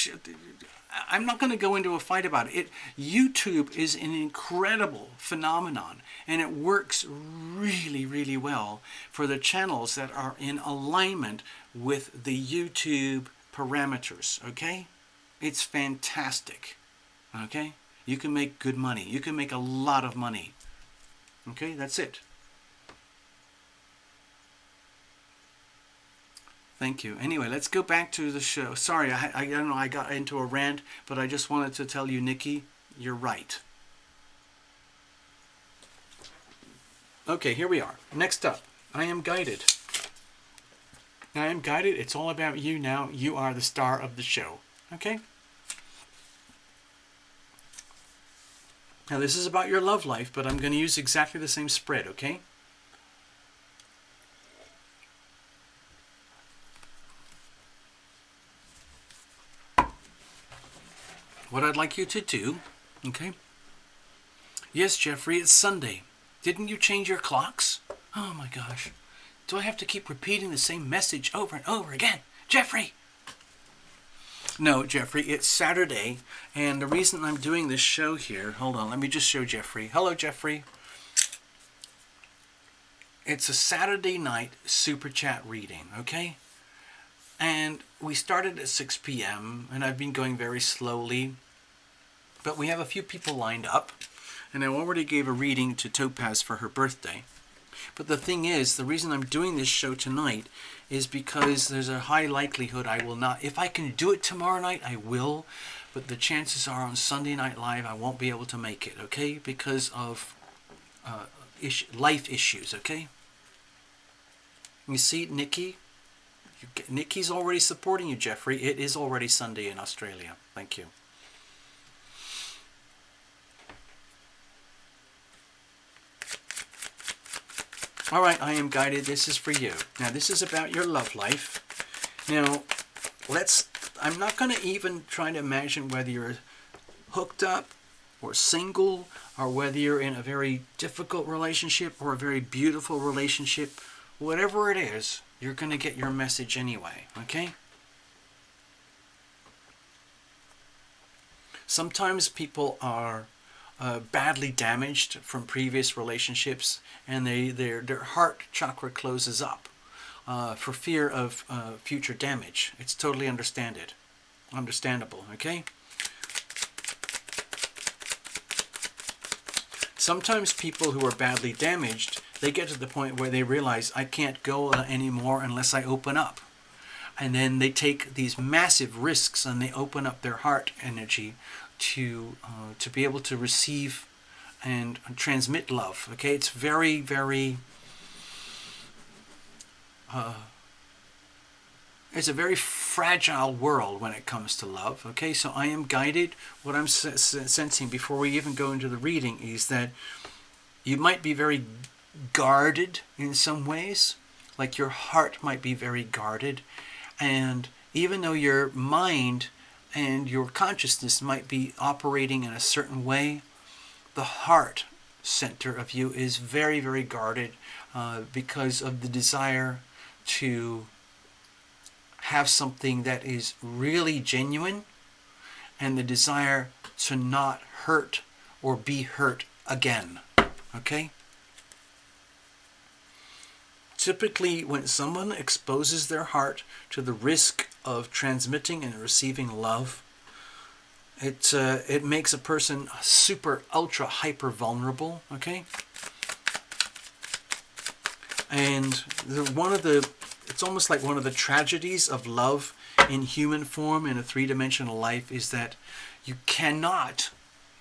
I'm not going to go into a fight about it. YouTube is an incredible phenomenon, and it works really, really well for the channels that are in alignment with the YouTube parameters, okay? It's fantastic, okay? You can make good money. You can make a lot of money, okay? That's it. Thank you. Anyway, let's go back to the show. Sorry, I don't know, I got into a rant, but I just wanted to tell you, Nikki, you're right. Okay, here we are. Next up, I am guided. I am guided. It's all about you now. You are the star of the show. Okay? Now, this is about your love life, but I'm going to use exactly the same spread, okay? What I'd like you to do, okay? Yes, Jeffrey, it's Sunday. Didn't you change your clocks? Oh my gosh. Do I have to keep repeating the same message over and over again? Jeffrey! No, Jeffrey, it's Saturday, and the reason I'm doing this show here, hold on, let me just show Jeffrey. Hello, Jeffrey. It's a Saturday night super chat reading, okay? And we started at 6 p.m., and I've been going very slowly. But we have a few people lined up, and I already gave a reading to Topaz for her birthday. But the thing is, the reason I'm doing this show tonight is because there's a high likelihood I will not. If I can do it tomorrow night, I will. But the chances are on Sunday Night Live, I won't be able to make it, okay? Because of life issues, okay? You see, Nikki? Nikki's already supporting you, Jeffrey. It is already Sunday in Australia. Thank you. All right, I am guided. This is for you. Now, this is about your love life. Now, I'm not going to even try to imagine whether you're hooked up or single, or whether you're in a very difficult relationship or a very beautiful relationship, whatever it is, you're going to get your message anyway, okay? Sometimes people are badly damaged from previous relationships, and their heart chakra closes up for fear of future damage. It's totally understandable, okay? Sometimes people who are badly damaged, they get to the point where they realize, I can't go anymore unless I open up. And then they take these massive risks and they open up their heart energy to be able to receive and transmit love. Okay, it's very, very it's a very fragile world when it comes to love. Okay, so I am guided. What I'm sensing before we even go into the reading is that you might be very guarded in some ways, like your heart might be very guarded, and even though your mind and your consciousness might be operating in a certain way, the heart center of you is very, very guarded because of the desire to have something that is really genuine and the desire to not hurt or be hurt again. Okay? Typically, when someone exposes their heart to the risk of transmitting and receiving love, it makes a person super, ultra, hyper vulnerable. Okay, and it's almost like one of the tragedies of love in human form in a three-dimensional life is that you cannot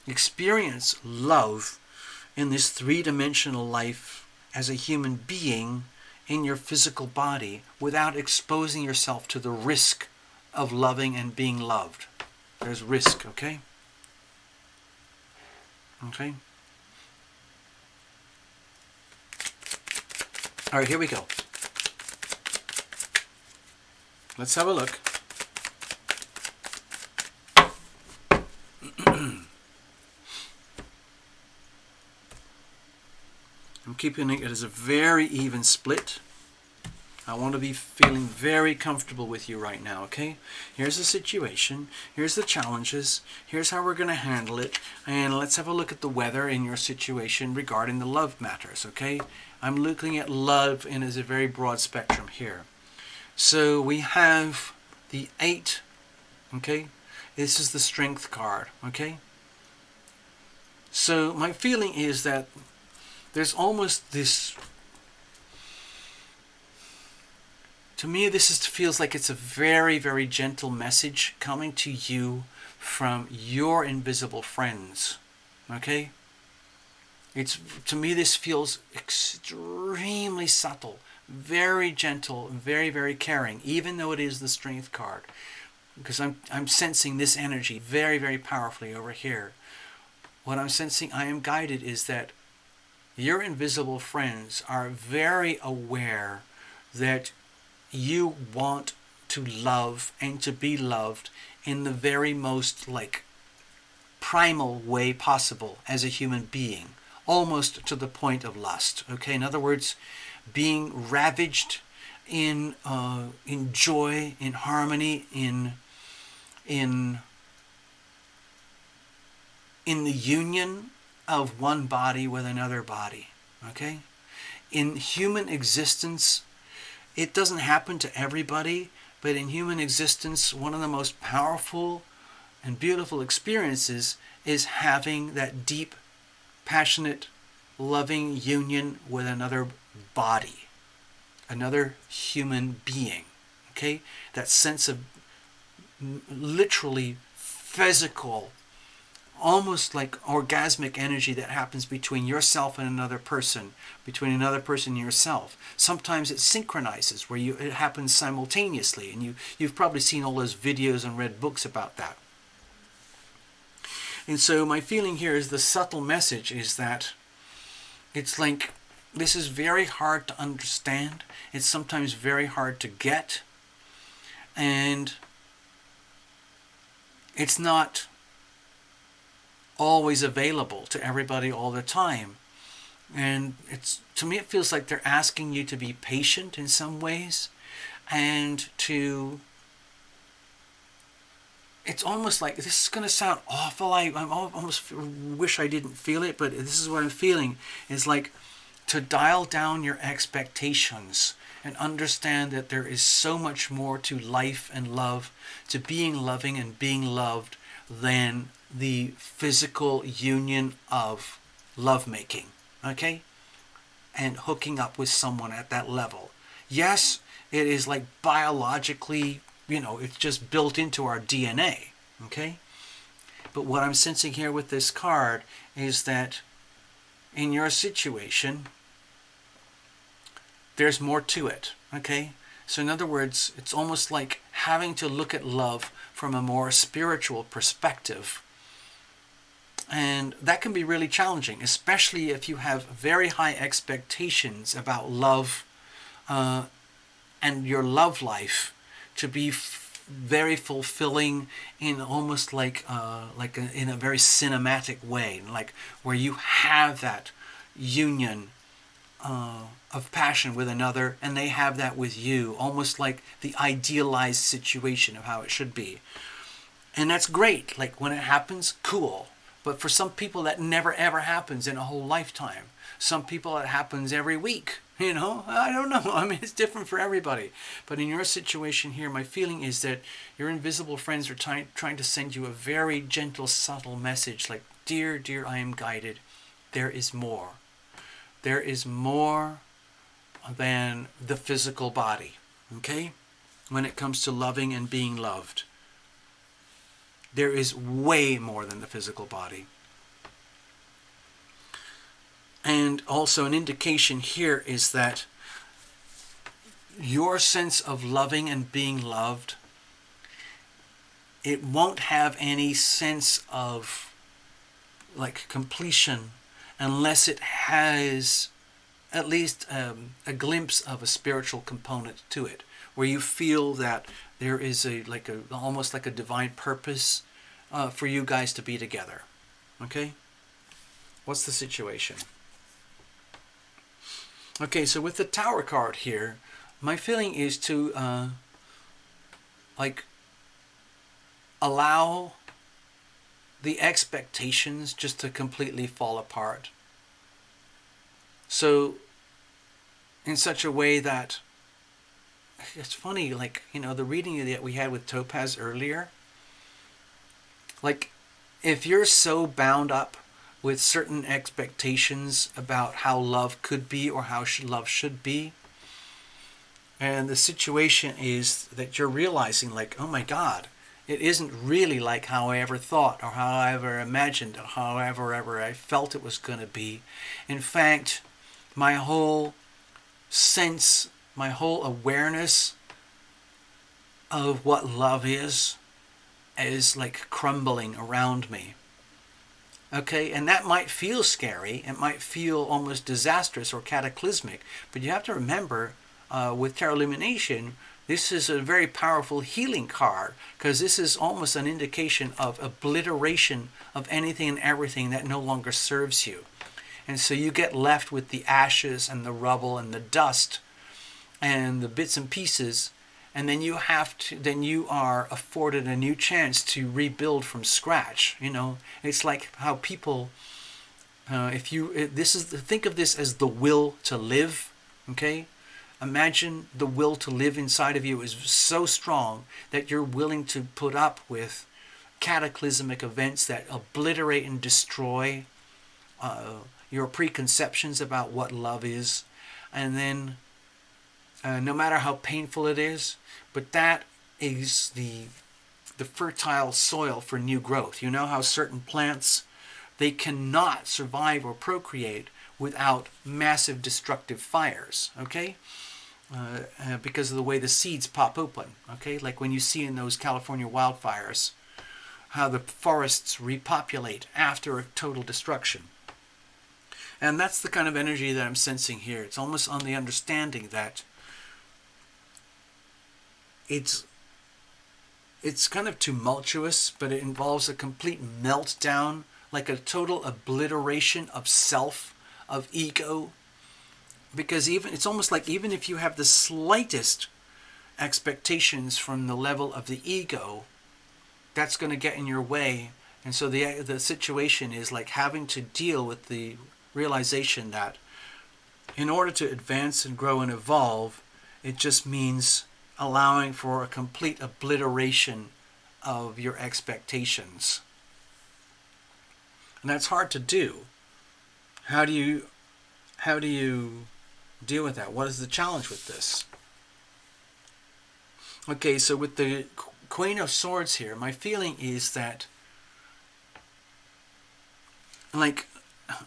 experience love in this three-dimensional life as a human being in your physical body without exposing yourself to the risk of loving and being loved. There's risk, okay? Okay? All right, here we go. Let's have a look. I'm keeping it as a very even split. I want to be feeling very comfortable with you right now, okay? Here's the situation. Here's the challenges. Here's how we're going to handle it. And let's have a look at the weather in your situation regarding the love matters, okay? I'm looking at love in as a very broad spectrum here. So we have the 8, okay? This is the Strength card, okay? So my feeling is that there's almost this... To me, feels like it's a very, very gentle message coming to you from your invisible friends, okay? To me, this feels extremely subtle, very gentle, very, very caring, even though it is the Strength card, because I'm sensing this energy very, very powerfully over here. What I'm sensing, I am guided, is that your invisible friends are very aware that you want to love and to be loved in the very most primal way possible as a human being, almost to the point of lust. Okay, in other words, being ravaged in joy, in harmony, in the union of one body with another body. Okay, in human existence, it doesn't happen to everybody, but in human existence, one of the most powerful and beautiful experiences is having that deep, passionate, loving union with another body, another human being. Okay? That sense of literally physical, almost like orgasmic energy that happens between yourself and another person, between another person and yourself. Sometimes it synchronizes, where it happens simultaneously, and you've probably seen all those videos and read books about that. And so my feeling here is the subtle message is that it's like this is very hard to understand. It's sometimes very hard to get, and it's not always available to everybody all the time. And to me it feels like they're asking you to be patient in some ways, and to, it's almost like, this is going to sound awful, I almost wish I didn't feel it, but this is what I'm feeling, is like to dial down your expectations and understand that there is so much more to life and love, to being loving and being loved, than the physical union of lovemaking, okay? And hooking up with someone at that level. Yes, it is like biologically, it's just built into our DNA, okay? But what I'm sensing here with this card is that in your situation, there's more to it, okay? So in other words, it's almost like having to look at love from a more spiritual perspective. And that can be really challenging, especially if you have very high expectations about love and your love life to be very fulfilling in almost like in a very cinematic way, like where you have that union of passion with another, and they have that with you, almost like the idealized situation of how it should be. And that's great. Like when it happens, cool. But for some people that never ever happens in a whole lifetime. Some people it happens every week. I don't know. I mean, it's different for everybody. But in your situation here, my feeling is that your invisible friends are trying to send you a very gentle, subtle message like, dear, dear, I am guided. There is more. There is more than the physical body, okay? When it comes to loving and being loved. There is way more than the physical body. And also an indication here is that your sense of loving and being loved, it won't have any sense of like completion unless it has at least a glimpse of a spiritual component to it, where you feel that there is almost like a divine purpose for you guys to be together. Okay? What's the situation? Okay, so with the Tower card here, my feeling is to allow the expectations just to completely fall apart. So in such a way that, it's funny, the reading that we had with Topaz earlier, like if you're so bound up with certain expectations about how love could be or how love should be, and the situation is that you're realizing like, oh my God, it isn't really like how I ever thought or how I ever imagined or however ever I felt it was going to be. In fact, my whole sense, my whole awareness of what love is like crumbling around me. Okay, and that might feel scary. It might feel almost disastrous or cataclysmic. But you have to remember, with Tarot Lumination, this is a very powerful healing card, because this is almost an indication of obliteration of anything and everything that no longer serves you. And so you get left with the ashes and the rubble and the dust and the bits and pieces, and then you are afforded a new chance to rebuild from scratch. It's like how people, think of this as the will to live. Okay, imagine the will to live inside of you is so strong that you're willing to put up with cataclysmic events that obliterate and destroy your preconceptions about what love is, and then no matter how painful it is, but that is the fertile soil for new growth. You know how certain plants, they cannot survive or procreate without massive destructive fires, okay? Because of the way the seeds pop open, okay? Like when you see in those California wildfires, how the forests repopulate after a total destruction. And that's the kind of energy that I'm sensing here. It's almost on the understanding that it's kind of tumultuous, but it involves a complete meltdown like a total obliteration of self, of ego. Because it's almost like even if you have the slightest expectations from the level of the ego, that's going to get in your way. And so the situation is like having to deal with the realization that in order to advance and grow and evolve, it just means allowing for a complete obliteration of your expectations. And that's hard to do. How do you deal with that? What is the challenge with this? Okay, so with the Queen of Swords here, my feeling is that, like,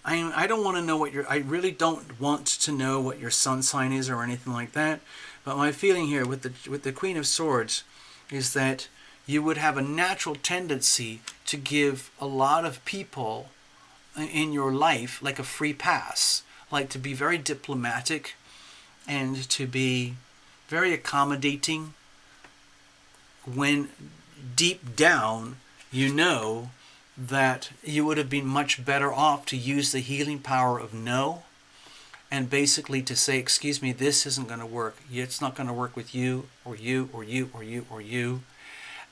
I don't want to know I really don't want to know what your sun sign is or anything like that. But my feeling here with the Queen of Swords is that you would have a natural tendency to give a lot of people in your life like a free pass, like to be very diplomatic and to be very accommodating, when deep down you know that you would have been much better off to use the healing power of no, and basically to say, excuse me, this isn't going to work. It's not going to work with you or you or you or you or you.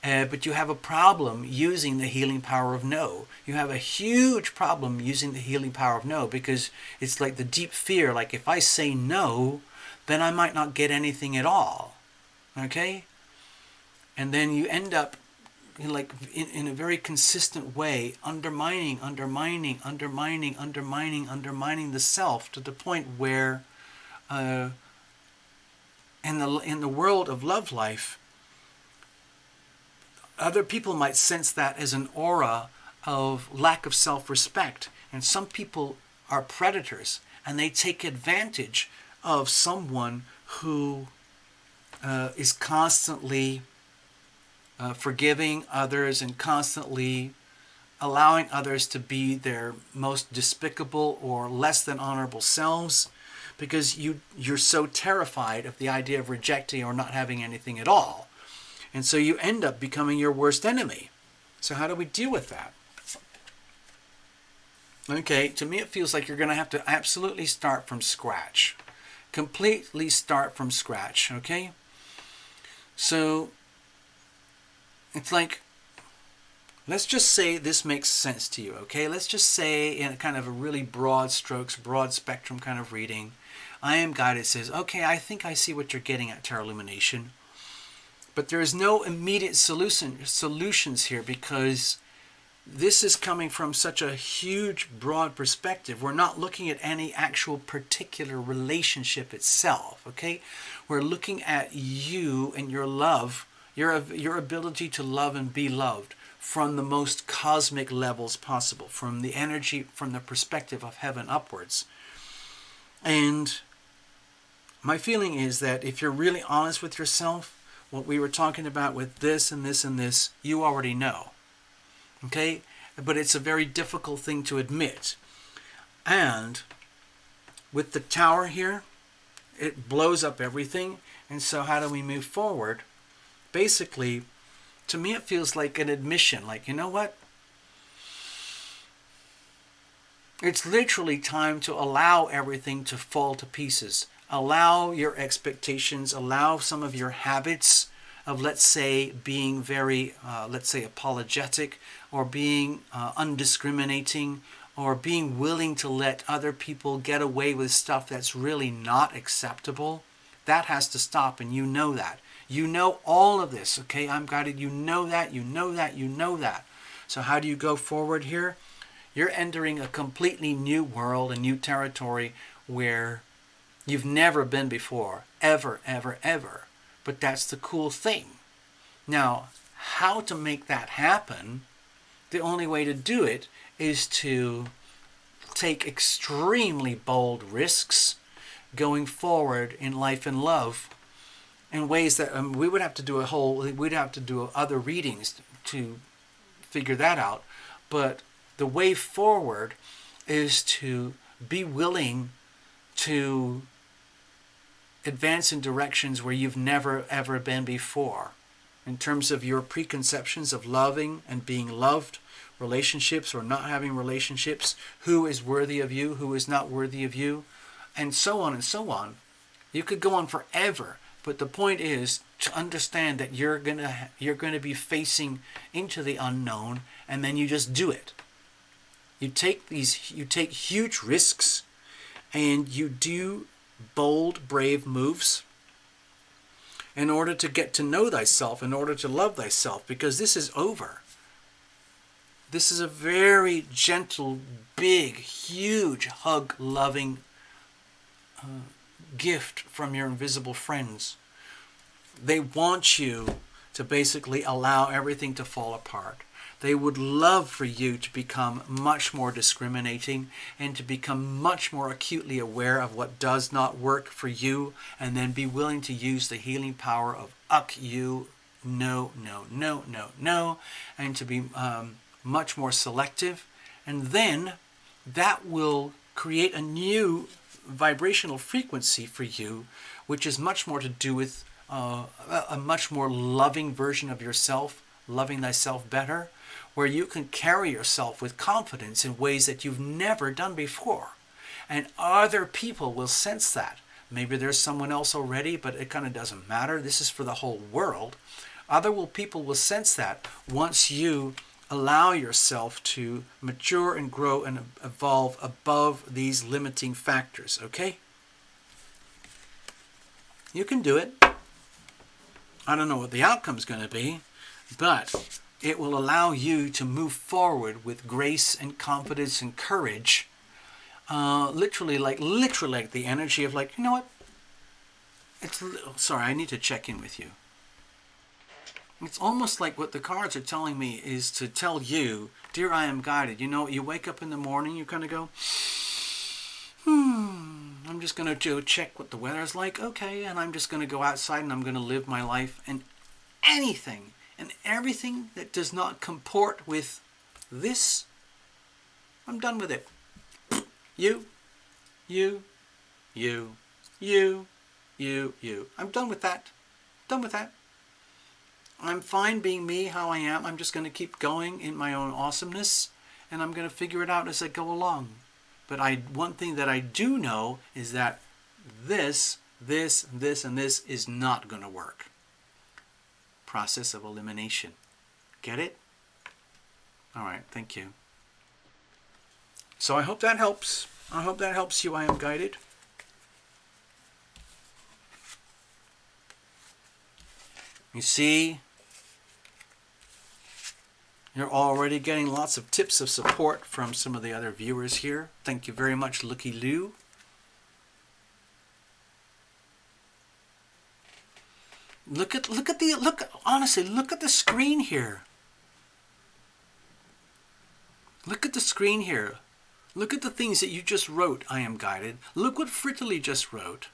But you have a problem using the healing power of no. You have a huge problem using the healing power of no, because it's like the deep fear, like if I say no, then I might not get anything at all. Okay? And then you end up in a very consistent way, undermining the self, to the point where in the world of love life, other people might sense that as an aura of lack of self-respect. And some people are predators, and they take advantage of someone who is constantly forgiving others and constantly allowing others to be their most despicable or less than honorable selves, because you're so terrified of the idea of rejecting or not having anything at all. And so you end up becoming your worst enemy. So how do we deal with that? Okay, to me it feels like you're going to have to absolutely start from scratch. Completely start from scratch, okay? So it's like, let's just say this makes sense to you, okay? Let's just say in a kind of a really broad strokes, broad spectrum kind of reading, I am guided says, okay, I think I see what you're getting at, Tarot Illumination. But there is no immediate solutions here, because this is coming from such a huge, broad perspective. We're not looking at any actual particular relationship itself, okay? We're looking at you and your love, your ability to love and be loved from the most cosmic levels possible, from the energy, from the perspective of heaven upwards. And my feeling is that if you're really honest with yourself, what we were talking about with this and this and this, you already know. Okay? But it's a very difficult thing to admit. And with the Tower here, it blows up everything. And so how do we move forward? Basically, to me it feels like an admission, like, you know what? It's literally time to allow everything to fall to pieces. Allow your expectations, allow some of your habits of, let's say, being very, let's say, apologetic, or being undiscriminating, or being willing to let other people get away with stuff that's really not acceptable. That has to stop, and you know that. You know all of this, okay? I'm guided. You know that, you know that, you know that. So how do you go forward here? You're entering a completely new world, a new territory where you've never been before, ever, ever, ever. But that's the cool thing. Now, how to make that happen? The only way to do it is to take extremely bold risks going forward in life and love, in ways that we would have to do we'd have to do other readings to figure that out. But the way forward is to be willing to advance in directions where you've never ever been before, in terms of your preconceptions of loving and being loved, relationships or not having relationships, who is worthy of you, who is not worthy of you, and so on and so on. You could go on forever, but the point is to understand that you're gonna be facing into the unknown, and then you just do it. You take huge risks, and you do bold, brave moves in order to get to know thyself, in order to love thyself, because this is over. This is a very gentle, big, huge, hug-loving gift from your invisible friends. They want you to basically allow everything to fall apart. They would love for you to become much more discriminating and to become much more acutely aware of what does not work for you, and then be willing to use the healing power of you, no, no, no, no, no, and to be much more selective. And then that will create a new vibrational frequency for you, which is much more to do with a much more loving version of yourself, loving thyself better, where you can carry yourself with confidence in ways that you've never done before. And other people will sense that. Maybe there's someone else already, but it kind of doesn't matter. This is for the whole world. Other people will sense that once you allow yourself to mature and grow and evolve above these limiting factors, okay? You can do it. I don't know what the outcome's going to be, but it will allow you to move forward with grace and confidence and courage. Literally like the energy of like, you know what? Sorry, I need to check in with you. It's almost like what the cards are telling me is to tell you, dear, I am guided. You know, you wake up in the morning, you kind of go, I'm just going to check what the weather's like. Okay, and I'm just going to go outside and I'm going to live my life. And anything and everything that does not comport with this, I'm done with it. You. I'm done with that. Done with that. I'm fine being me, how I am. I'm just going to keep going in my own awesomeness, and I'm going to figure it out as I go along. But one thing that I do know is that this, and this is not going to work. Process of elimination. Get it? All right, thank you. So I hope that helps. I hope that helps you. I am guided. You see, you're already getting lots of tips of support from some of the other viewers here. Thank you very much, Looky Lou. Honestly, look at the screen here. Look at the screen here. Look at the things that you just wrote, I am guided. Look what Frittily just wrote.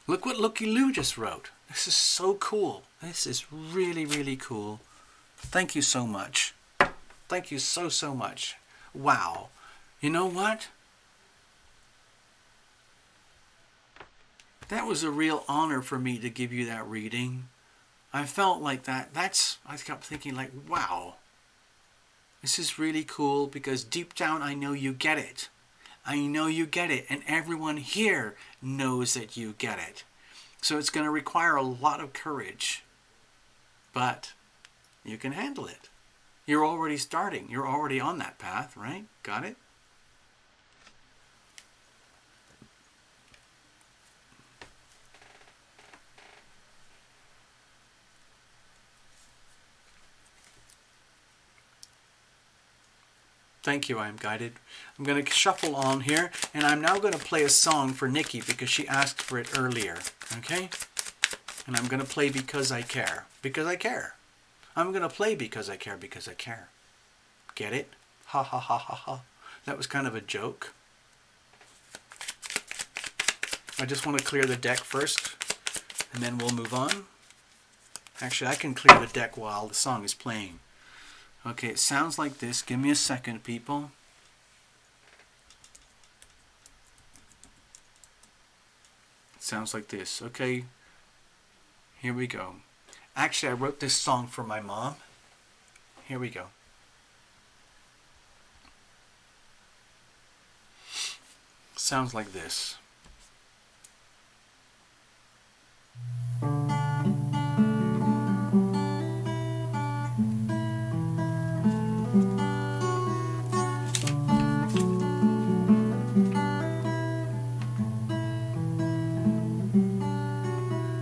Look what Looky Lou just wrote. This is so cool. This is really, really cool. Thank you so much. Thank you so, so much. Wow. You know what? That was a real honor for me to give you that reading. I felt like that. I kept thinking like, wow. This is really cool because deep down I know you get it. I know you get it, and everyone here knows that you get it. So it's going to require a lot of courage, but you can handle it. You're already starting. You're already on that path, right? Got it? Thank you, I am guided. I'm going to shuffle on here, and I'm now going to play a song for Nikki because she asked for it earlier, okay? And I'm going to play Because I Care. Because I care. I'm going to play Because I Care, because I care. Get it? Ha ha ha ha ha. That was kind of a joke. I just want to clear the deck first, and then we'll move on. Actually, I can clear the deck while the song is playing. Okay, it sounds like this. Give me a second, people. It sounds like this. Okay, here we go. Actually, I wrote this song for my mom. Here we go. Sounds like this.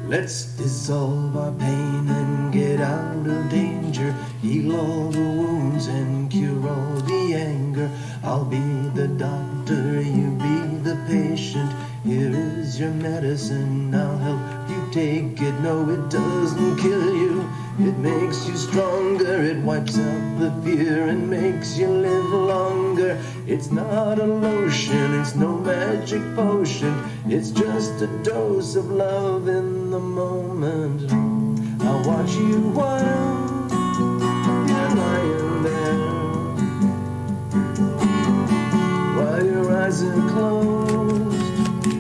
Let's dissolve our pain and get out of danger. Heal all the wounds and cure all the anger. I'll be the doctor, you be the patient. Here is your medicine, I'll help you take it. No, it doesn't kill you, it makes you stronger. It wipes out the fear and makes you live longer. It's not a lotion, it's no magic potion. It's just a dose of love in the moment. I'll watch you while you're lying there, while your eyes are closed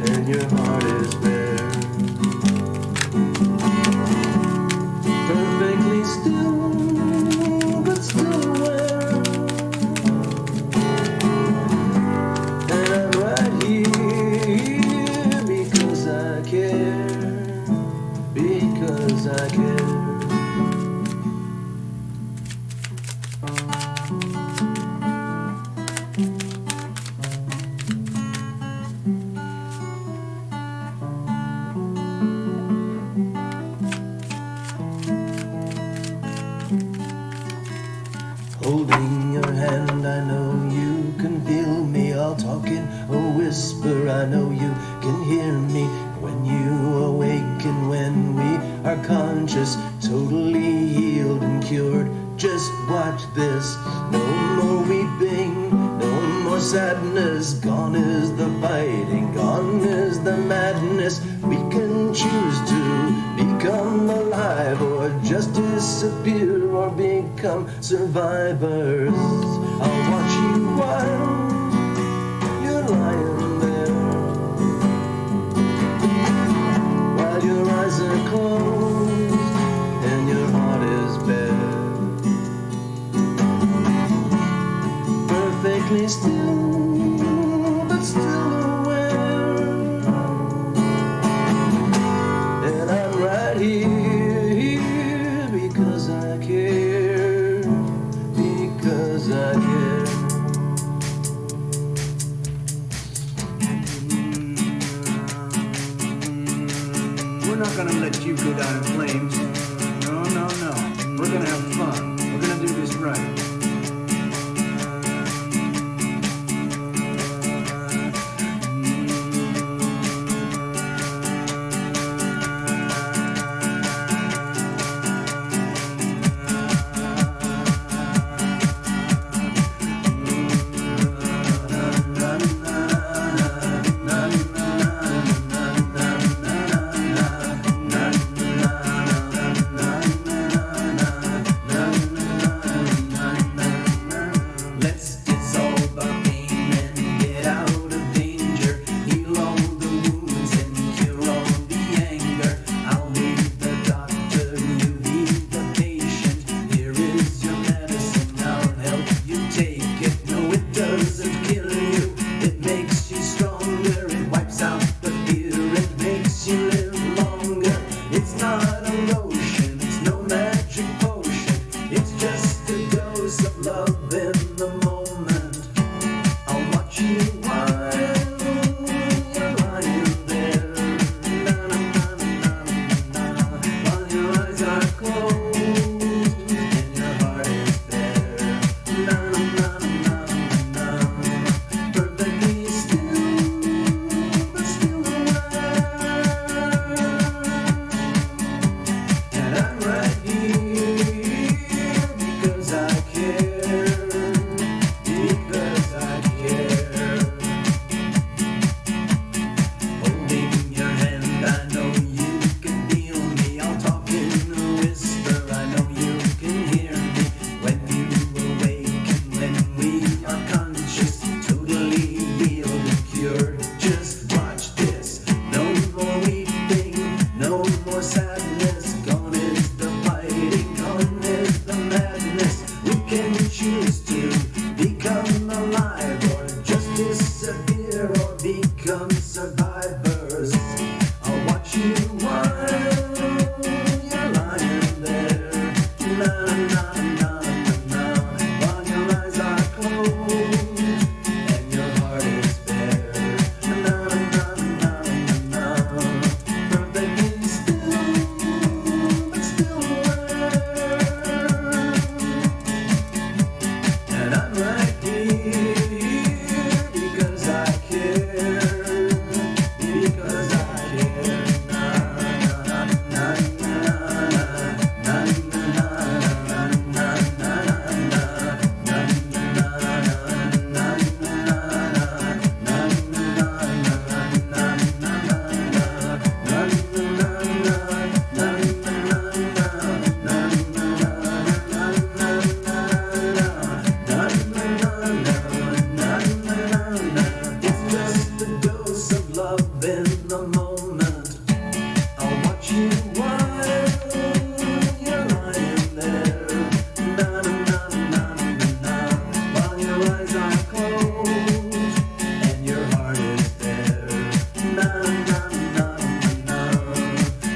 and your heart is bare. Perfectly still, but still aware. And I'm right here because I care, because I care. Holding your hand, I know you can feel me. I'll talk in a whisper, I know you can hear me. When you awaken, when we are conscious, totally healed and cured, just watch this. No more weeping, no more sadness. Gone is the fighting, gone is the madness. We can choose to become alive or just disappear or become survivors. I'll watch you while you're lying there, while your eyes are closed and your heart is bare. Perfectly still, but still aware. And I'm right here because I care, because I care. We're not gonna let you go down in flames. No, no, no. We're gonna have fun. We're gonna do this right. some survivors are watching while you're lying there. Na na na na, while your eyes are closed and your heart is bare. Na na na na, perfectly still, but still aware. And I'm right here because I care, because I care. Na na na na na na na It's just a dose of love in the moment. I'll watch you while you're lying there. Na na na na na, while your eyes are closed and your heart is there. Na na na na,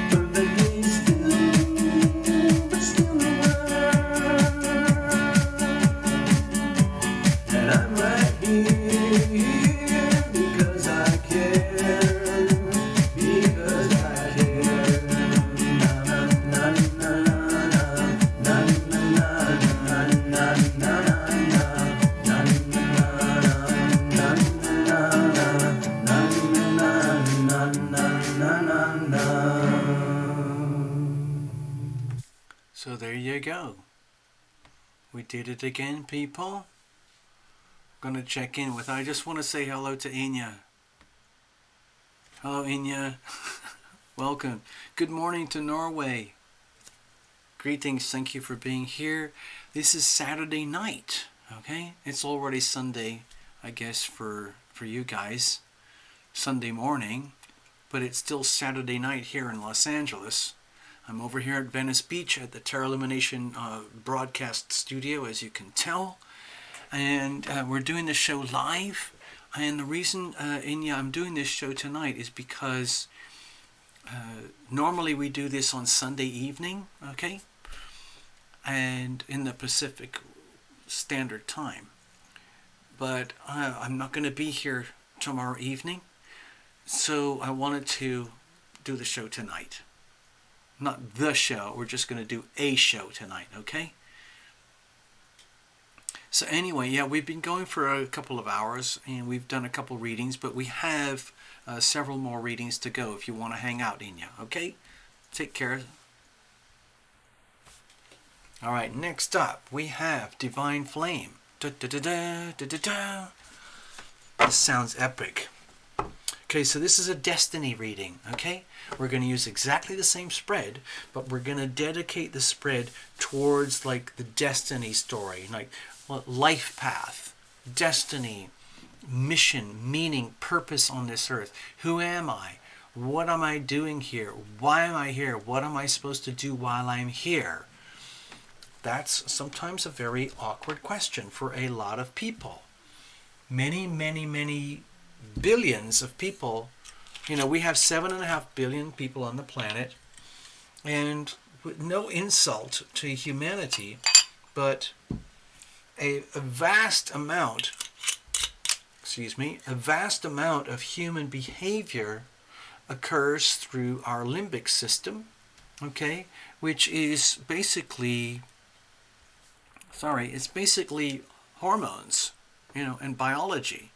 perfectly still, but still aware. And I'm right here because I care, because I care. Na na na na na na na na So there you go. We did it again, people. Gonna check in with. I just want to say hello to Inya. Hello, Inya. Welcome. Good morning to Norway. Greetings. Thank you for being here. This is Saturday night. Okay, it's already Sunday, I guess, for you guys. Sunday morning, but it's still Saturday night here in Los Angeles. I'm over here at Venice Beach at the Lumination broadcast studio, as you can tell. And we're doing the show live. And the reason, Inya, I'm doing this show tonight is because normally we do this on Sunday evening, okay? And in the Pacific Standard Time. But I'm not going to be here tomorrow evening. So I wanted to do the show tonight. Not the show, we're just going to do a show tonight, okay? So anyway, yeah, we've been going for a couple of hours and we've done a couple readings, but we have several more readings to go if you want to hang out, Inya, okay? Take care. All right, next up we have Divine Flame. Da, da, da, da, da, da, da. This sounds epic. Okay, so this is a destiny reading, okay? We're going to use exactly the same spread, but we're going to dedicate the spread towards like the destiny story, like life path, destiny, mission, meaning, purpose on this earth. Who am I? What am I doing here? Why am I here? What am I supposed to do while I'm here? That's sometimes a very awkward question for a lot of people. Many, many, many billions of people. You know, we have 7.5 billion people on the planet, and with no insult to humanity, but a vast amount of human behavior occurs through our limbic system, okay, which is basically, it's basically hormones, and biology,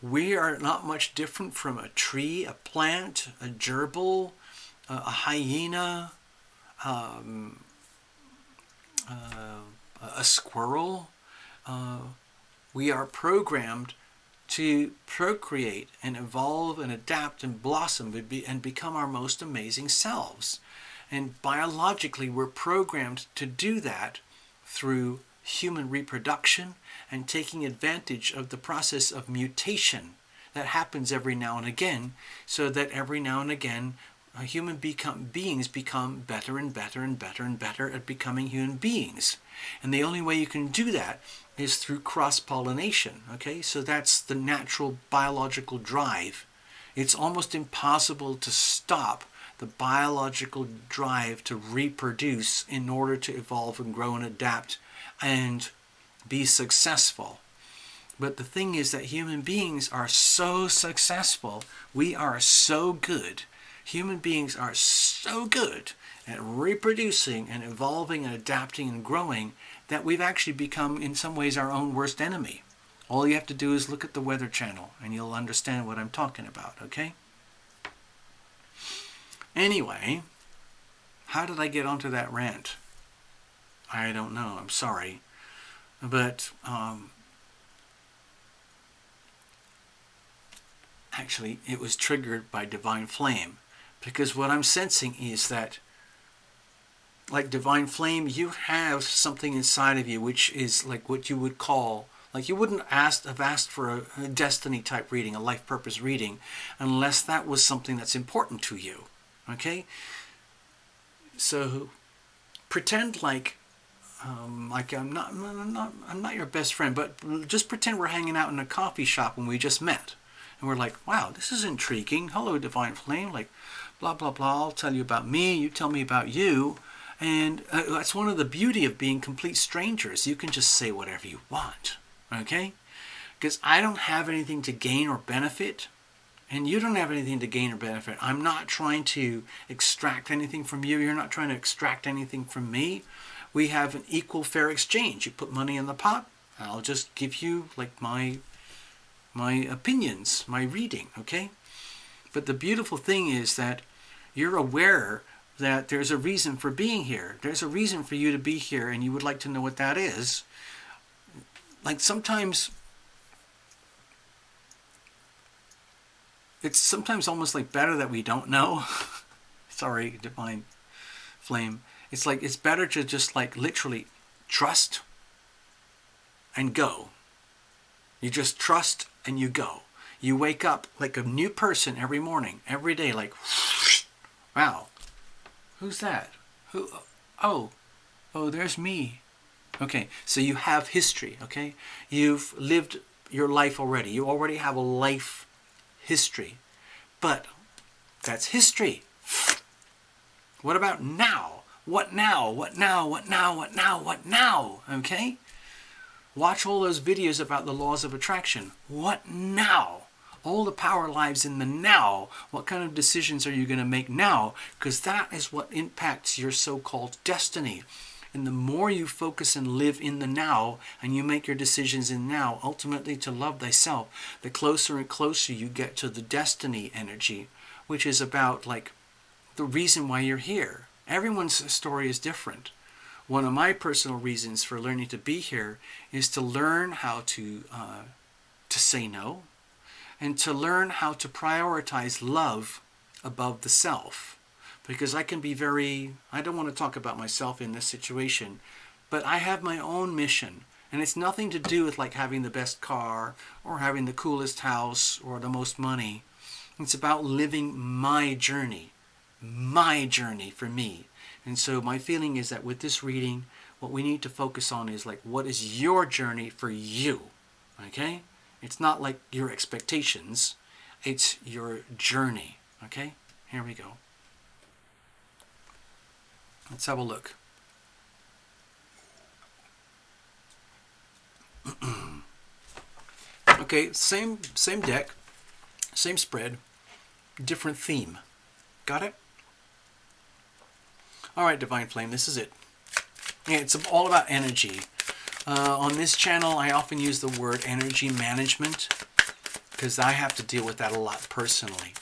We are not much different from a tree, a plant, a gerbil, a hyena, a squirrel. We are programmed to procreate and evolve and adapt and blossom and become our most amazing selves. And biologically, we're programmed to do that through human reproduction and taking advantage of the process of mutation that happens every now and again, so that every now and again beings become better and better and better and better at becoming human beings. And the only way you can do that is through cross-pollination, okay? So that's the natural biological drive. It's almost impossible to stop the biological drive to reproduce in order to evolve and grow and adapt and be successful. But the thing is that human beings are so successful. We are so good. Human beings are so good at reproducing and evolving and adapting and growing that we've actually become, in some ways, our own worst enemy. All you have to do is look at the Weather Channel and you'll understand what I'm talking about, okay? Anyway, how did I get onto that rant? I don't know. I'm sorry. But actually, it was triggered by Divine Flame. Because what I'm sensing is that, like Divine Flame, you have something inside of you which is like what you would call, like you wouldn't have asked for a destiny type reading, a life purpose reading, unless that was something that's important to you. Okay? So pretend like I'm not your best friend, but just pretend we're hanging out in a coffee shop when we just met. And we're like, wow, this is intriguing. Hello, Divine Flame. Like, blah, blah, blah. I'll tell you about me. You tell me about you. And that's one of the beauty of being complete strangers. You can just say whatever you want. Okay? Because I don't have anything to gain or benefit. And you don't have anything to gain or benefit. I'm not trying to extract anything from you. You're not trying to extract anything from me. We have an equal, fair exchange. You put money in the pot. I'll just give you like my opinions, my reading, okay? But the beautiful thing is that you're aware that there's a reason for being here. There's a reason for you to be here, and you would like to know what that is. Like sometimes, it's sometimes almost like better that we don't know. Sorry, Divine Flame. It's like it's better to just like literally trust and go. You just trust and you go. You wake up like a new person every morning, every day, like, wow, who's that? Who? Oh, there's me. Okay, so you have history, okay? You've lived your life already. You already have a life history. But that's history. What about now? What now? What now? What now? What now? What now? Okay? Watch all those videos about the laws of attraction. What now? All the power lies in the now. What kind of decisions are you going to make now? Because that is what impacts your so-called destiny. And the more you focus and live in the now, and you make your decisions in now, ultimately to love thyself, the closer and closer you get to the destiny energy, which is about like the reason why you're here. Everyone's story is different. One of my personal reasons for learning to be here is to learn how to say no, and to learn how to prioritize love above the self. Because I can be I don't want to talk about myself in this situation, but I have my own mission. And it's nothing to do with like having the best car or having the coolest house or the most money. It's about living my journey for me. And so my feeling is that with this reading, what we need to focus on is like, what is your journey for you? Okay? It's not like your expectations. It's your journey. Okay? Here we go. Let's have a look. Okay, same deck, same spread, different theme. Got it? All right, Divine Flame, this is it. Yeah, it's all about energy. On this channel, I often use the word energy management because I have to deal with that a lot personally.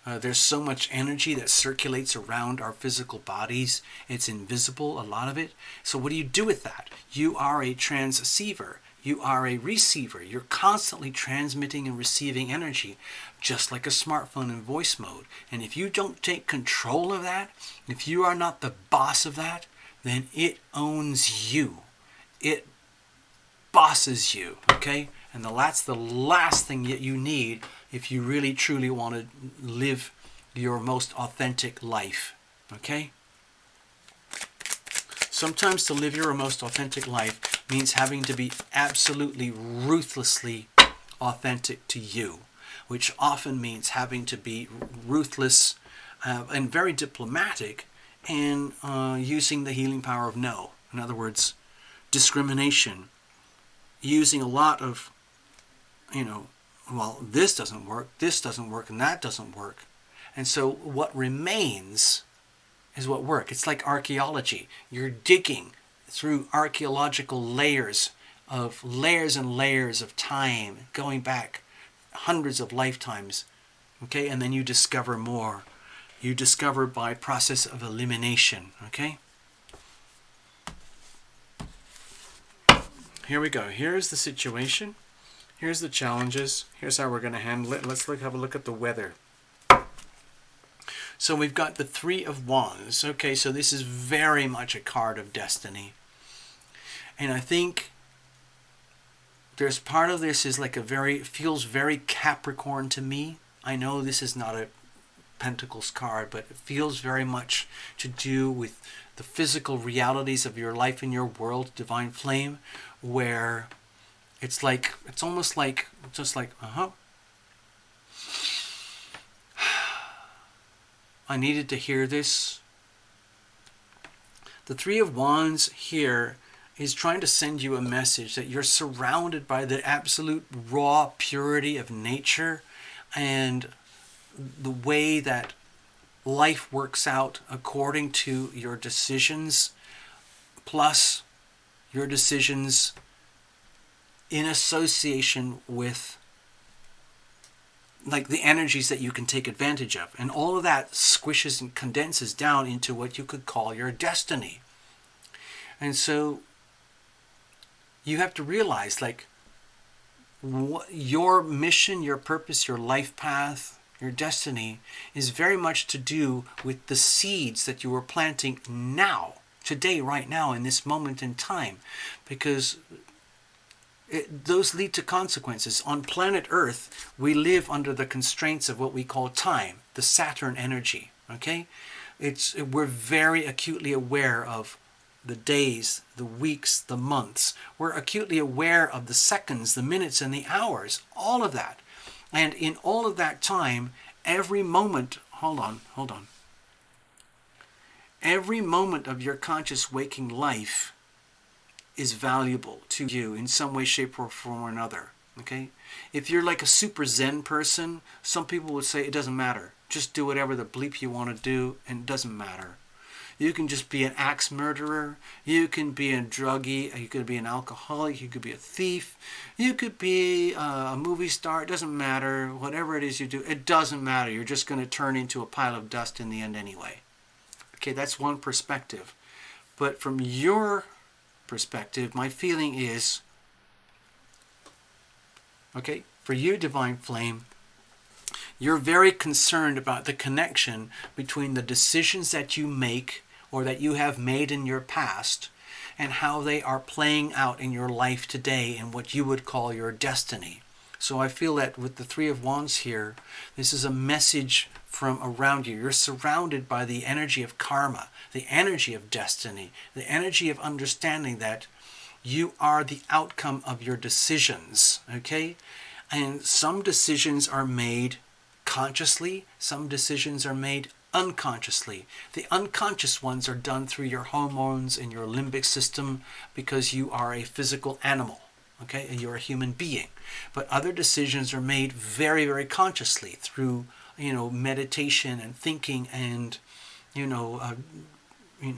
There's so much energy that circulates around our physical bodies. It's invisible, a lot of it. So what do you do with that? You are a transceiver. You are a receiver. You're constantly transmitting and receiving energy, just like a smartphone in voice mode. And if you don't take control of that, if you are not the boss of that, then it owns you. It bosses you, okay? And that's the last thing that you need if you really truly want to live your most authentic life. Okay? Sometimes to live your most authentic life means having to be absolutely ruthlessly authentic to you, which often means having to be ruthless and very diplomatic in using the healing power of no. In other words, discrimination, using a lot of, well, this doesn't work, and that doesn't work. And so what remains is what works. It's like archaeology. You're digging through archaeological layers and layers of time, going back hundreds of lifetimes, okay? And then you discover more. You discover by process of elimination, okay? Here we go. Here's the situation. Here's the challenges. Here's how we're going to handle it. Let's have a look at the weather. So we've got the Three of Wands. Okay, so this is very much a card of destiny. And I think there's part of this is like feels very Capricorn to me. I know this is not a Pentacles card, but it feels very much to do with the physical realities of your life and your world, Divine Flame, where it's almost like, I needed to hear this. The Three of Wands here is trying to send you a message that you're surrounded by the absolute raw purity of nature and the way that life works out according to your decisions, plus your decisions in association with like the energies that you can take advantage of. And all of that squishes and condenses down into what you could call your destiny. And so you have to realize, like, your mission, your purpose, your life path, your destiny is very much to do with the seeds that you are planting now, today, right now, in this moment in time. Because those lead to consequences. On planet Earth, we live under the constraints of what we call time, the Saturn energy. Okay? We're very acutely aware of the days, the weeks, the months. We're acutely aware of the seconds, the minutes, and the hours. All of that. And in all of that time, every moment, hold on. Every moment of your conscious waking life is valuable to you in some way, shape, or form or another. Okay? If you're like a super Zen person, some people would say it doesn't matter. Just do whatever the bleep you want to do, and it doesn't matter. You can just be an axe murderer. You can be a druggie. You could be an alcoholic. You could be a thief. You could be a movie star. It doesn't matter. Whatever it is you do, it doesn't matter. You're just going to turn into a pile of dust in the end anyway. Okay, that's one perspective. But from your perspective, my feeling is, okay, for you, Divine Flame, you're very concerned about the connection between the decisions that you make or that you have made in your past and how they are playing out in your life today and what you would call your destiny. So I feel that with the Three of Wands here, this is a message from around you. You're surrounded by the energy of karma, the energy of destiny, the energy of understanding that you are the outcome of your decisions, okay? And some decisions are made consciously, some decisions are made unconsciously. The unconscious ones are done through your hormones and your limbic system because you are a physical animal, okay, and you're a human being. But other decisions are made very, very consciously through, meditation and thinking and,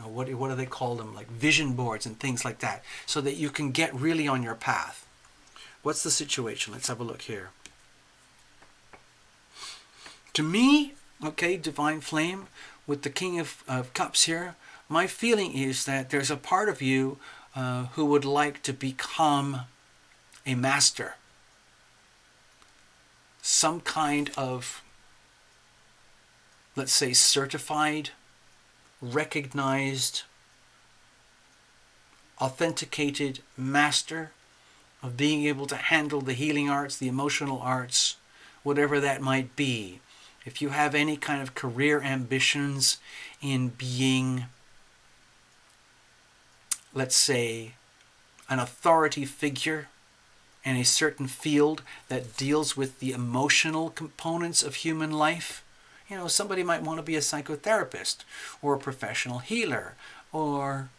what do they call them, like vision boards and things like that, so that you can get really on your path. What's the situation? Let's have a look here. To me, okay, Divine Flame, with the King of Cups here, my feeling is that there's a part of you who would like to become a master. Some kind of, let's say, certified, recognized, authenticated master of being able to handle the healing arts, the emotional arts, whatever that might be. if you have any kind of career ambitions in being, let's say, an authority figure in a certain field that deals with the emotional components of human life, somebody might want to be a psychotherapist or a professional healer or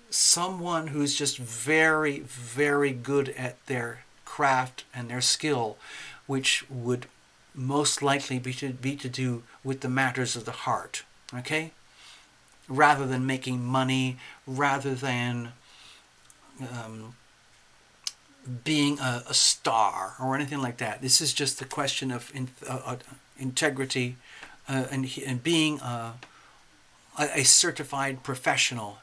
someone who's just very, very good at their craft and their skill, which would most likely be to do with the matters of the heart, okay? Rather than making money, rather than being a star or anything like that. This is just the question of integrity and being a certified professional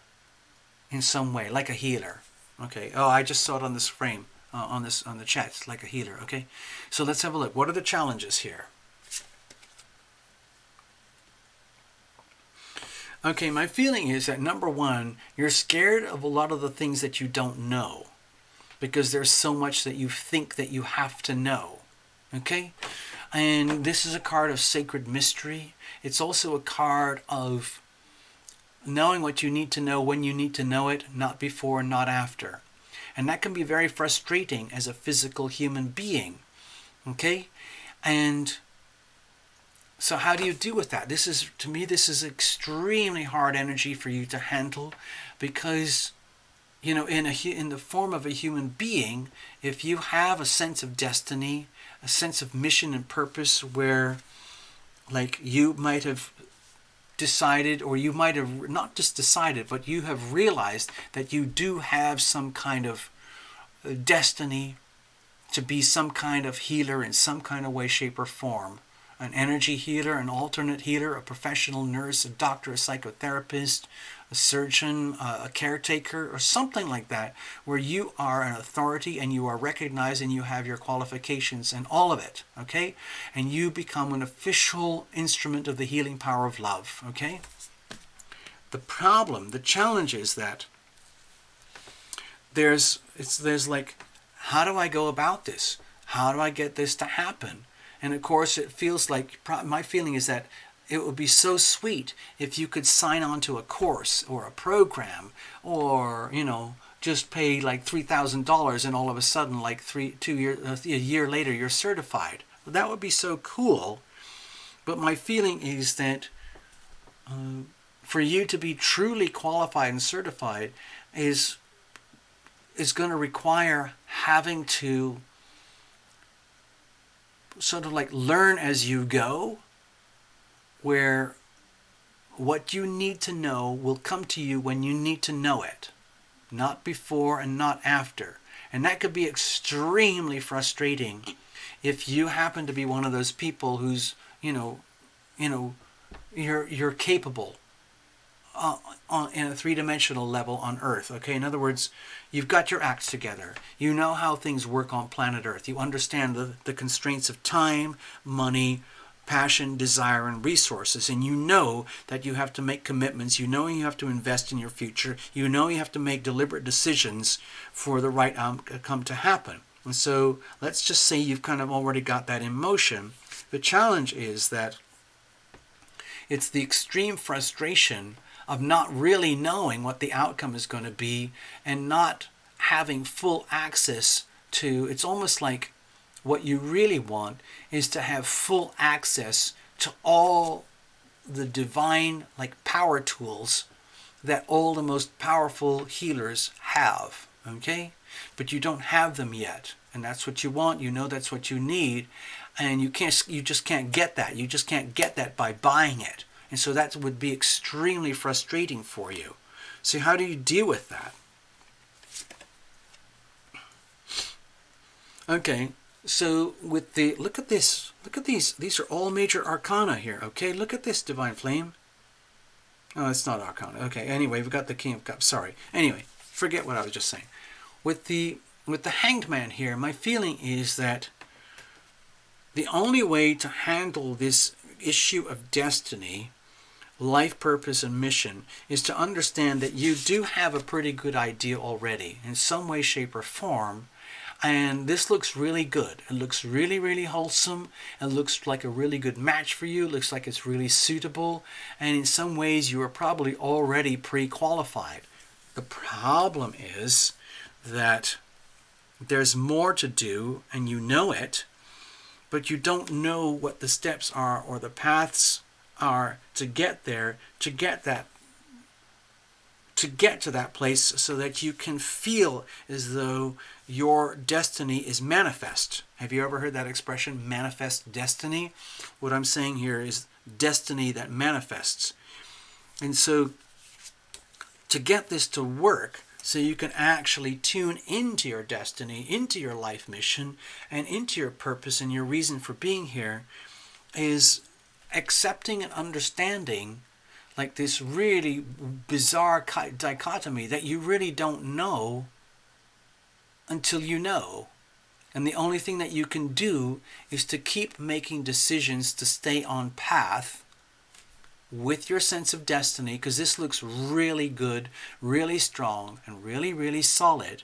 in some way, like a healer. Okay. Oh, I just saw it on this frame, on the chat. It's like a healer. Okay. So let's have a look. What are the challenges here? Okay, my feeling is that number one, you're scared of a lot of the things that you don't know because there's so much that you think that you have to know. Okay? And this is a card of sacred mystery. It's also a card of knowing what you need to know when you need to know it, not before, not after. And that can be very frustrating as a physical human being. Okay? And so how do you deal with that? To me, this is extremely hard energy for you to handle because, in the form of a human being, if you have a sense of destiny, a sense of mission and purpose where, like, you might have decided, or you might have not just decided, but you have realized that you do have some kind of destiny to be some kind of healer in some kind of way, shape, or form. An energy healer, an alternate healer, a professional nurse, a doctor, a psychotherapist, a surgeon, a caretaker, or something like that, where you are an authority and you are recognized and you have your qualifications and all of it, okay? And you become an official instrument of the healing power of love, okay? The challenge is that there's like, how do I go about this? How do I get this to happen? And of course, it feels like, my feeling is that it would be so sweet if you could sign on to a course or a program or, just pay like $3,000 and all of a sudden, like a year later, you're certified. Well, that would be so cool. But my feeling is that for you to be truly qualified and certified is going to require having to sort of like learn as you go, where what you need to know will come to you when you need to know it, not before and not after. And that could be extremely frustrating if you happen to be one of those people who's, you're capable in a three-dimensional level on Earth. Okay, in other words, you've got your acts together. You know how things work on planet Earth. You understand the constraints of time, money, passion, desire, and resources. And you know that you have to make commitments. You know you have to invest in your future. You know you have to make deliberate decisions for the right outcome to happen. And so let's just say you've kind of already got that in motion. The challenge is that it's the extreme frustration of not really knowing what the outcome is going to be and not having full access to, it's almost like what you really want is to have full access to all the divine power tools that all the most powerful healers have, okay? But you don't have them yet, and that's what you want. You know that's what you need, and you just can't get that. You just can't get that by buying it. And so that would be extremely frustrating for you. So how do you deal with that? Okay, so with look at this. Look at these are all major arcana here, okay? Look at this, Divine Flame. Oh, it's not arcana. Okay, anyway, we've got the King of Cups. Sorry. Anyway, forget what I was just saying. With the Hanged Man here, my feeling is that the only way to handle this issue of destiny, life purpose, and mission is to understand that you do have a pretty good idea already in some way, shape, or form And this looks really good. It looks really, really wholesome. It looks like a really good match for you. It looks like it's really suitable. And in some ways, you are probably already pre-qualified. The problem is that there's more to do, and you know it, but you don't know what the steps are or the paths are to get there, to get to that place so that you can feel as though your destiny is manifest. Have you ever heard that expression, manifest destiny? What I'm saying here is destiny that manifests. And so to get this to work, so you can actually tune into your destiny, into your life mission, and into your purpose and your reason for being here, is accepting and understanding like this really bizarre dichotomy that you really don't know until you know. And the only thing that you can do is to keep making decisions to stay on path with your sense of destiny, because this looks really good, really strong, and really, really solid.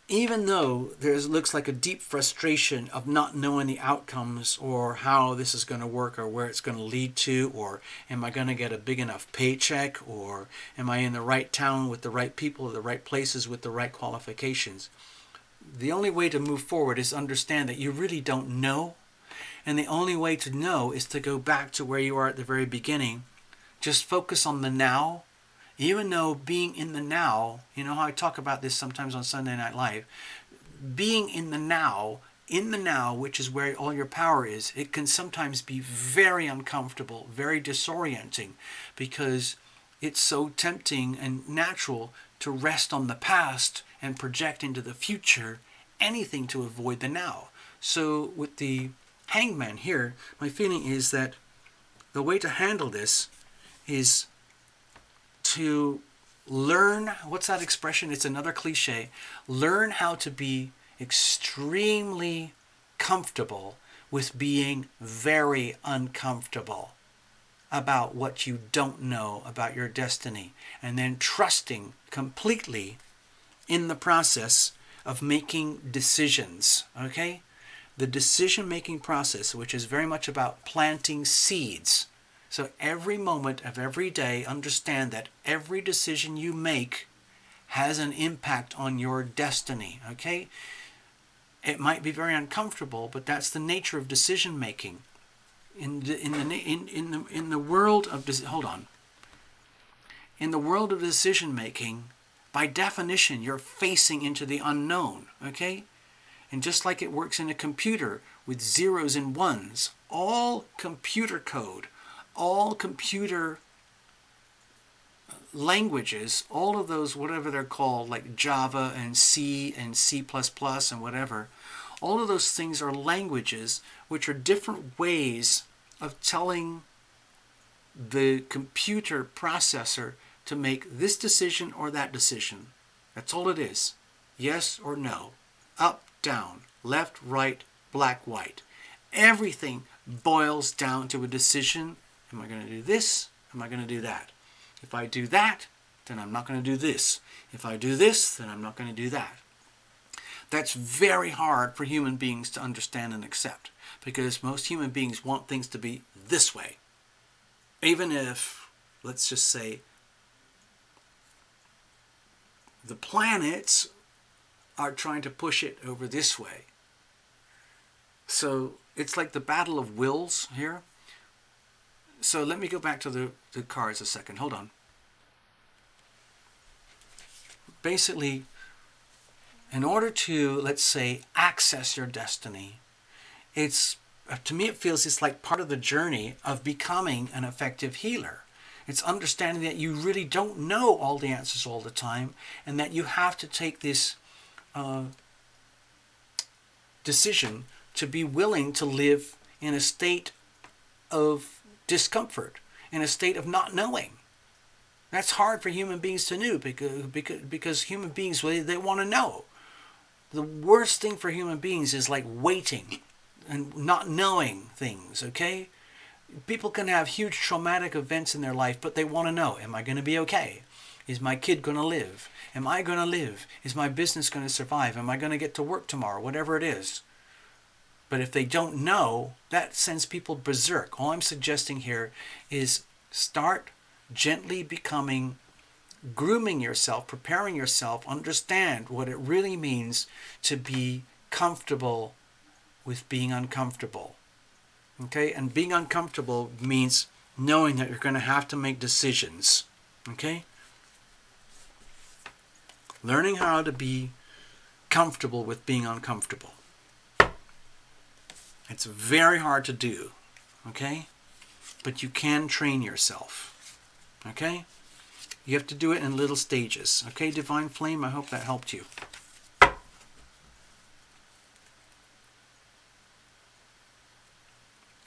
Even though there looks like a deep frustration of not knowing the outcomes or how this is going to work or where it's going to lead to, or am I going to get a big enough paycheck, or am I in the right town with the right people, the right places with the right qualifications. The only way to move forward is understand that you really don't know, and the only way to know is to go back to where you are at the very beginning. Just focus on the now. Even though being in the now, you know how I talk about this sometimes on Sunday Night Live, being in the now, which is where all your power is, it can sometimes be very uncomfortable, very disorienting, because it's so tempting and natural to rest on the past and project into the future, anything to avoid the now. So with the Hangman here, my feeling is that the way to handle this is to learn, what's that expression? It's another cliche. Learn how to be extremely comfortable with being very uncomfortable about what you don't know about your destiny, and then trusting completely in the process of making decisions, okay? The decision-making process, which is very much about planting seeds. So every moment of every day, understand that every decision you make has an impact on your destiny, okay? It might be very uncomfortable, but that's the nature of decision making. In the world of In the world of decision making, by definition, you're facing into the unknown, okay? And just like it works in a computer with zeros and ones, all computer code, all computer languages, all of those, whatever they're called, like Java and C and C++ and whatever, all of those things are languages which are different ways of telling the computer processor to make this decision or that decision. That's all it is. Yes or no. Up, down, left, right, black, white. Everything boils down to a decision. Am I going to do this? Am I going to do that? If I do that, then I'm not going to do this. If I do this, then I'm not going to do that. That's very hard for human beings to understand and accept, because most human beings want things to be this way. Even if, let's just say, the planets are trying to push it over this way. So it's like the battle of wills here. So let me go back to the cards a second. Hold on. Basically, in order to, let's say, access your destiny, it's, to me it feels it's like part of the journey of becoming an effective healer. It's understanding that you really don't know all the answers all the time, and that you have to take this decision to be willing to live in a state of discomfort, in a state of not knowing. That's hard for human beings to know, because human beings, they want to know. The worst thing for human beings is like waiting and not knowing things, okay? People can have huge traumatic events in their life, but they want to know, am I going to be okay? Is my kid going to live? Am I going to live? Is my business going to survive? Am I going to get to work tomorrow? Whatever it is. But if they don't know, that sends people berserk. All I'm suggesting here is start gently grooming yourself, preparing yourself, understand what it really means to be comfortable with being uncomfortable. Okay? And being uncomfortable means knowing that you're going to have to make decisions. Okay? Learning how to be comfortable with being uncomfortable. It's very hard to do. Okay? But you can train yourself. Okay? You have to do it in little stages. Okay, Divine Flame? I hope that helped you.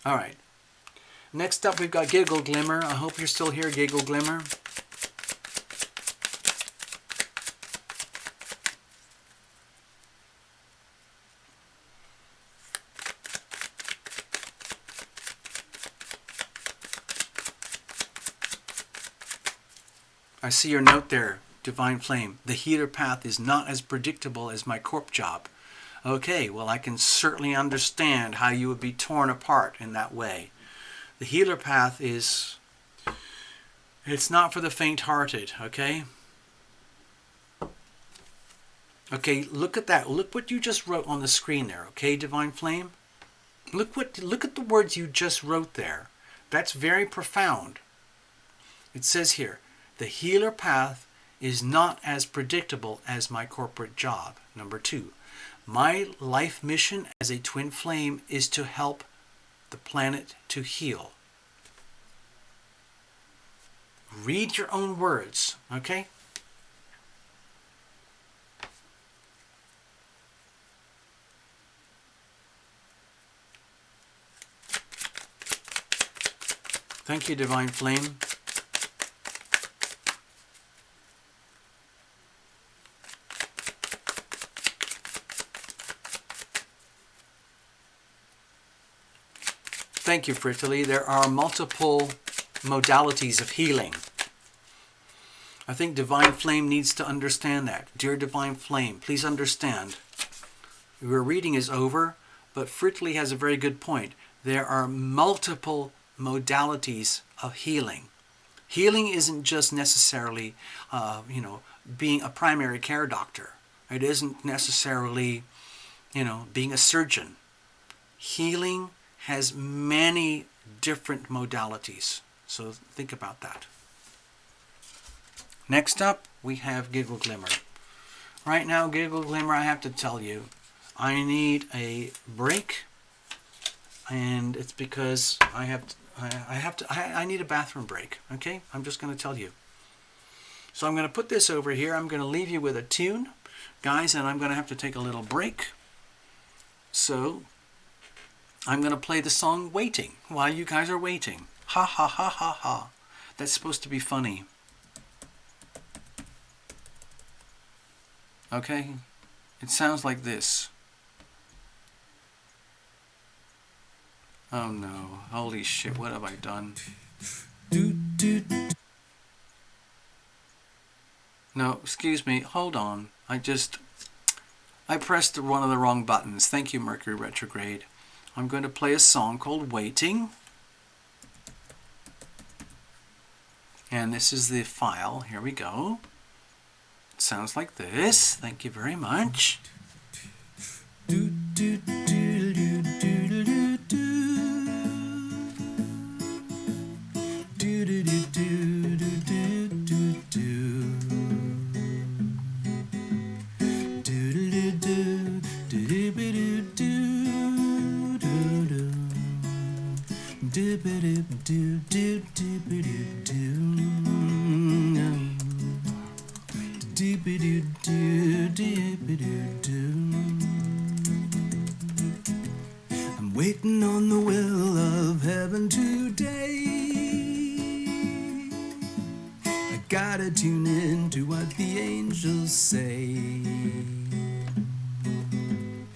All right. Next up, we've got Giggle Glimmer. I hope you're still here, Giggle Glimmer. I see your note there, Divine Flame. The healer path is not as predictable as my corp job. Okay, well, I can certainly understand how you would be torn apart in that way. The healer path it's not for the faint-hearted, okay? Okay, look at that. Look what you just wrote on the screen there, okay, Divine Flame? Look at the words you just wrote there. That's very profound. It says here, the healer path is not as predictable as my corporate job. Number 2, my life mission as a twin flame is to help the planet to heal. Read your own words, okay? Thank you, Divine Flame. Thank you, Fritterly. There are multiple modalities of healing. I think Divine Flame needs to understand that. Dear Divine Flame, please understand. Your reading is over, but Fritterly has a very good point. There are multiple modalities of healing. Healing isn't just necessarily, being a primary care doctor. It isn't necessarily, being a surgeon. Healing has many different modalities. So think about that. Next up, we have Giggle Glimmer. Right now, Giggle Glimmer, I have to tell you, I need a break, and it's because I need a bathroom break. Okay, I'm just going to tell you. So I'm going to put this over here. I'm going to leave you with a tune, guys, and I'm going to have to take a little break. So I'm going to play the song Waiting while you guys are waiting. Ha ha ha ha ha. That's supposed to be funny. Okay? It sounds like this. Oh no. Holy shit, what have I done? No, excuse me. Hold on. I pressed one of the wrong buttons. Thank you, Mercury Retrograde. I'm going to play a song called Waiting. And this is the file. Here we go. It sounds like this. Thank you very much. I'm waiting on the will of heaven today. I gotta tune in to what the angels say.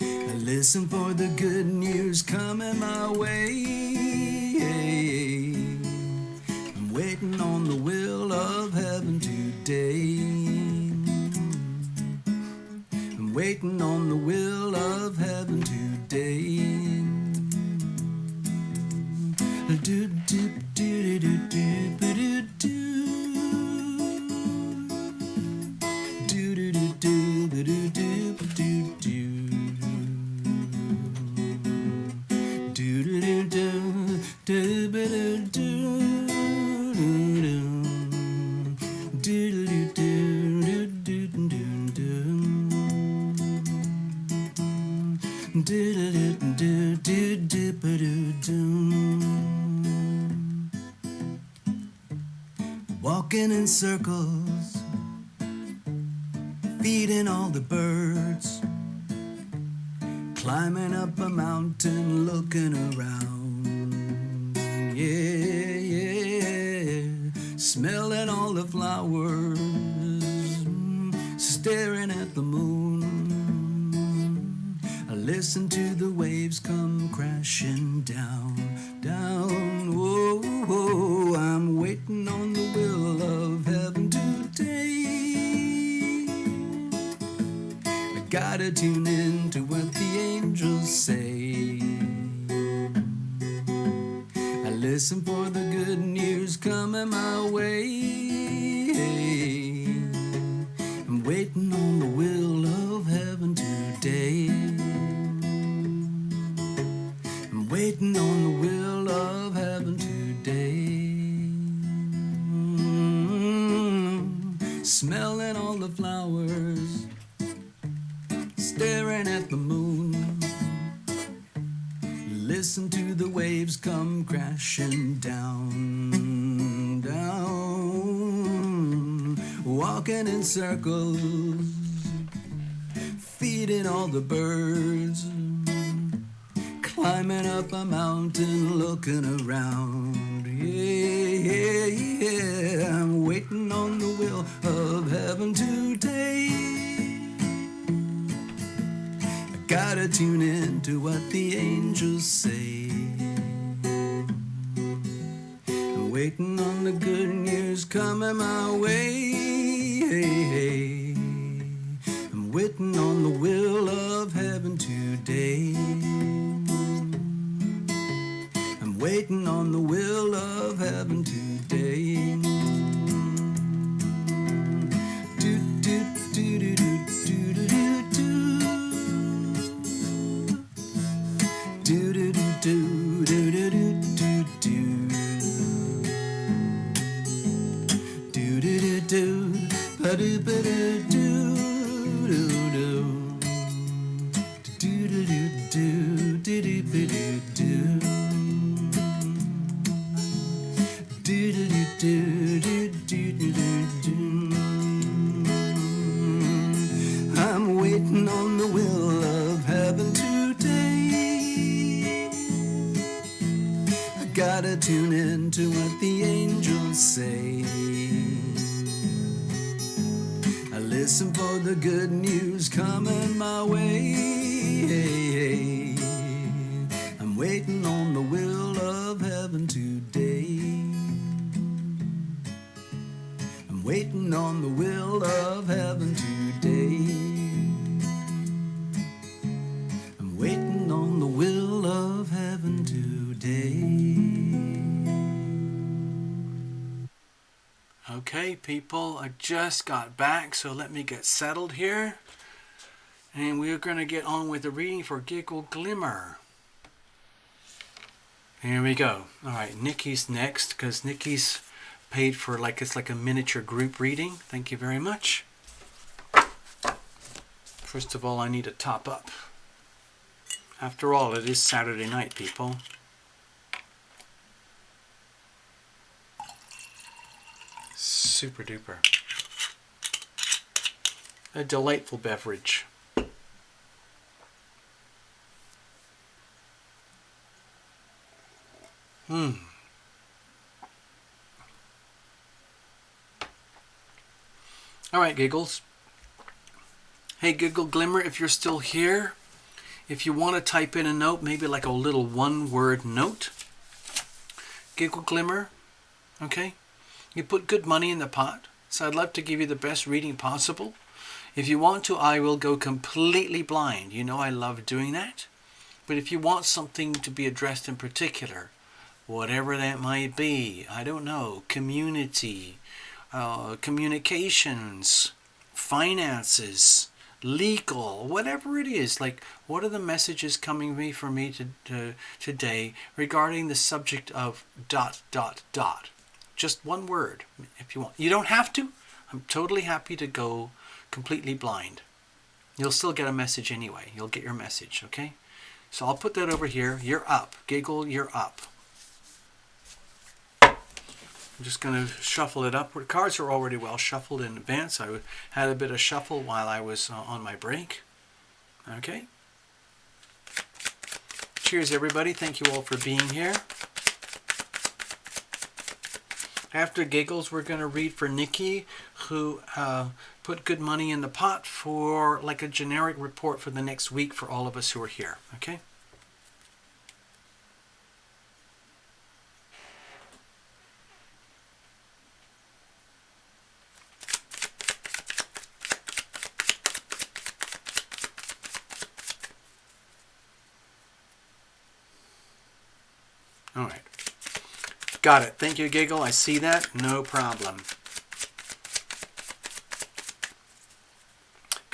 I listen for the good news coming my way. I'm waiting on the will of heaven today. waiting on the will of heaven today. Do do do do do do do do do do do do walking in circles, feeding all the birds, climbing up a mountain, looking around, yeah, yeah, smelling all the flowers, staring at the moon. I listen to the waves come crashing down, down, whoa, whoa. I'm waiting on the will of heaven today. I gotta tune in to what the angels say. I listen for the good news coming my way. I'm waiting on the will of heaven today. I'm waiting on the will of heaven today. Smelling all the flowers, staring at the moon. Listen to the waves come crashing down, down. Walking in circles, feeding all the birds, climbing up a mountain, looking around, yeah, yeah, yeah. I'm waiting on the will of heaven today. I gotta tune in to what the angels say. I'm waiting on the good news coming my way. I'm waiting on the will of heaven today. I'm waiting on the will of heaven today. Do do do do do do do do do do do do do do do do do do ba do ba do do do do do do do do do do. I'm waiting on the will of heaven today. I gotta tune in to what the angels say. I listen for the good news coming my way. I'm waiting on the will of heaven today. I'm waiting on the will of heaven today. I'm waiting on the will of heaven today. Okay, people, I just got back, so let me get settled here. And we're going to get on with the reading for Giggle Glimmer. Here we go. All right, Nikki's next, because Nikki's paid for it's like a miniature group reading. Thank you very much. First of all, I need a top up. After all, it is Saturday night, people. Super duper. A delightful beverage. All right, Giggles. Hey, Giggle Glimmer, if you're still here, if you want to type in a note, maybe like a little one-word note, Giggle Glimmer, okay? You put good money in the pot, so I'd love to give you the best reading possible. If you want to, I will go completely blind. You know I love doing that. But if you want something to be addressed in particular, whatever that might be, I don't know, community, communications, finances, legal, whatever it is, like what are the messages coming from me today regarding the subject of ... Just one word if you want. You don't have to. I'm totally happy to go completely blind. You'll still get a message anyway. You'll get your message, okay? So I'll put that over here. You're up. Giggle, you're up. I'm just going to shuffle it up. The cards are already well shuffled in advance. I had a bit of shuffle while I was on my break. Okay. Cheers, everybody. Thank you all for being here. After Giggles, we're going to read for Nikki, who put good money in the pot for like a generic report for the next week for all of us who are here. Okay? All right. Got it. Thank you, Giggle. I see that. No problem.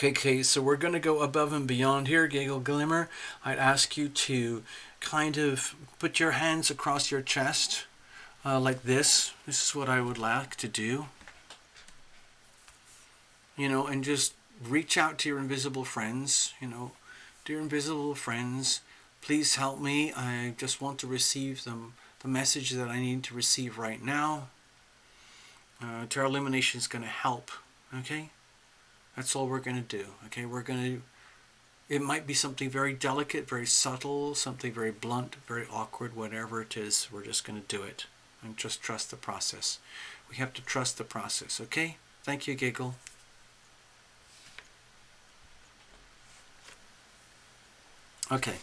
Okay, so we're going to go above and beyond here, Giggle Glimmer. I'd ask you to kind of put your hands across your chest like this. This is what I would like to do. You know, and just reach out to your invisible friends. You know, dear invisible friends, please help me. I just want to receive them. The message that I need to receive right now. Tarot Illumination is going to help. Okay? That's all we're going to do. Okay? We're going to... It might be something very delicate, very subtle, something very blunt, very awkward, whatever it is. We're just going to do it. And just trust the process. We have to trust the process. Okay? Thank you, Giggle. Okay.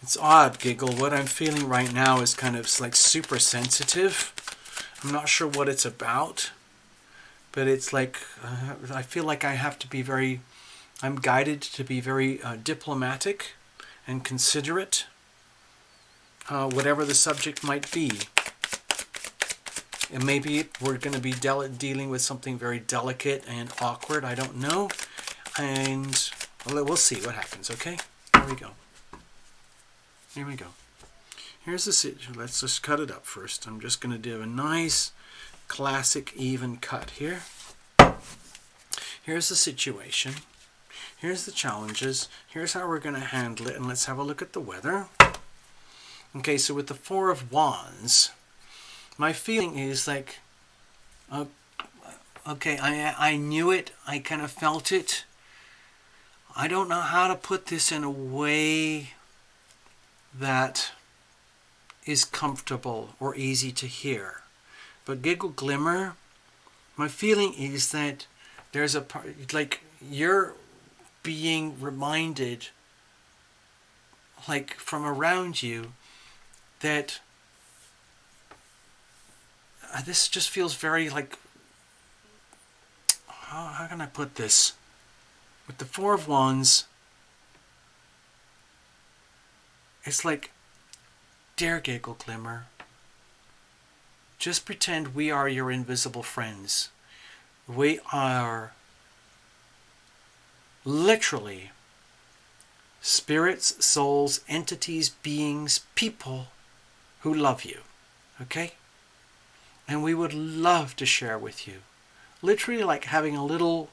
It's odd, Giggle. What I'm feeling right now is kind of like super sensitive. I'm not sure what it's about, but it's like I feel like I have to be very, I'm guided to be very diplomatic and considerate, whatever the subject might be. And maybe we're going to be dealing with something very delicate and awkward. I don't know. And we'll see what happens, okay? Here we go. Here we go. Here's the situation. Let's just cut it up first. I'm just going to do a nice, classic, even cut here. Here's the situation. Here's the challenges. Here's how we're going to handle it. And let's have a look at the weather. Okay, so with the Four of Wands, my feeling is like, okay, I knew it. I kind of felt it. I don't know how to put this in a way that is comfortable or easy to hear. But Giggle Glimmer, my feeling is that there's a part, like you're being reminded, like from around you, that this just feels very like, how can I put this? With the Four of Wands, it's like, dear Giggle Glimmer, just pretend we are your invisible friends. We are literally spirits, souls, entities, beings, people who love you. Okay? And we would love to share with you. Literally like having a little,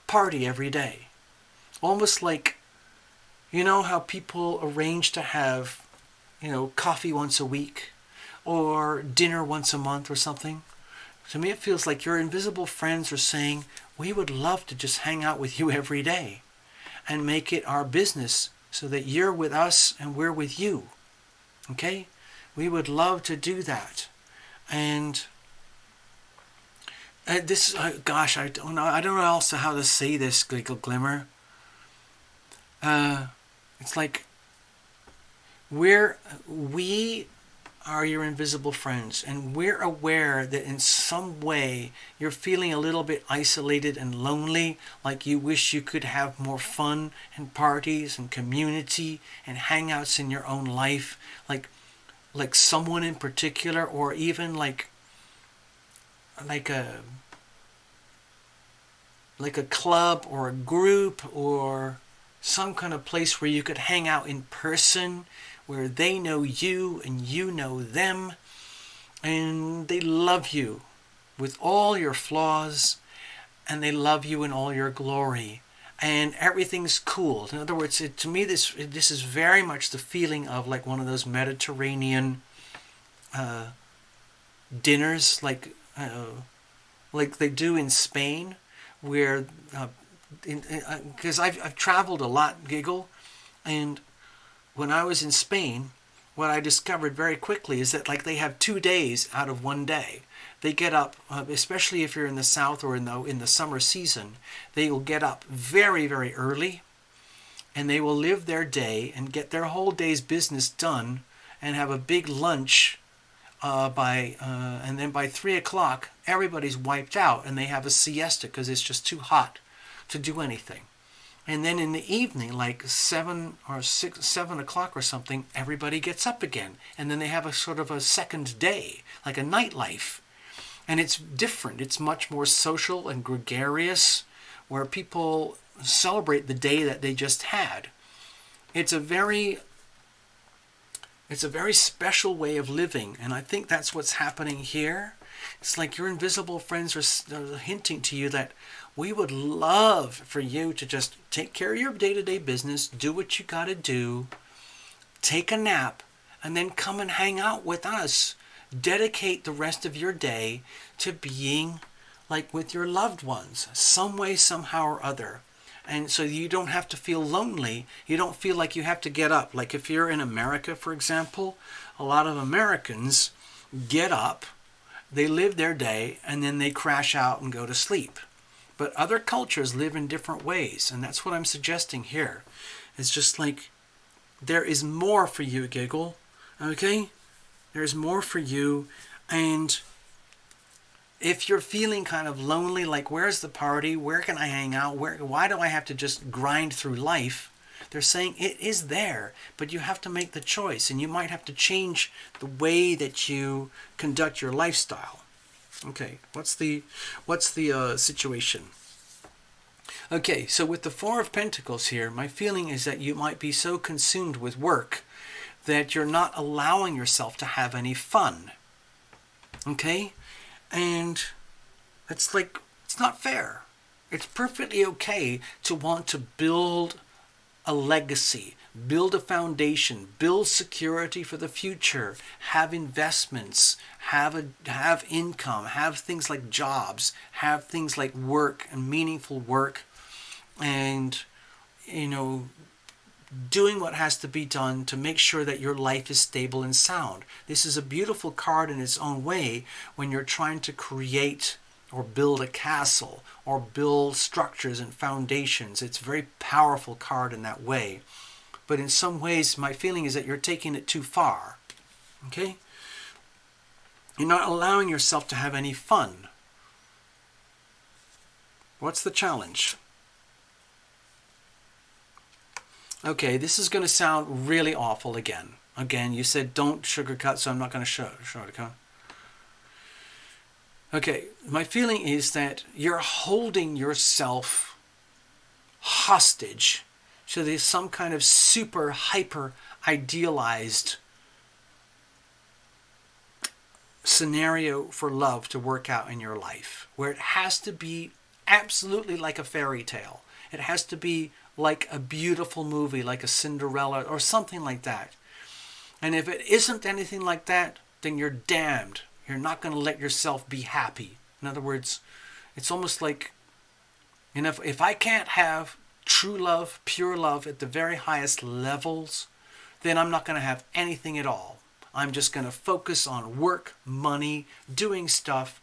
party every day. Almost like, you know how people arrange to have, coffee once a week or dinner once a month or something? To me, it feels like your invisible friends are saying, we would love to just hang out with you every day and make it our business so that you're with us and we're with you. Okay? We would love to do that. And Gosh, I don't know. I don't know also how to say this, Little Glimmer. It's like we are your invisible friends, and we're aware that in some way you're feeling a little bit isolated and lonely, like you wish you could have more fun and parties and community and hangouts in your own life, like someone in particular, or even like a club or a group or some kind of place where you could hang out in person, where they know you and you know them, and they love you with all your flaws, and they love you in all your glory, and everything's cool. In other words, to me, this is very much the feeling of like one of those Mediterranean dinners, like they do in Spain, where because I've traveled a lot, Giggle, and when I was in Spain, what I discovered very quickly is that like they have 2 days out of one day. They get up, especially if you're in the south or in the summer season, they will get up very, very early, and they will live their day and get their whole day's business done, and have a big lunch. And then by 3 o'clock, everybody's wiped out, and they have a siesta because it's just too hot to do anything. And then in the evening, like 7 o'clock or something, everybody gets up again. And then they have a sort of a second day, like a nightlife. And it's different. It's much more social and gregarious, where people celebrate the day that they just had. It's a very special way of living. And I think that's what's happening here. It's like your invisible friends are hinting to you that we would love for you to just take care of your day-to-day business, do what you got to do, take a nap, and then come and hang out with us. Dedicate the rest of your day to being like with your loved ones, some way, somehow or other. And so you don't have to feel lonely. You don't feel like you have to get up. Like if you're in America, for example, a lot of Americans get up, they live their day, and then they crash out and go to sleep. But other cultures live in different ways, and that's what I'm suggesting here. It's just like there is more for you, Giggle. Okay? There's more for you, and if you're feeling kind of lonely, like where's the party? Where can I hang out? Why do I have to just grind through life? They're saying it is there, but you have to make the choice, and you might have to change the way that you conduct your lifestyle. Okay, what's the situation? Okay, so with the Four of Pentacles here, my feeling is that you might be so consumed with work that you're not allowing yourself to have any fun. Okay? And it's like, it's not fair. It's perfectly okay to want to build a legacy, build a foundation, build security for the future, have investments, have income, have things like jobs, have things like work and meaningful work, and doing what has to be done to make sure that your life is stable and sound. This is a beautiful card in its own way when you're trying to create or build a castle or build structures and foundations. It's a very powerful card in that way. But in some ways, my feeling is that you're taking it too far. Okay? You're not allowing yourself to have any fun. What's the challenge? Okay, this is going to sound really awful again. Again, you said don't sugarcoat, so I'm not going to sugarcoat. Okay, my feeling is that you're holding yourself hostage to there's some kind of super hyper idealized scenario for love to work out in your life, where it has to be absolutely like a fairy tale. It has to be like a beautiful movie, like a Cinderella or something like that. And if it isn't anything like that, then you're damned. You're not going to let yourself be happy. In other words, it's almost like, if I can't have true love, pure love at the very highest levels, then I'm not going to have anything at all. I'm just going to focus on work, money, doing stuff,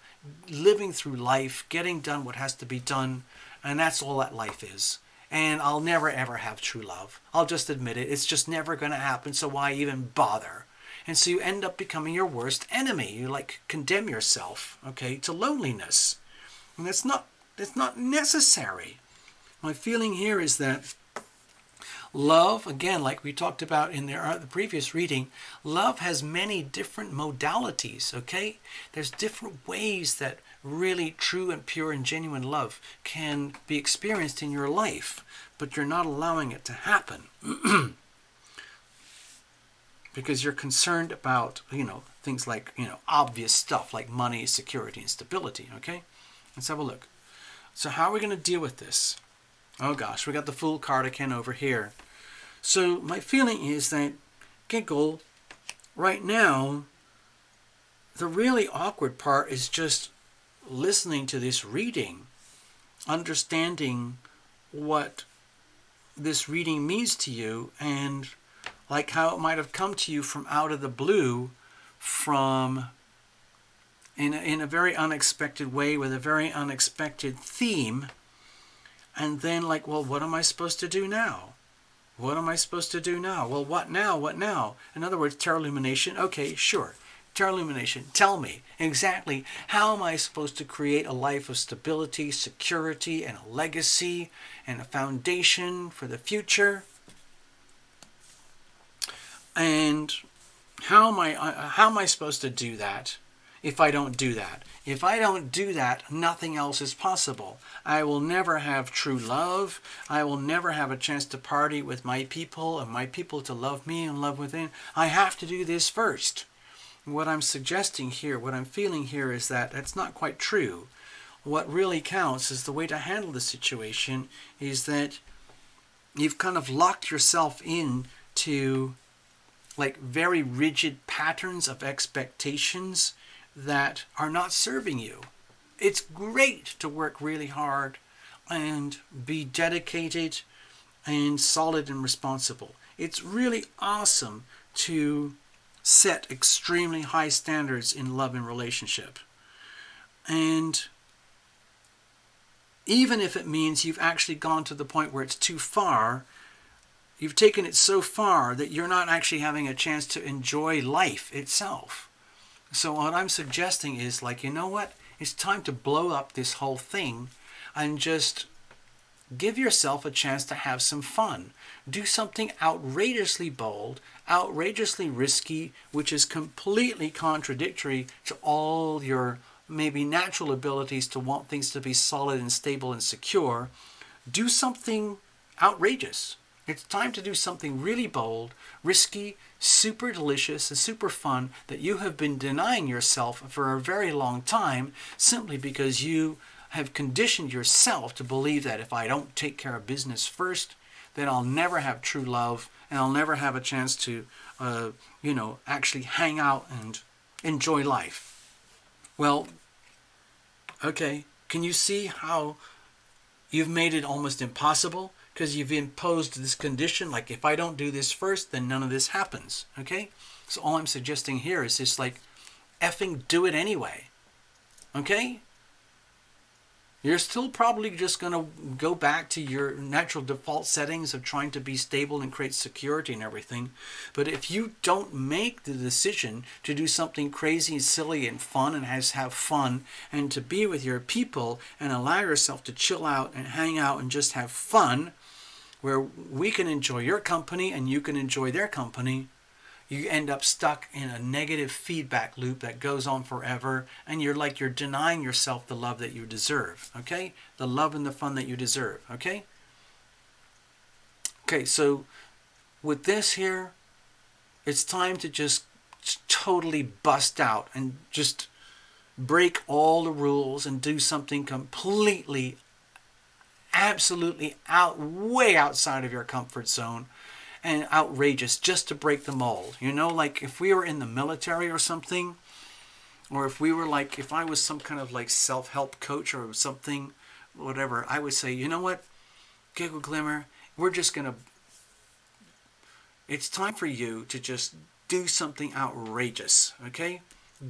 living through life, getting done what has to be done, and that's all that life is. And I'll never ever have true love. I'll just admit it. It's just never going to happen, so why even bother? And so you end up becoming your worst enemy. You like condemn yourself, okay, to loneliness. And it's not necessary. My feeling here is that love, again, like we talked about in the previous reading, love has many different modalities, okay? There's different ways that really true and pure and genuine love can be experienced in your life, but you're not allowing it to happen because you're concerned about, things like, obvious stuff like money, security, and stability, okay? Let's have a look. So how are we going to deal with this? Oh gosh, we got the Fool card again over here. So my feeling is that, Giggle, right now, the really awkward part is just listening to this reading, understanding what this reading means to you, and like how it might have come to you from out of the blue, from in a very unexpected way with a very unexpected theme, and then like, well, what am I supposed to do now? What am I supposed to do now? Well, what now? What now? In other words, Tarot Illumination. Okay, sure. Tarot Illumination, tell me exactly how am I supposed to create a life of stability, security, and a legacy, and a foundation for the future? And how am I supposed to do that if I don't do that? If I don't do that, nothing else is possible. I will never have true love. I will never have a chance to party with my people and my people to love me and love within. I have to do this first. What I'm suggesting here, what I'm feeling here is that that's not quite true. What really counts is the way to handle the situation is that you've kind of locked yourself in to like very rigid patterns of expectations that are not serving you. It's great to work really hard and be dedicated and solid and responsible. It's really awesome to set extremely high standards in love and relationship. And even if it means you've actually gone to the point where it's too far, you've taken it so far that you're not actually having a chance to enjoy life itself. So what I'm suggesting is like, you know what? It's time to blow up this whole thing and just give yourself a chance to have some fun. Do something outrageously bold, outrageously risky, which is completely contradictory to all your maybe natural abilities to want things to be solid and stable and secure. Do something outrageous. It's time to do something really bold, risky, super delicious, and super fun that you have been denying yourself for a very long time simply because you have conditioned yourself to believe that if I don't take care of business first, then I'll never have true love and I'll never have a chance to, actually hang out and enjoy life. Well, okay, can you see how you've made it almost impossible? Because you've imposed this condition, like if I don't do this first, then none of this happens, okay? So all I'm suggesting here is just like, effing do it anyway, okay? You're still probably just going to go back to your natural default settings of trying to be stable and create security and everything. But if you don't make the decision to do something crazy, silly, and fun, and have fun, and to be with your people, and allow yourself to chill out and hang out and just have fun, where we can enjoy your company and you can enjoy their company, you end up stuck in a negative feedback loop that goes on forever, and you're denying yourself the love that you deserve, okay? The love and the fun that you deserve, okay? Okay, so with this here, it's time to just totally bust out and just break all the rules and do something completely, absolutely way outside of your comfort zone and outrageous just to break the mold. You know, like if we were in the military or something, or if I was some kind of like self-help coach or something, whatever, I would say, you know what, Giggle Glimmer, it's time for you to just do something outrageous, okay?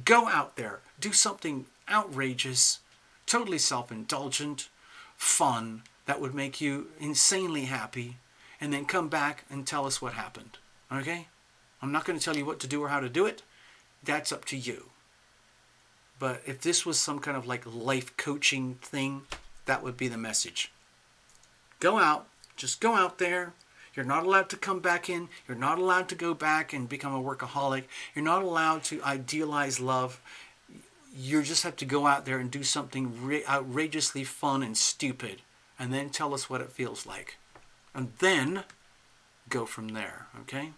Go out there, do something outrageous, totally self-indulgent, fun, that would make you insanely happy, and then come back and tell us what happened. Okay? I'm not going to tell you what to do or how to do it. That's up to you. But if this was some kind of like life coaching thing, that would be the message. Go out. Just go out there. You're not allowed to come back in. You're not allowed to go back and become a workaholic. You're not allowed to idealize love. You just have to go out there and do something outrageously fun and stupid. And then tell us what it feels like. And then go from there. Okay?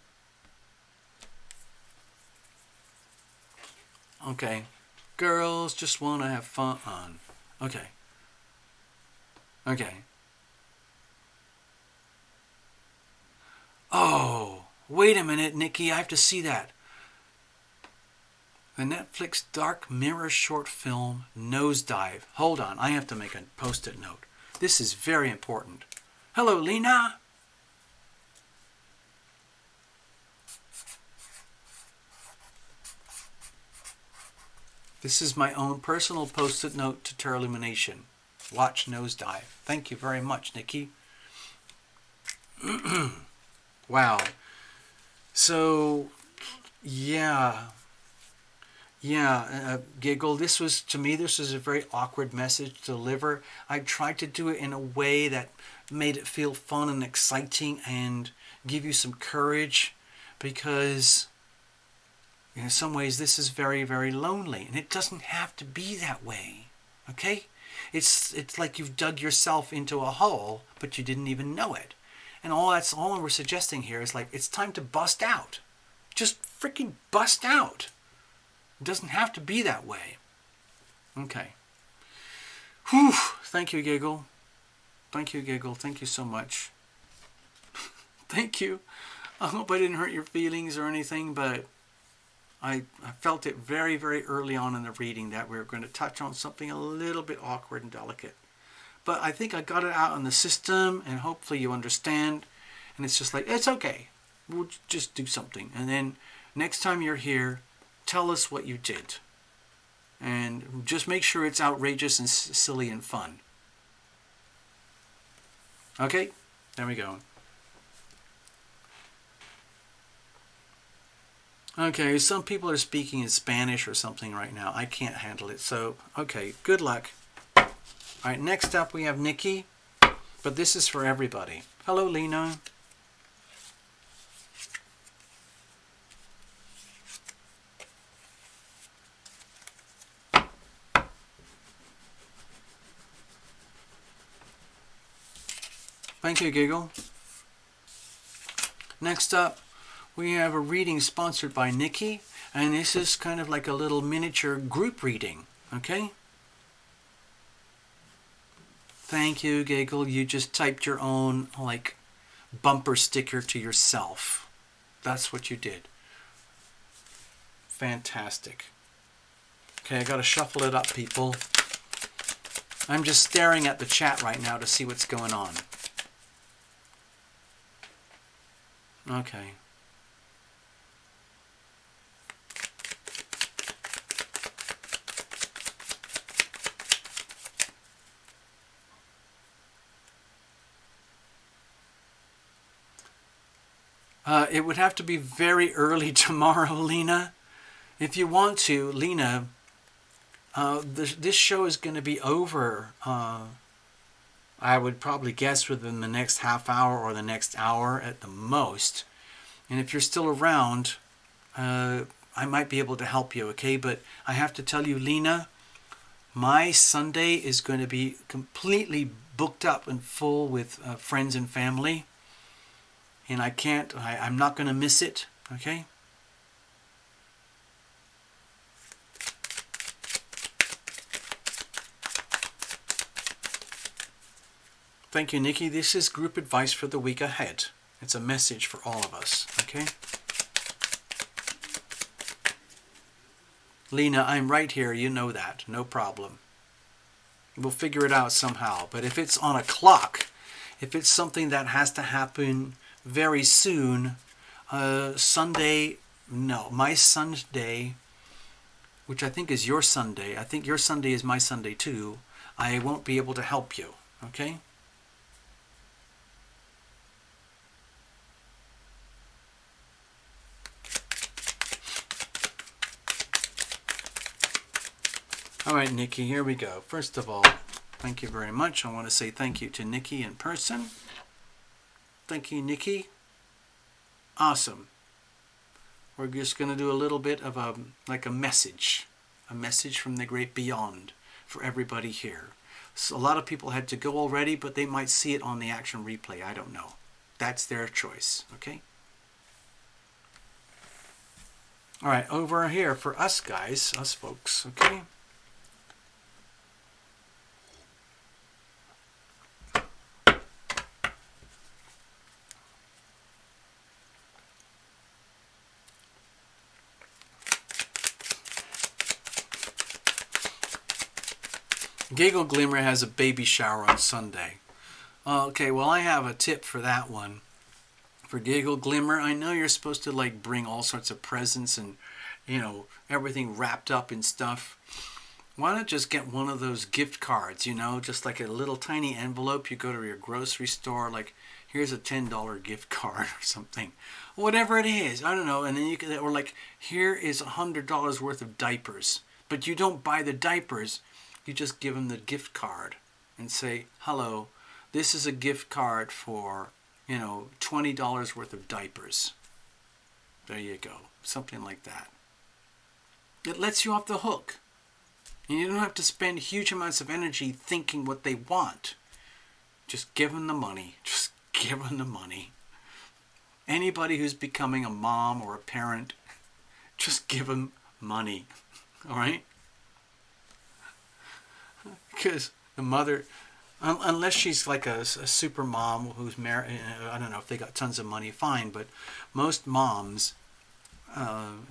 Okay. Girls just want to have fun. Okay. Okay. Oh, wait a minute, Nikki. I have to see that. The Netflix Dark Mirror short film, Nosedive. Hold on. I have to make a post-it note. This is very important. Hello, Lena. This is my own personal post-it note to Terra Lumination. Watch Nosedive. Thank you very much, Nikki. Wow. So, yeah, Giggle, this was a very awkward message to deliver. I tried to do it in a way that made it feel fun and exciting and give you some courage, because in some ways this is very, very lonely, and it doesn't have to be that way. Okay? It's like you've dug yourself into a hole, but you didn't even know it. And all we're suggesting here is like, it's time to bust out. Just freaking bust out. It doesn't have to be that way. Okay. Whew. Thank you, Giggle. Thank you, Giggle. Thank you so much. Thank you. I hope I didn't hurt your feelings or anything, but I felt it very, very early on in the reading that we were going to touch on something a little bit awkward and delicate. But I think I got it out in the system, and hopefully you understand. And it's just like, it's okay. We'll just do something. And then next time you're here, tell us what you did. And just make sure it's outrageous and silly and fun. Okay? There we go. Okay, some people are speaking in Spanish or something right now. I can't handle it. So, okay, good luck. All right, next up we have Nikki, but this is for everybody. Hello, Lena. Thank you, Giggle. Next up, we have a reading sponsored by Nikki, and this is kind of like a little miniature group reading, okay? Thank you, Giggle. You just typed your own, like, bumper sticker to yourself. That's what you did. Fantastic. Okay, I gotta shuffle it up, people. I'm just staring at the chat right now to see what's going on. Okay. It would have to be very early tomorrow, Lena. If you want to, Lena, this show is going to be over, I would probably guess within the next half hour or the next hour at the most. And if you're still around, I might be able to help you, okay? But I have to tell you, Lena, my Sunday is going to be completely booked up and full with friends and family. And I'm not going to miss it, okay? Thank you, Nikki. This is group advice for the week ahead. It's a message for all of us, okay? Lena, I'm right here. You know that. No problem. We'll figure it out somehow. But if it's on a clock, if it's something that has to happen very soon, Sunday, no. My Sunday which I think is your Sunday, I think your Sunday is my Sunday too, I won't be able to help you. Okay? All right, Nikki, here we go. First of all, thank you very much. I want to say thank you to Nikki in person. Thank you, Nikki. Awesome. We're just going to do a little bit of a message from the great beyond for everybody here. So a lot of people had to go already, but they might see it on the action replay. I don't know. That's their choice, okay? All right, over here for us guys, us folks, okay? Giggle Glimmer has a baby shower on Sunday. Okay, well, I have a tip for that one. For Giggle Glimmer, I know you're supposed to like bring all sorts of presents and, you know, everything wrapped up in stuff. Why not just get one of those gift cards, you know, just like a little tiny envelope. You go to your grocery store, like, here's a $10 gift card or something. Whatever it is, I don't know. And then you can, or like, here is $100 worth of diapers. But you don't buy the diapers. You just give them the gift card and say, hello, this is a gift card for, you know, $20 worth of diapers. There you go. Something like that. It lets you off the hook. And you don't have to spend huge amounts of energy thinking what they want. Just give them the money. Just give them the money. Anybody who's becoming a mom or a parent, just give them money. All right? Because the mother, unless she's like a super mom who's married, I don't know if they got tons of money, fine. But most moms,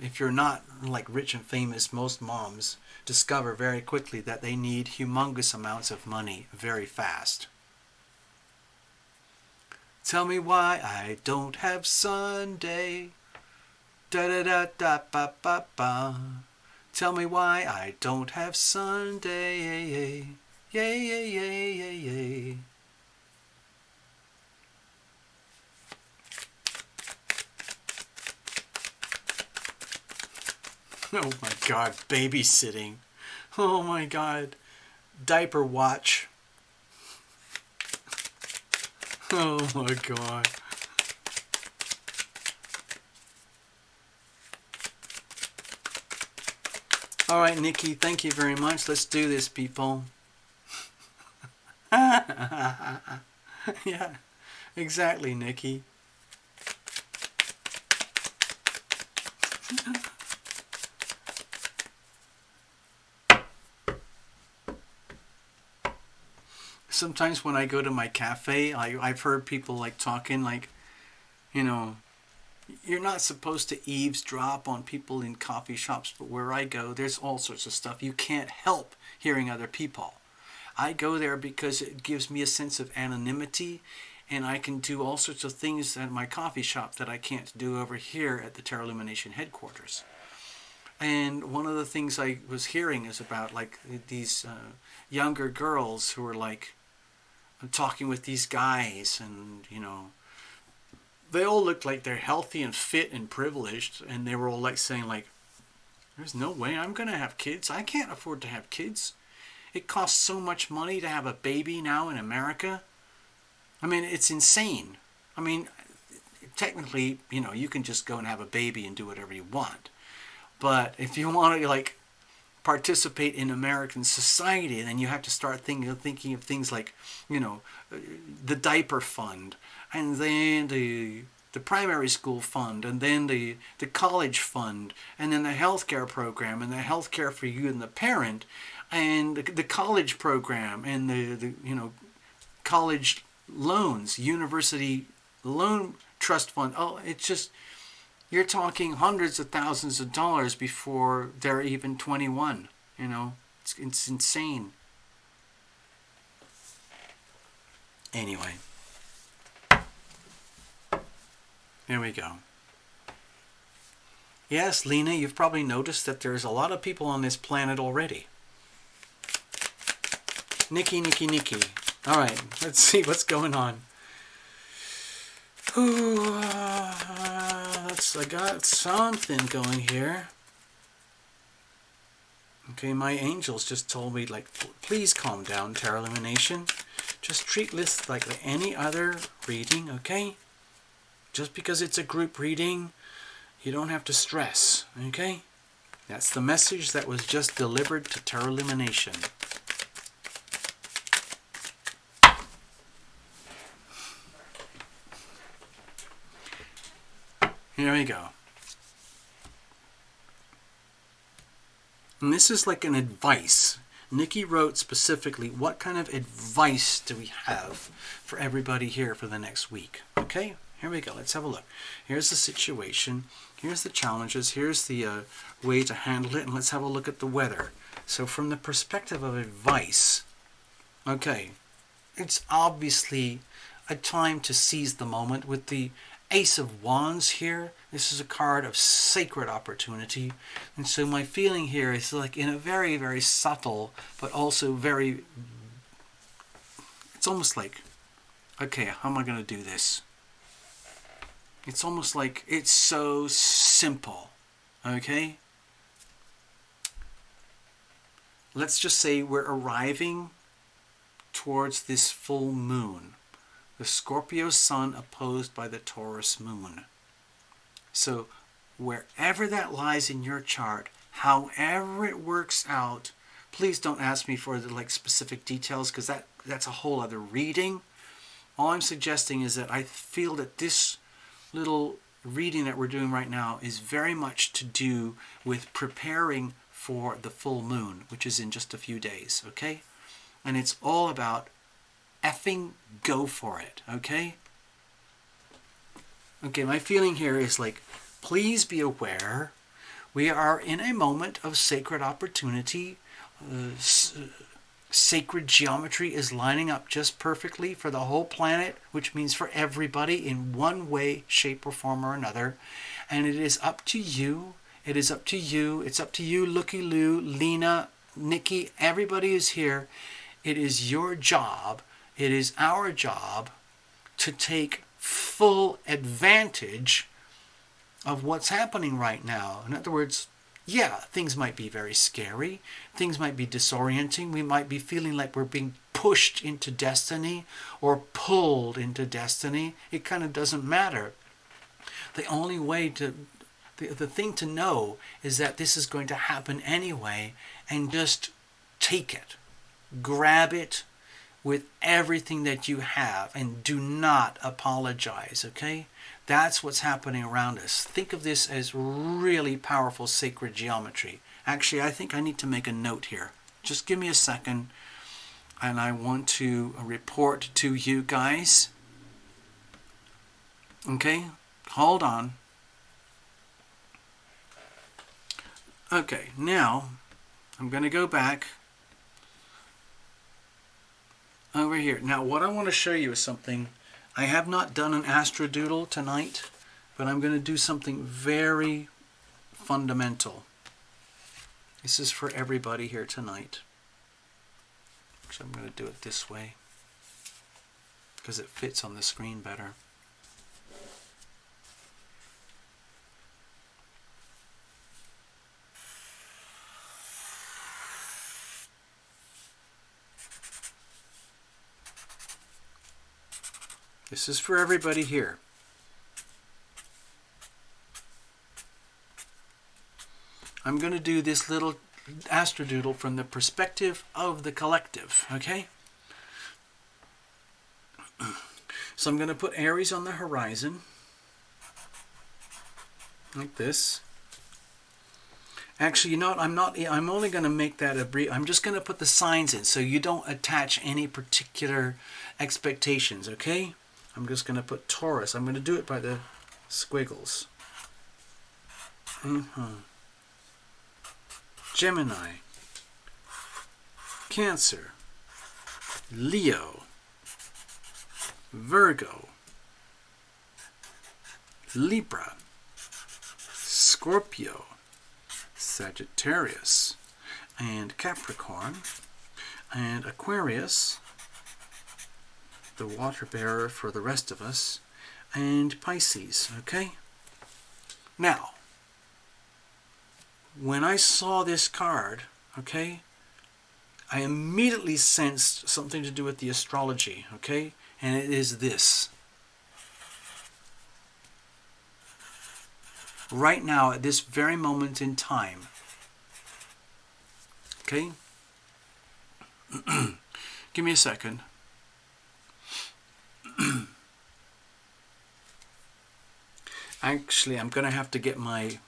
if you're not like rich and famous, most moms discover very quickly that they need humongous amounts of money very fast. Tell me why I don't have Sunday. Da da da da ba ba ba. Tell me why I don't have Sunday. Yay, yay, yay, yay, yay. Oh my God, babysitting. Oh my God, diaper watch. Oh my God. All right, Nikki, thank you very much. Let's do this, people. Yeah, exactly, Nikki. Sometimes when I go to my cafe, I've heard people like talking like, you know, you're not supposed to eavesdrop on people in coffee shops, but where I go, there's all sorts of stuff. You can't help hearing other people. I go there because it gives me a sense of anonymity, and I can do all sorts of things at my coffee shop that I can't do over here at the Terra Lumination headquarters. And one of the things I was hearing is about like these younger girls who are like talking with these guys, and you know, they all look like they're healthy and fit and privileged, and they were all like saying like, there's no way I'm gonna have kids. I can't afford to have kids. It costs so much money to have a baby now in America. I mean, it's insane. I mean, technically, you know, you can just go and have a baby and do whatever you want. But if you want to like participate in American society, then you have to start thinking of things like, you know, the diaper fund, and then the primary school fund, and then the college fund, and then the healthcare program, and the healthcare for you and the parent, and the college program, and the you know, college loans, university loan trust fund. Oh, it's just, you're talking hundreds of thousands of dollars before they're even 21. You know, it's insane. Anyway, there we go. Yes, Lena, you've probably noticed that there's a lot of people on this planet already. Nikki. All right, let's see what's going on. Ooh, I got something going here. Okay, my angels just told me, like, please calm down, Tarot Illumination. Just treat this like any other reading, okay? Just because it's a group reading, you don't have to stress, okay? That's the message that was just delivered to Tarot Illumination. Here we go. And this is like an advice. Nikki wrote specifically, what kind of advice do we have for everybody here for the next week? Okay, here we go. Let's have a look. Here's the situation. Here's the challenges. Here's the way to handle it. And let's have a look at the weather. So from the perspective of advice, okay, it's obviously a time to seize the moment with the Ace of Wands here. This is a card of sacred opportunity. And so my feeling here is like in a very, very subtle, but also very, it's almost like, okay, how am I going to do this? It's almost like it's so simple, okay? Let's just say we're arriving towards this full moon. The Scorpio sun opposed by the Taurus moon. So wherever that lies in your chart, however it works out, please don't ask me for the specific details, because that's a whole other reading. All I'm suggesting is that I feel that this little reading that we're doing right now is very much to do with preparing for the full moon, which is in just a few days, okay? And it's all about effing go for it, okay? Okay, my feeling here is like, please be aware, we are in a moment of sacred opportunity. Sacred geometry is lining up just perfectly for the whole planet, which means for everybody in one way, shape, or form or another. And it is up to you. It is up to you. It's up to you, Looky Lou, Lena, Nikki, everybody is here. It is your job. It is our job to take full advantage of what's happening right now. In other words, yeah, things might be very scary. Things might be disorienting. We might be feeling like we're being pushed into destiny or pulled into destiny. It kind of doesn't matter. The only way to, the thing to know is that this is going to happen anyway, and just take it. Grab it with everything that you have and do not apologize, okay? That's what's happening around us. Think of this as really powerful sacred geometry. Actually, I think I need to make a note here. Just give me a second, and I want to report to you guys. Okay, hold on. Okay, now I'm going to go back over here. Now, what I want to show you is something. I have not done an astrodoodle tonight, but I'm going to do something very fundamental. This is for everybody here tonight. So I'm going to do it this way because it fits on the screen better. This is for everybody here. I'm going to do this little astrodoodle from the perspective of the collective, okay? So I'm going to put Aries on the horizon, like this. Actually, you know what? I'm only going to make that a brief. I'm just going to put the signs in so you don't attach any particular expectations, okay? I'm just going to put Taurus. I'm going to do it by the squiggles. Gemini, Cancer, Leo, Virgo, Libra, Scorpio, Scorpio, Sagittarius, and Capricorn, and Aquarius, the water bearer for the rest of us, and Pisces, okay? Now, when I saw this card, okay, I immediately sensed something to do with the astrology, okay? And it is this. Right now, at this very moment in time, okay? Give me a second. Actually, I'm going to have to get my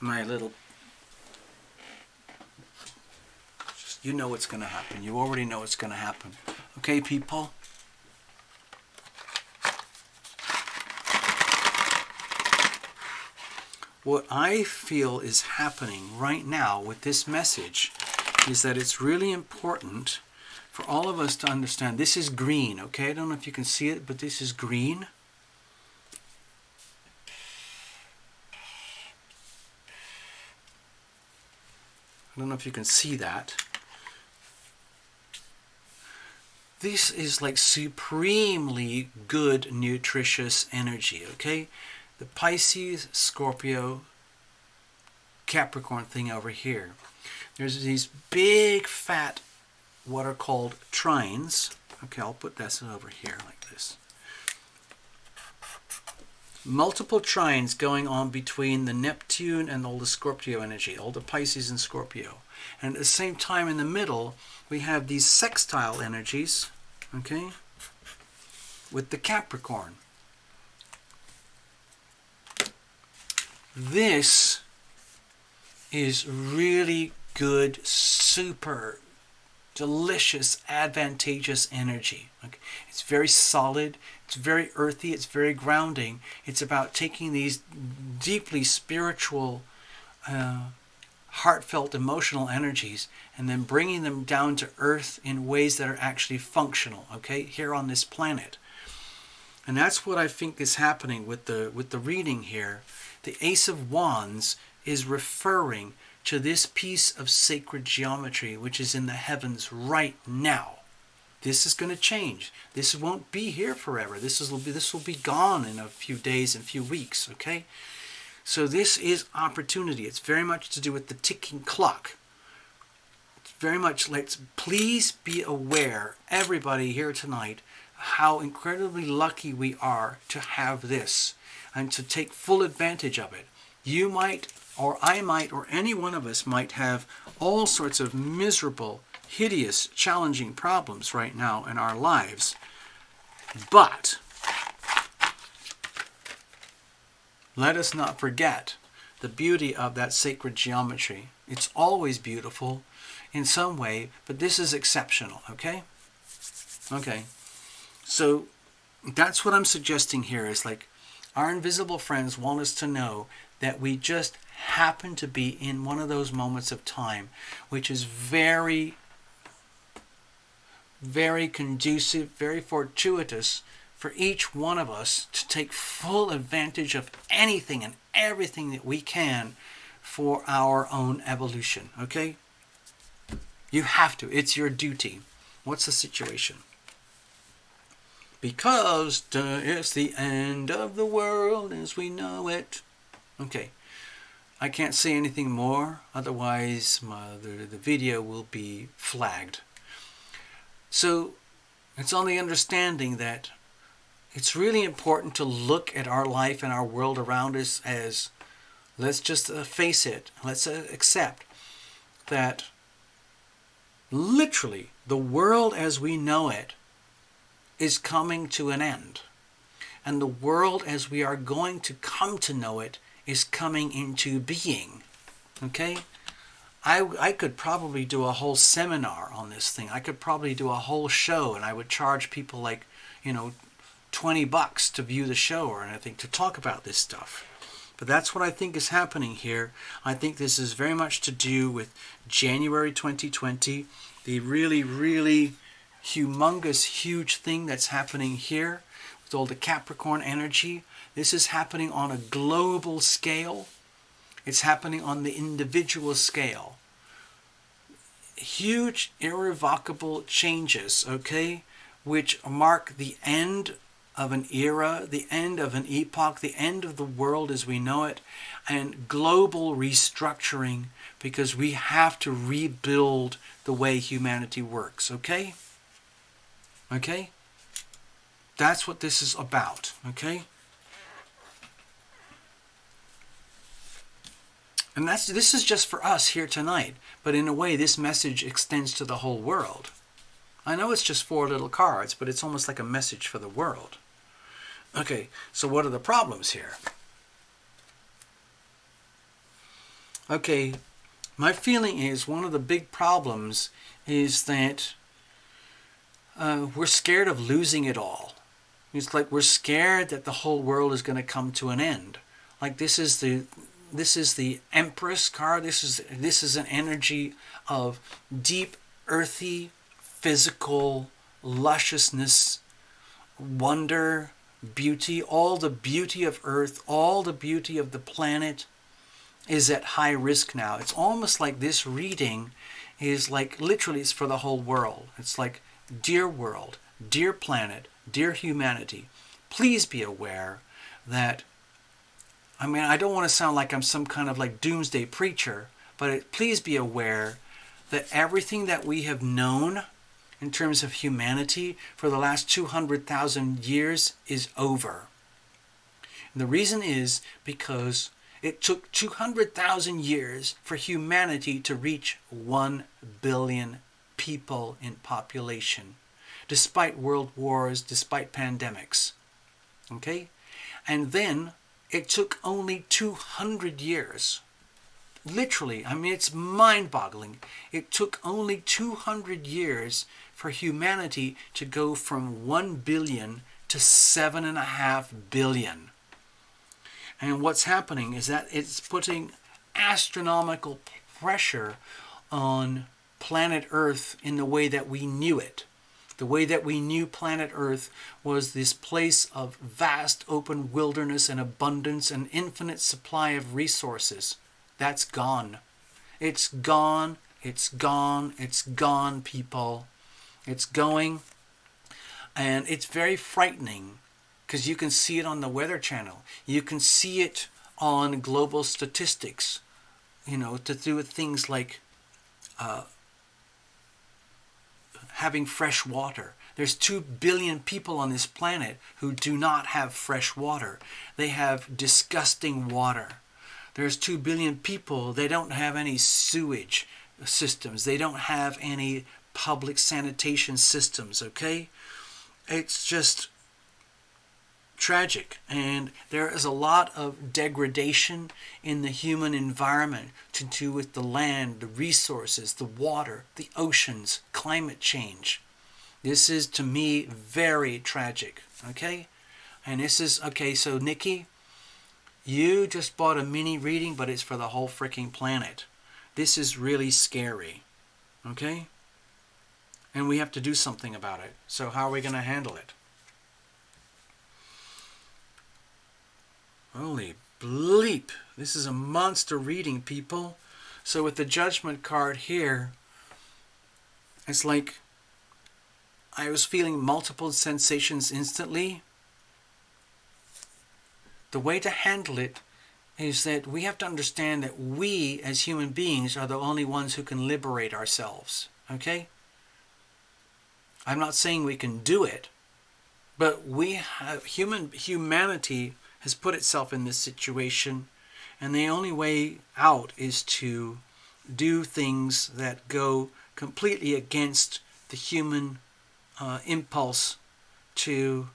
little... You know what's going to happen. You already know what's going to happen. Okay, people? What I feel is happening right now with this message is that it's really important for all of us to understand. This is green, okay? I don't know if you can see it, but this is green. I don't know if you can see that. This is like supremely good, nutritious energy, okay? The Pisces, Scorpio, Capricorn thing over here. There's these big, fat, what are called trines. Okay, I'll put this over here like this. Multiple trines going on between the Neptune and all the Scorpio energy, all the Pisces and Scorpio. And at the same time in the middle, we have these sextile energies, okay, with the Capricorn. This is really good, super delicious, advantageous energy. Okay? It's very solid, it's very earthy, it's very grounding. It's about taking these deeply spiritual, heartfelt, emotional energies and then bringing them down to earth in ways that are actually functional, okay, here on this planet. And that's what I think is happening with the reading here. The Ace of Wands is referring to this piece of sacred geometry which is in the heavens right now. This is going to change. This won't be here forever. This will be gone in a few days and few weeks, okay? So this is opportunity. It's very much to do with the ticking clock. It's very much, please be aware, everybody here tonight, how incredibly lucky we are to have this and to take full advantage of it. You might, or I might, or any one of us might have all sorts of miserable, hideous, challenging problems right now in our lives. But let us not forget the beauty of that sacred geometry. It's always beautiful in some way, but this is exceptional, okay? Okay. So that's what I'm suggesting here is our invisible friends want us to know that we just happen to be in one of those moments of time which is very, very conducive, very fortuitous for each one of us to take full advantage of anything and everything that we can for our own evolution, okay? You have to. It's your duty. What's the situation? Because it's the end of the world as we know it. Okay, I can't say anything more, otherwise the video will be flagged. So it's on the understanding that it's really important to look at our life and our world around us as, let's just face it, let's accept that literally the world as we know it is coming to an end. And the world as we are going to come to know it is coming into being. Okay? I could probably do a whole seminar on this thing. I could probably do a whole show and I would charge people $20 to view the show or anything to talk about this stuff. But that's what I think is happening here. I think this is very much to do with January 2020, the really, really humongous, huge thing that's happening here with all the Capricorn energy. This is happening on a global scale. It's happening on the individual scale. Huge, irrevocable changes, okay, which mark the end of an era, the end of an epoch, the end of the world as we know it, and global restructuring, because we have to rebuild the way humanity works, okay? Okay? That's what this is about, okay? And this is just for us here tonight, but in a way this message extends to the whole world. I know it's just 4 little cards, but it's almost like a message for the world. Okay, so what are the problems here? Okay, my feeling is one of the big problems is that we're scared of losing it all. It's like we're scared that the whole world is going to come to an end. Like this is the Empress card. This is an energy of deep, earthy, physical lusciousness, wonder, beauty. All the beauty of Earth, all the beauty of the planet is at high risk now. It's almost like this reading is like, literally it's for the whole world. It's like, dear world, dear planet, dear humanity, please be aware that, I mean, I don't want to sound like I'm some kind of like doomsday preacher, but please be aware that everything that we have known in terms of humanity for the last 200,000 years is over. And the reason is because it took 200,000 years for humanity to reach 1 billion people in population, despite world wars, despite pandemics. Okay? And then it took only 200 years. Literally, I mean, it's mind-boggling. It took only 200 years for humanity to go from 1 billion to 7.5 billion. And what's happening is that it's putting astronomical pressure on planet Earth in the way that we knew it. The way that we knew planet Earth was this place of vast open wilderness and abundance and infinite supply of resources. That's gone. It's gone. It's gone. It's gone, people. It's going. And it's very frightening because you can see it on the Weather Channel. You can see it on global statistics, you know, to do with things like having fresh water. There's 2 billion people on this planet who do not have fresh water. They have disgusting water. There's 2 billion people, they don't have any sewage systems. They don't have any public sanitation systems, okay? It's just tragic, and there is a lot of degradation in the human environment to do with the land, the resources, the water, the oceans, climate change. This is, to me, very tragic, okay? And this is, okay, so Nikki, you just bought a mini reading, but it's for the whole freaking planet. This is really scary, okay? And we have to do something about it. So how are we going to handle it? Holy bleep. This is a monster reading, people. So with the Judgment card here, it's like I was feeling multiple sensations instantly. The way to handle it is that we have to understand that we as human beings are the only ones who can liberate ourselves. Okay? I'm not saying we can do it, but we have humanity has put itself in this situation, and the only way out is to do things that go completely against the human impulse to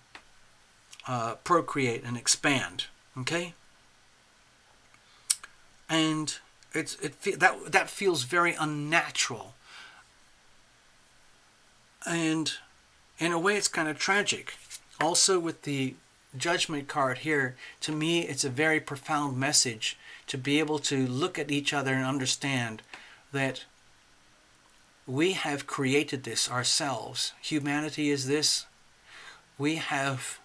procreate and expand. Okay, and that feels very unnatural, and in a way, it's kind of tragic. Also, with the Judgment card here, to me it's a very profound message to be able to look at each other and understand that we have created this ourselves. Humanity is this. We have,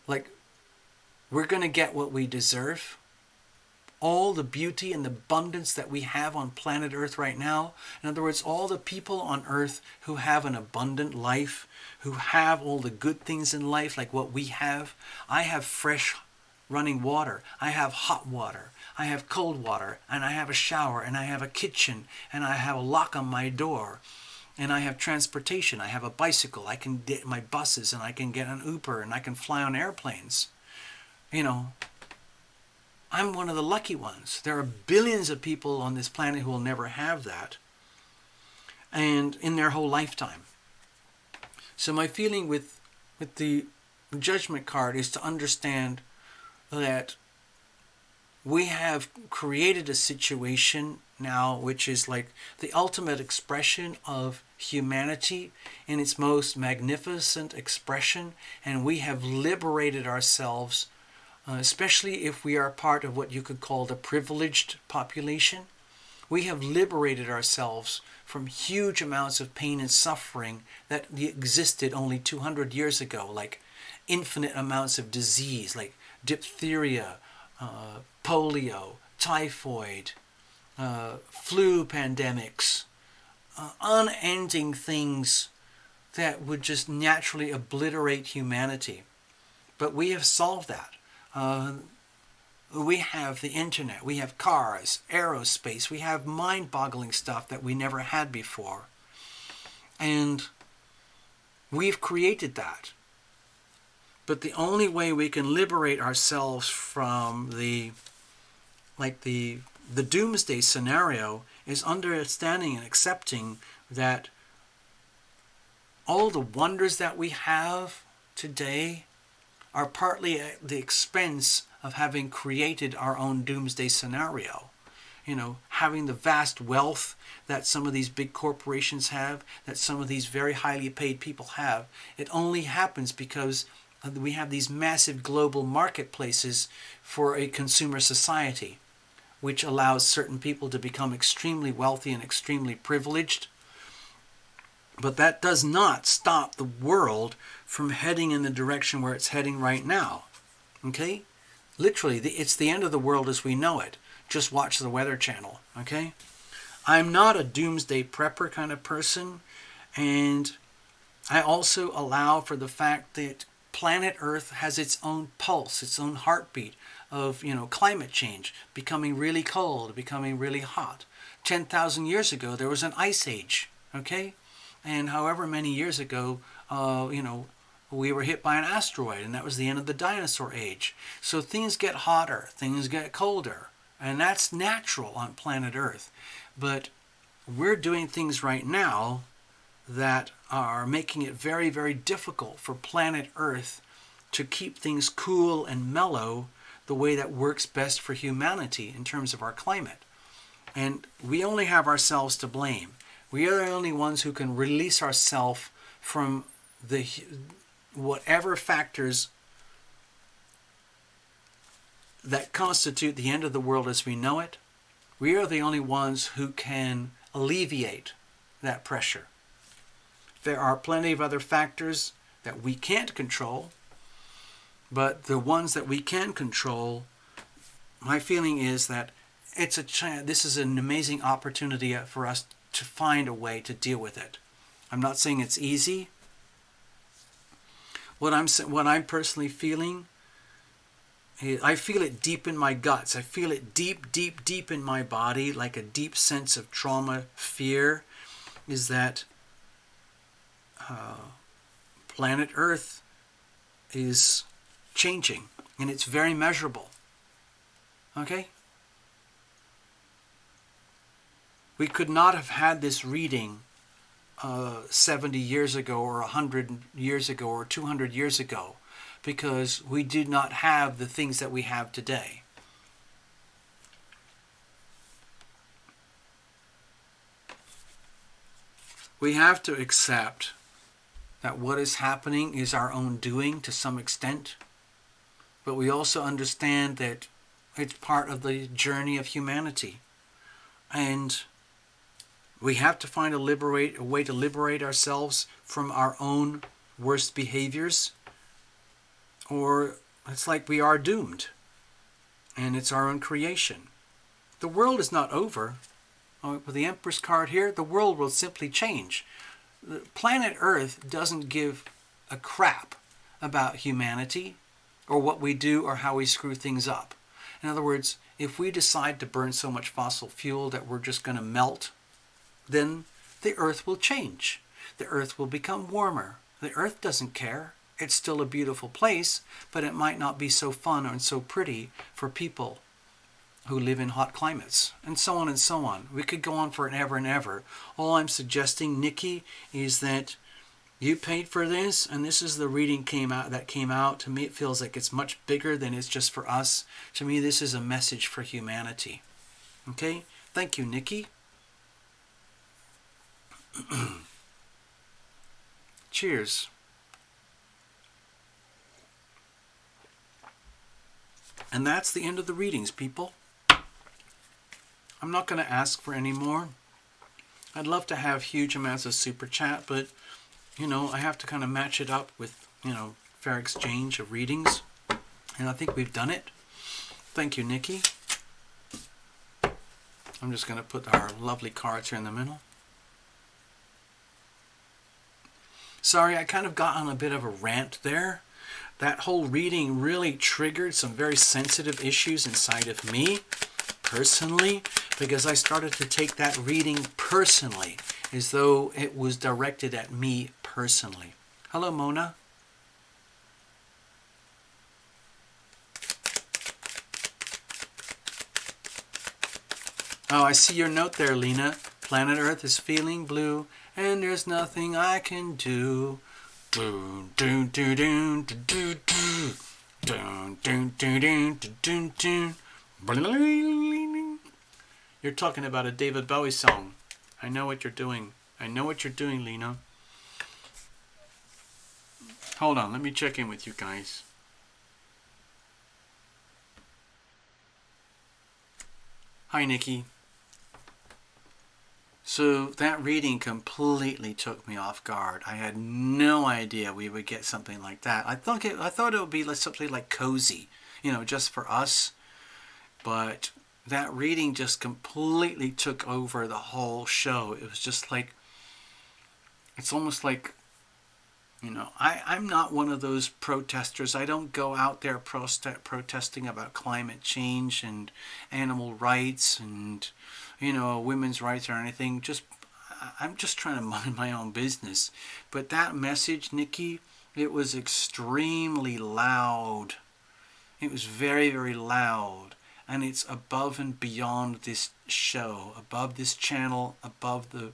like, we're going to get what we deserve, all the beauty and the abundance that we have on planet Earth right now. In other words, all the people on Earth who have an abundant life, who have all the good things in life like what we have. I have fresh running water. I have hot water. I have cold water. And I have a shower. And I have a kitchen. And I have a lock on my door. And I have transportation. I have a bicycle. I can get my buses. And I can get an Uber. And I can fly on airplanes. You know, I'm one of the lucky ones. There are billions of people on this planet who will never have that. And in their whole lifetime. So my feeling with the judgment card is to understand that we have created a situation now which is like the ultimate expression of humanity in its most magnificent expression, and we have liberated ourselves, especially if we are part of what you could call the privileged population. We have liberated ourselves from huge amounts of pain and suffering that existed only 200 years ago, like infinite amounts of disease, like diphtheria, polio, typhoid, flu pandemics, unending things that would just naturally obliterate humanity. But we have solved that. We have the internet, we have cars, aerospace, we have mind-boggling stuff that we never had before. And we've created that. But the only way we can liberate ourselves from the doomsday scenario is understanding and accepting that all the wonders that we have today are partly at the expense of having created our own doomsday scenario. You know, having the vast wealth that some of these big corporations have, that some of these very highly paid people have, it only happens because we have these massive global marketplaces for a consumer society, which allows certain people to become extremely wealthy and extremely privileged. But that does not stop the world from heading in the direction where it's heading right now. Okay? Literally, it's the end of the world as we know it. Just watch the Weather Channel. Okay? I'm not a doomsday prepper kind of person. And I also allow for the fact that planet Earth has its own pulse, its own heartbeat of, climate change, becoming really cold, becoming really hot. 10,000 years ago, there was an ice age. Okay? And however many years ago, we were hit by an asteroid, and that was the end of the dinosaur age. So things get hotter, things get colder, and that's natural on planet Earth. But we're doing things right now that are making it very, very difficult for planet Earth to keep things cool and mellow the way that works best for humanity in terms of our climate. And we only have ourselves to blame. We are the only ones who can release ourselves from the whatever factors that constitute the end of the world as we know it. We are the only ones who can alleviate that pressure. There are plenty of other factors that we can't control, but the ones that we can control, my feeling is that this is an amazing opportunity for us to find a way to deal with it. I'm not saying it's easy. What I'm personally feeling, I feel it deep in my guts. I feel it deep, deep, deep in my body, like a deep sense of trauma, fear, is that planet Earth is changing, and it's very measurable. Okay? We could not have had this reading 70 years ago or 100 years ago or 200 years ago because we did not have the things that we have today. We have to accept that what is happening is our own doing to some extent, but we also understand that it's part of the journey of humanity. And we have to find a way to liberate ourselves from our own worst behaviors, or it's like we are doomed. And it's our own creation. The world is not over. With the Empress card here, the world will simply change. The planet Earth doesn't give a crap about humanity or what we do or how we screw things up. In other words, if we decide to burn so much fossil fuel that we're just going to melt, then the Earth will change. The Earth will become warmer. The Earth doesn't care. It's still a beautiful place, but it might not be so fun and so pretty for people who live in hot climates, and so on and so on. We could go on forever and ever. All I'm suggesting, Nikki, is that you paid for this, and this is the reading that came out. To me, it feels like it's much bigger than it's just for us. To me, this is a message for humanity. Okay? Thank you, Nikki. Cheers. And that's the end of the readings, people. I'm not going to ask for any more. I'd love to have huge amounts of super chat, but, I have to kind of match it up with, fair exchange of readings. And I think we've done it. Thank you, Nikki. I'm just going to put our lovely cards here in the middle. Sorry, I kind of got on a bit of a rant there. That whole reading really triggered some very sensitive issues inside of me, personally, because I started to take that reading personally, as though it was directed at me personally. Hello, Mona. Oh, I see your note there, Lena. Planet Earth is feeling blue, and there's nothing I can do. Doon, doon, doon, doon, doon, doon. Doon, doon, doon, doon, doon, doon. You're talking about a David Bowie song. I know what you're doing. I know what you're doing, Lena. Hold on, let me check in with you guys. Hi, Nikki. So that reading completely took me off guard. I had no idea we would get something like that. I thought it would be like something like cozy, just for us. But that reading just completely took over the whole show. It was just like, it's almost like, I'm not one of those protesters. I don't go out there protesting about climate change and animal rights and women's rights or anything. I'm just trying to mind my own business. But that message, Nikki, it was extremely loud. It was very, very loud. And it's above and beyond this show, above this channel, above the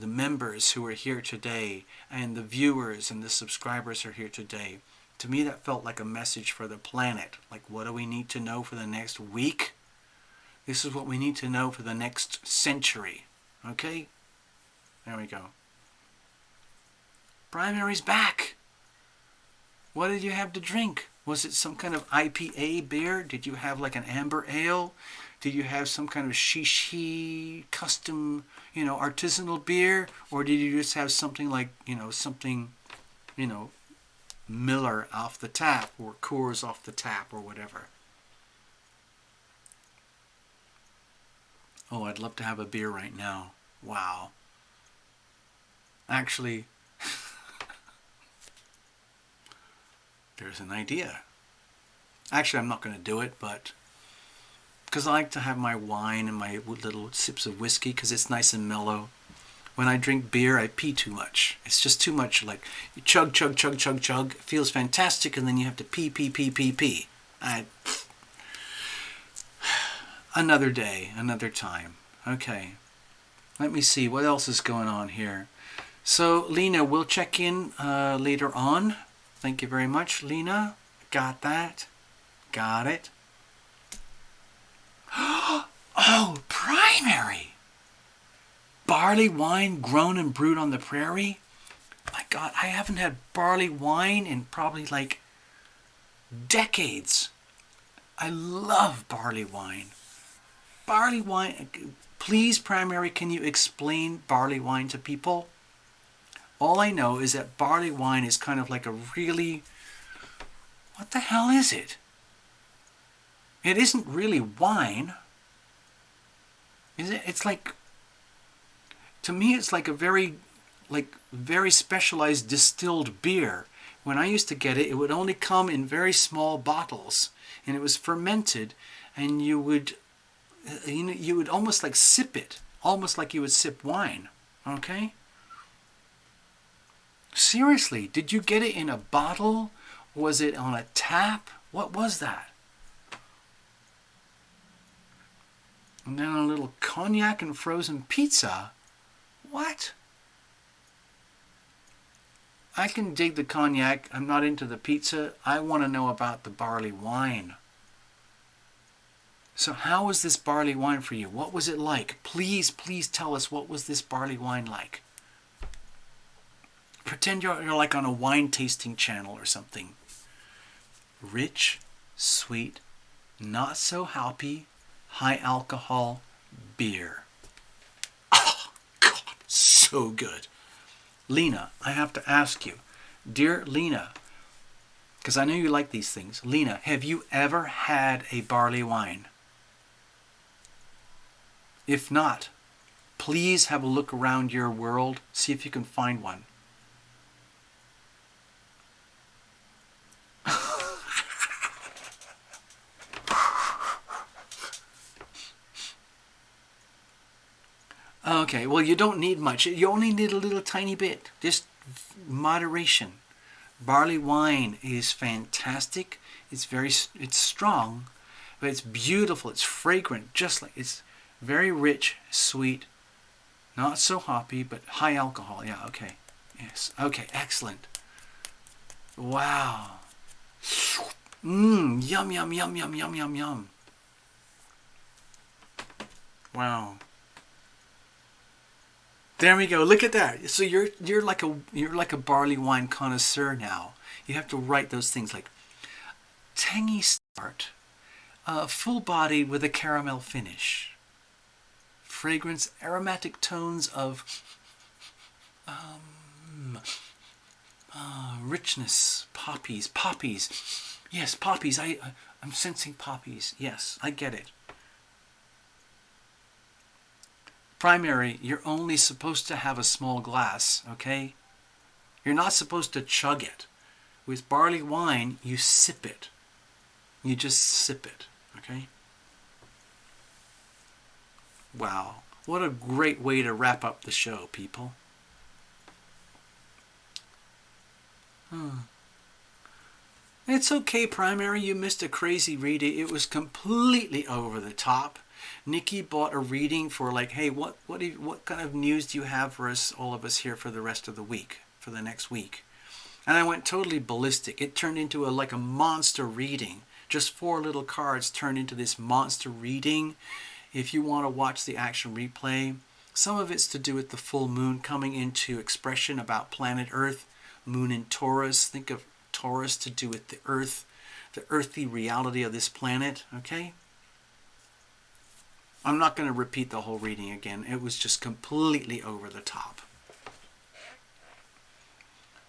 members who are here today, and the viewers and the subscribers who are here today. To me, that felt like a message for the planet. Like, what do we need to know for the next week? This is what we need to know for the next century. Okay? There we go. Primary's back. What did you have to drink? Was it some kind of IPA beer? Did you have like an amber ale? Did you have some kind of shishi custom, artisanal beer? Or did you just have something like, Miller off the tap or Coors off the tap or whatever? Oh, I'd love to have a beer right now. Wow. Actually, there's an idea. Actually, I'm not going to do it, but because I like to have my wine and my little sips of whiskey because it's nice and mellow. When I drink beer, I pee too much. It's just too much. Like, you chug, chug, chug, chug, chug. It feels fantastic, and then you have to pee, pee, pee, pee, pee. Another day, another time. Okay. Let me see. What else is going on here? So, Lena, we'll check in later on. Thank you very much, Lena. Got that. Got it. Oh, primary. Barley wine grown and brewed on the prairie. My God, I haven't had barley wine in probably like decades. I love barley wine. Barley wine. Please, primary, can you explain barley wine to people? All I know is that barley wine is kind of like a really... What the hell is it? It isn't really wine. Is it? It's like, to me, it's like a very specialized distilled beer. When I used to get it, it would only come in very small bottles, and it was fermented, and you would almost like sip it, almost like you would sip wine. Okay? Seriously, did you get it in a bottle? Was it on a tap? What was that? And then a little cognac and frozen pizza? What? I can dig the cognac. I'm not into the pizza. I want to know about the barley wine. So how was this barley wine for you? What was it like? Please, please tell us, what was this barley wine like? Pretend you're like on a wine tasting channel or something. Rich, sweet, not so hoppy, high alcohol beer. Oh, God, so good. Lena, I have to ask you, dear Lena, because I know you like these things. Lena, have you ever had a barley wine? If not, please have a look around your world, see if you can find one. Okay, well, you don't need much. You only need a little tiny bit. Just moderation. Barley wine is fantastic. It's strong, but it's beautiful. It's fragrant. It's very rich, sweet, not so hoppy, but high alcohol. Yeah, okay. Yes. Okay, excellent. Wow. Yum, yum, yum, yum, yum, yum, yum. Wow. There we go. Look at that. So you're like a barley wine connoisseur now. You have to write those things like tangy start, full bodied with a caramel finish, fragrance, aromatic tones of richness, poppies. Yes, poppies. I'm sensing poppies. Yes, I get it. Primary, you're only supposed to have a small glass, okay? You're not supposed to chug it. With barley wine, you sip it. You just sip it, okay? Wow. What a great way to wrap up the show, people. It's okay, Primary. You missed a crazy reading. It was completely over the top. Nikki bought a reading for like, hey, what kind of news do you have for us, all of us here for the rest of the week, for the next week? And I went totally ballistic. It turned into like a monster reading. Just 4 little cards turned into this monster reading. If you want to watch the action replay, some of it's to do with the full moon coming into expression about planet Earth, moon in Taurus. Think of Taurus to do with the Earth, the earthy reality of this planet, okay? I'm not going to repeat the whole reading again. It was just completely over the top.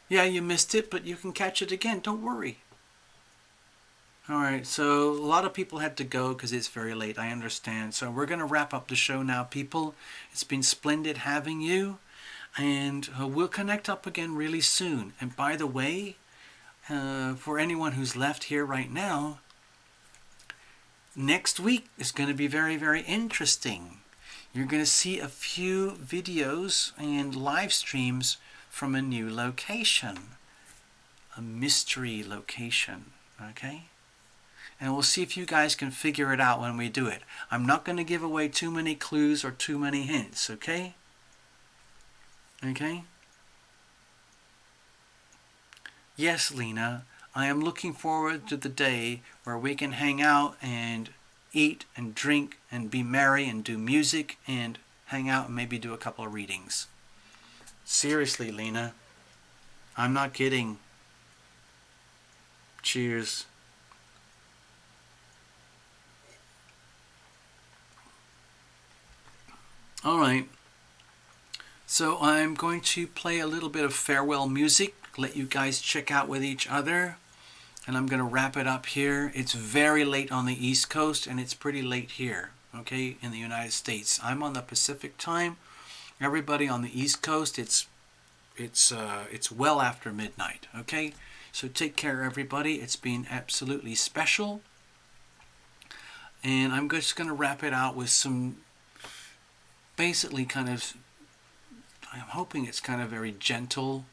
Yeah, you missed it, but you can catch it again. Don't worry. All right, so a lot of people had to go because it's very late. I understand. So we're going to wrap up the show now, people. It's been splendid having you, and we'll connect up again really soon. And by the way, for anyone who's left here right now, next week is going to be very, very interesting. You're going to see a few videos and live streams from a new location, a mystery location, okay? And we'll see if you guys can figure it out when we do it. I'm not going to give away too many clues or too many hints, okay? Okay? Yes, Lena, I am looking forward to the day where we can hang out and eat and drink and be merry and do music and hang out and maybe do a couple of readings. Seriously, Lena, I'm not kidding. Cheers. All right. So I'm going to play a little bit of farewell music, let you guys check out with each other. And I'm going to wrap it up here. It's very late on the East Coast, and it's pretty late here, okay, in the United States. I'm on the Pacific time. Everybody on the East Coast, it's well after midnight, okay? So take care, everybody. It's been absolutely special. And I'm just going to wrap it out with some basically kind of, I'm hoping it's kind of very gentle.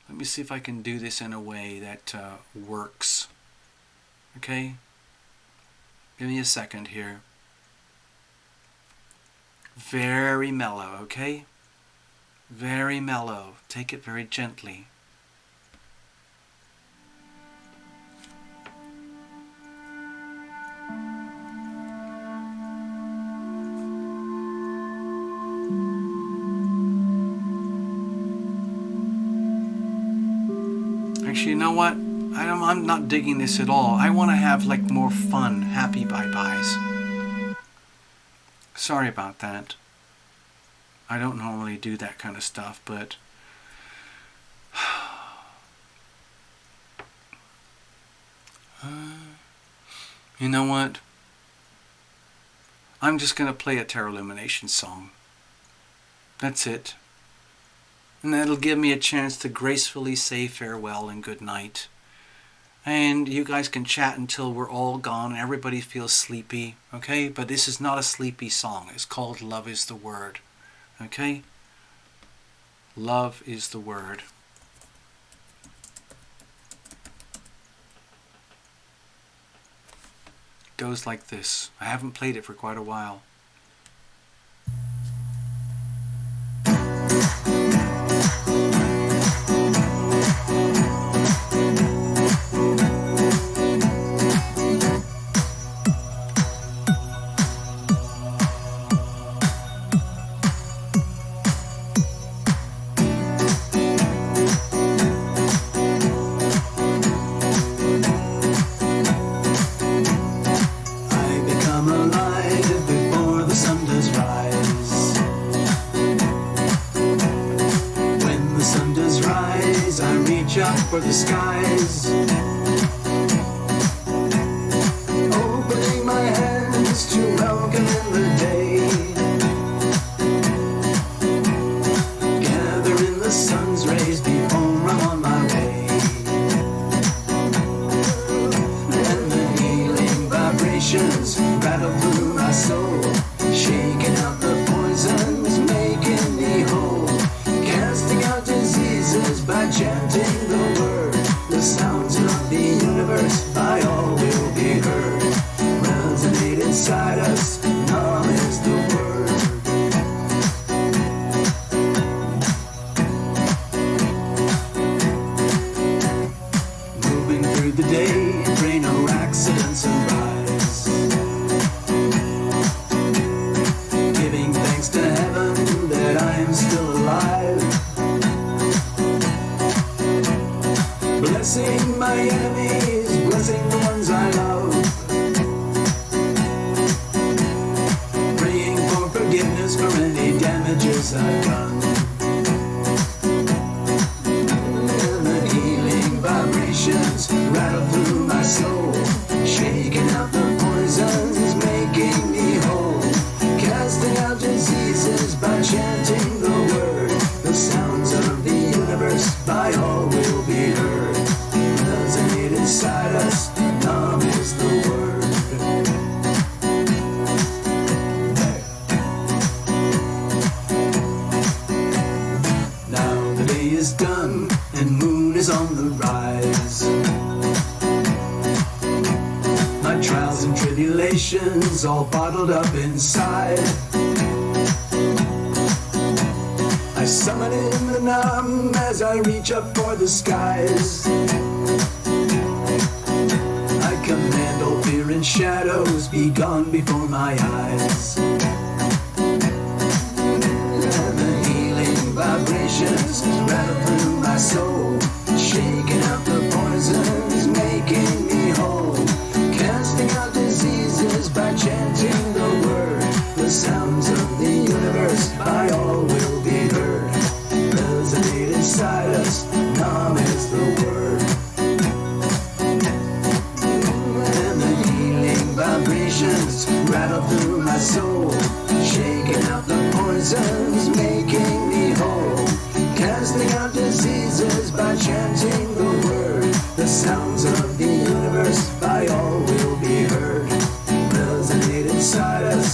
Let me see if I can do this in a way that works. Okay? Give me a second here. Very mellow, okay? Very mellow. Take it very gently. Actually, you know what? I'm not digging this at all. I want to have like more fun, happy bye-byes. Sorry about that. I don't normally do that kind of stuff, but you know what? I'm just going to play a Tarot Lumination song. That's it. And that'll give me a chance to gracefully say farewell and good night. And you guys can chat until we're all gone and everybody feels sleepy, okay? But this is not a sleepy song. It's called Love is the Word, okay? Love is the word. Goes like this. I haven't played it for quite a while. For the skies, opening my hands to welcome in the day, gather in the sun's rays before I'm on my way, and the healing vibrations rattle through my soul, shaking out the poisons, making me whole, casting out diseases by chanting the the sounds of the universe by all will be heard. Resonate inside us, Nam is the word. Moving through the day, pray no accidents arise. Giving thanks to heaven that I am still alive. Blessing my enemies, blessing the ones I love. Praying for forgiveness for any damages I've done. And the healing vibrations rattle through my soul, shaking out the poisons, making me whole, casting out diseases by chanting the word. The sounds of the universe by all will be heard. Resonate inside us, Nam is the word. Now the day is done and moon is on the rise. My trials and tribulations all bottled up inside. I summon in the Nam as I reach up for the skies. I command all fear and shadows be gone before my eyes. And the healing vibrations rattle through my soul, shaking out the poisons, making me whole, casting out diseases by chanting the word. The sounds of the universe by all will be heard. Resonate inside us, Nam is the word. The sounds of the universe by all will be heard. Resonate inside us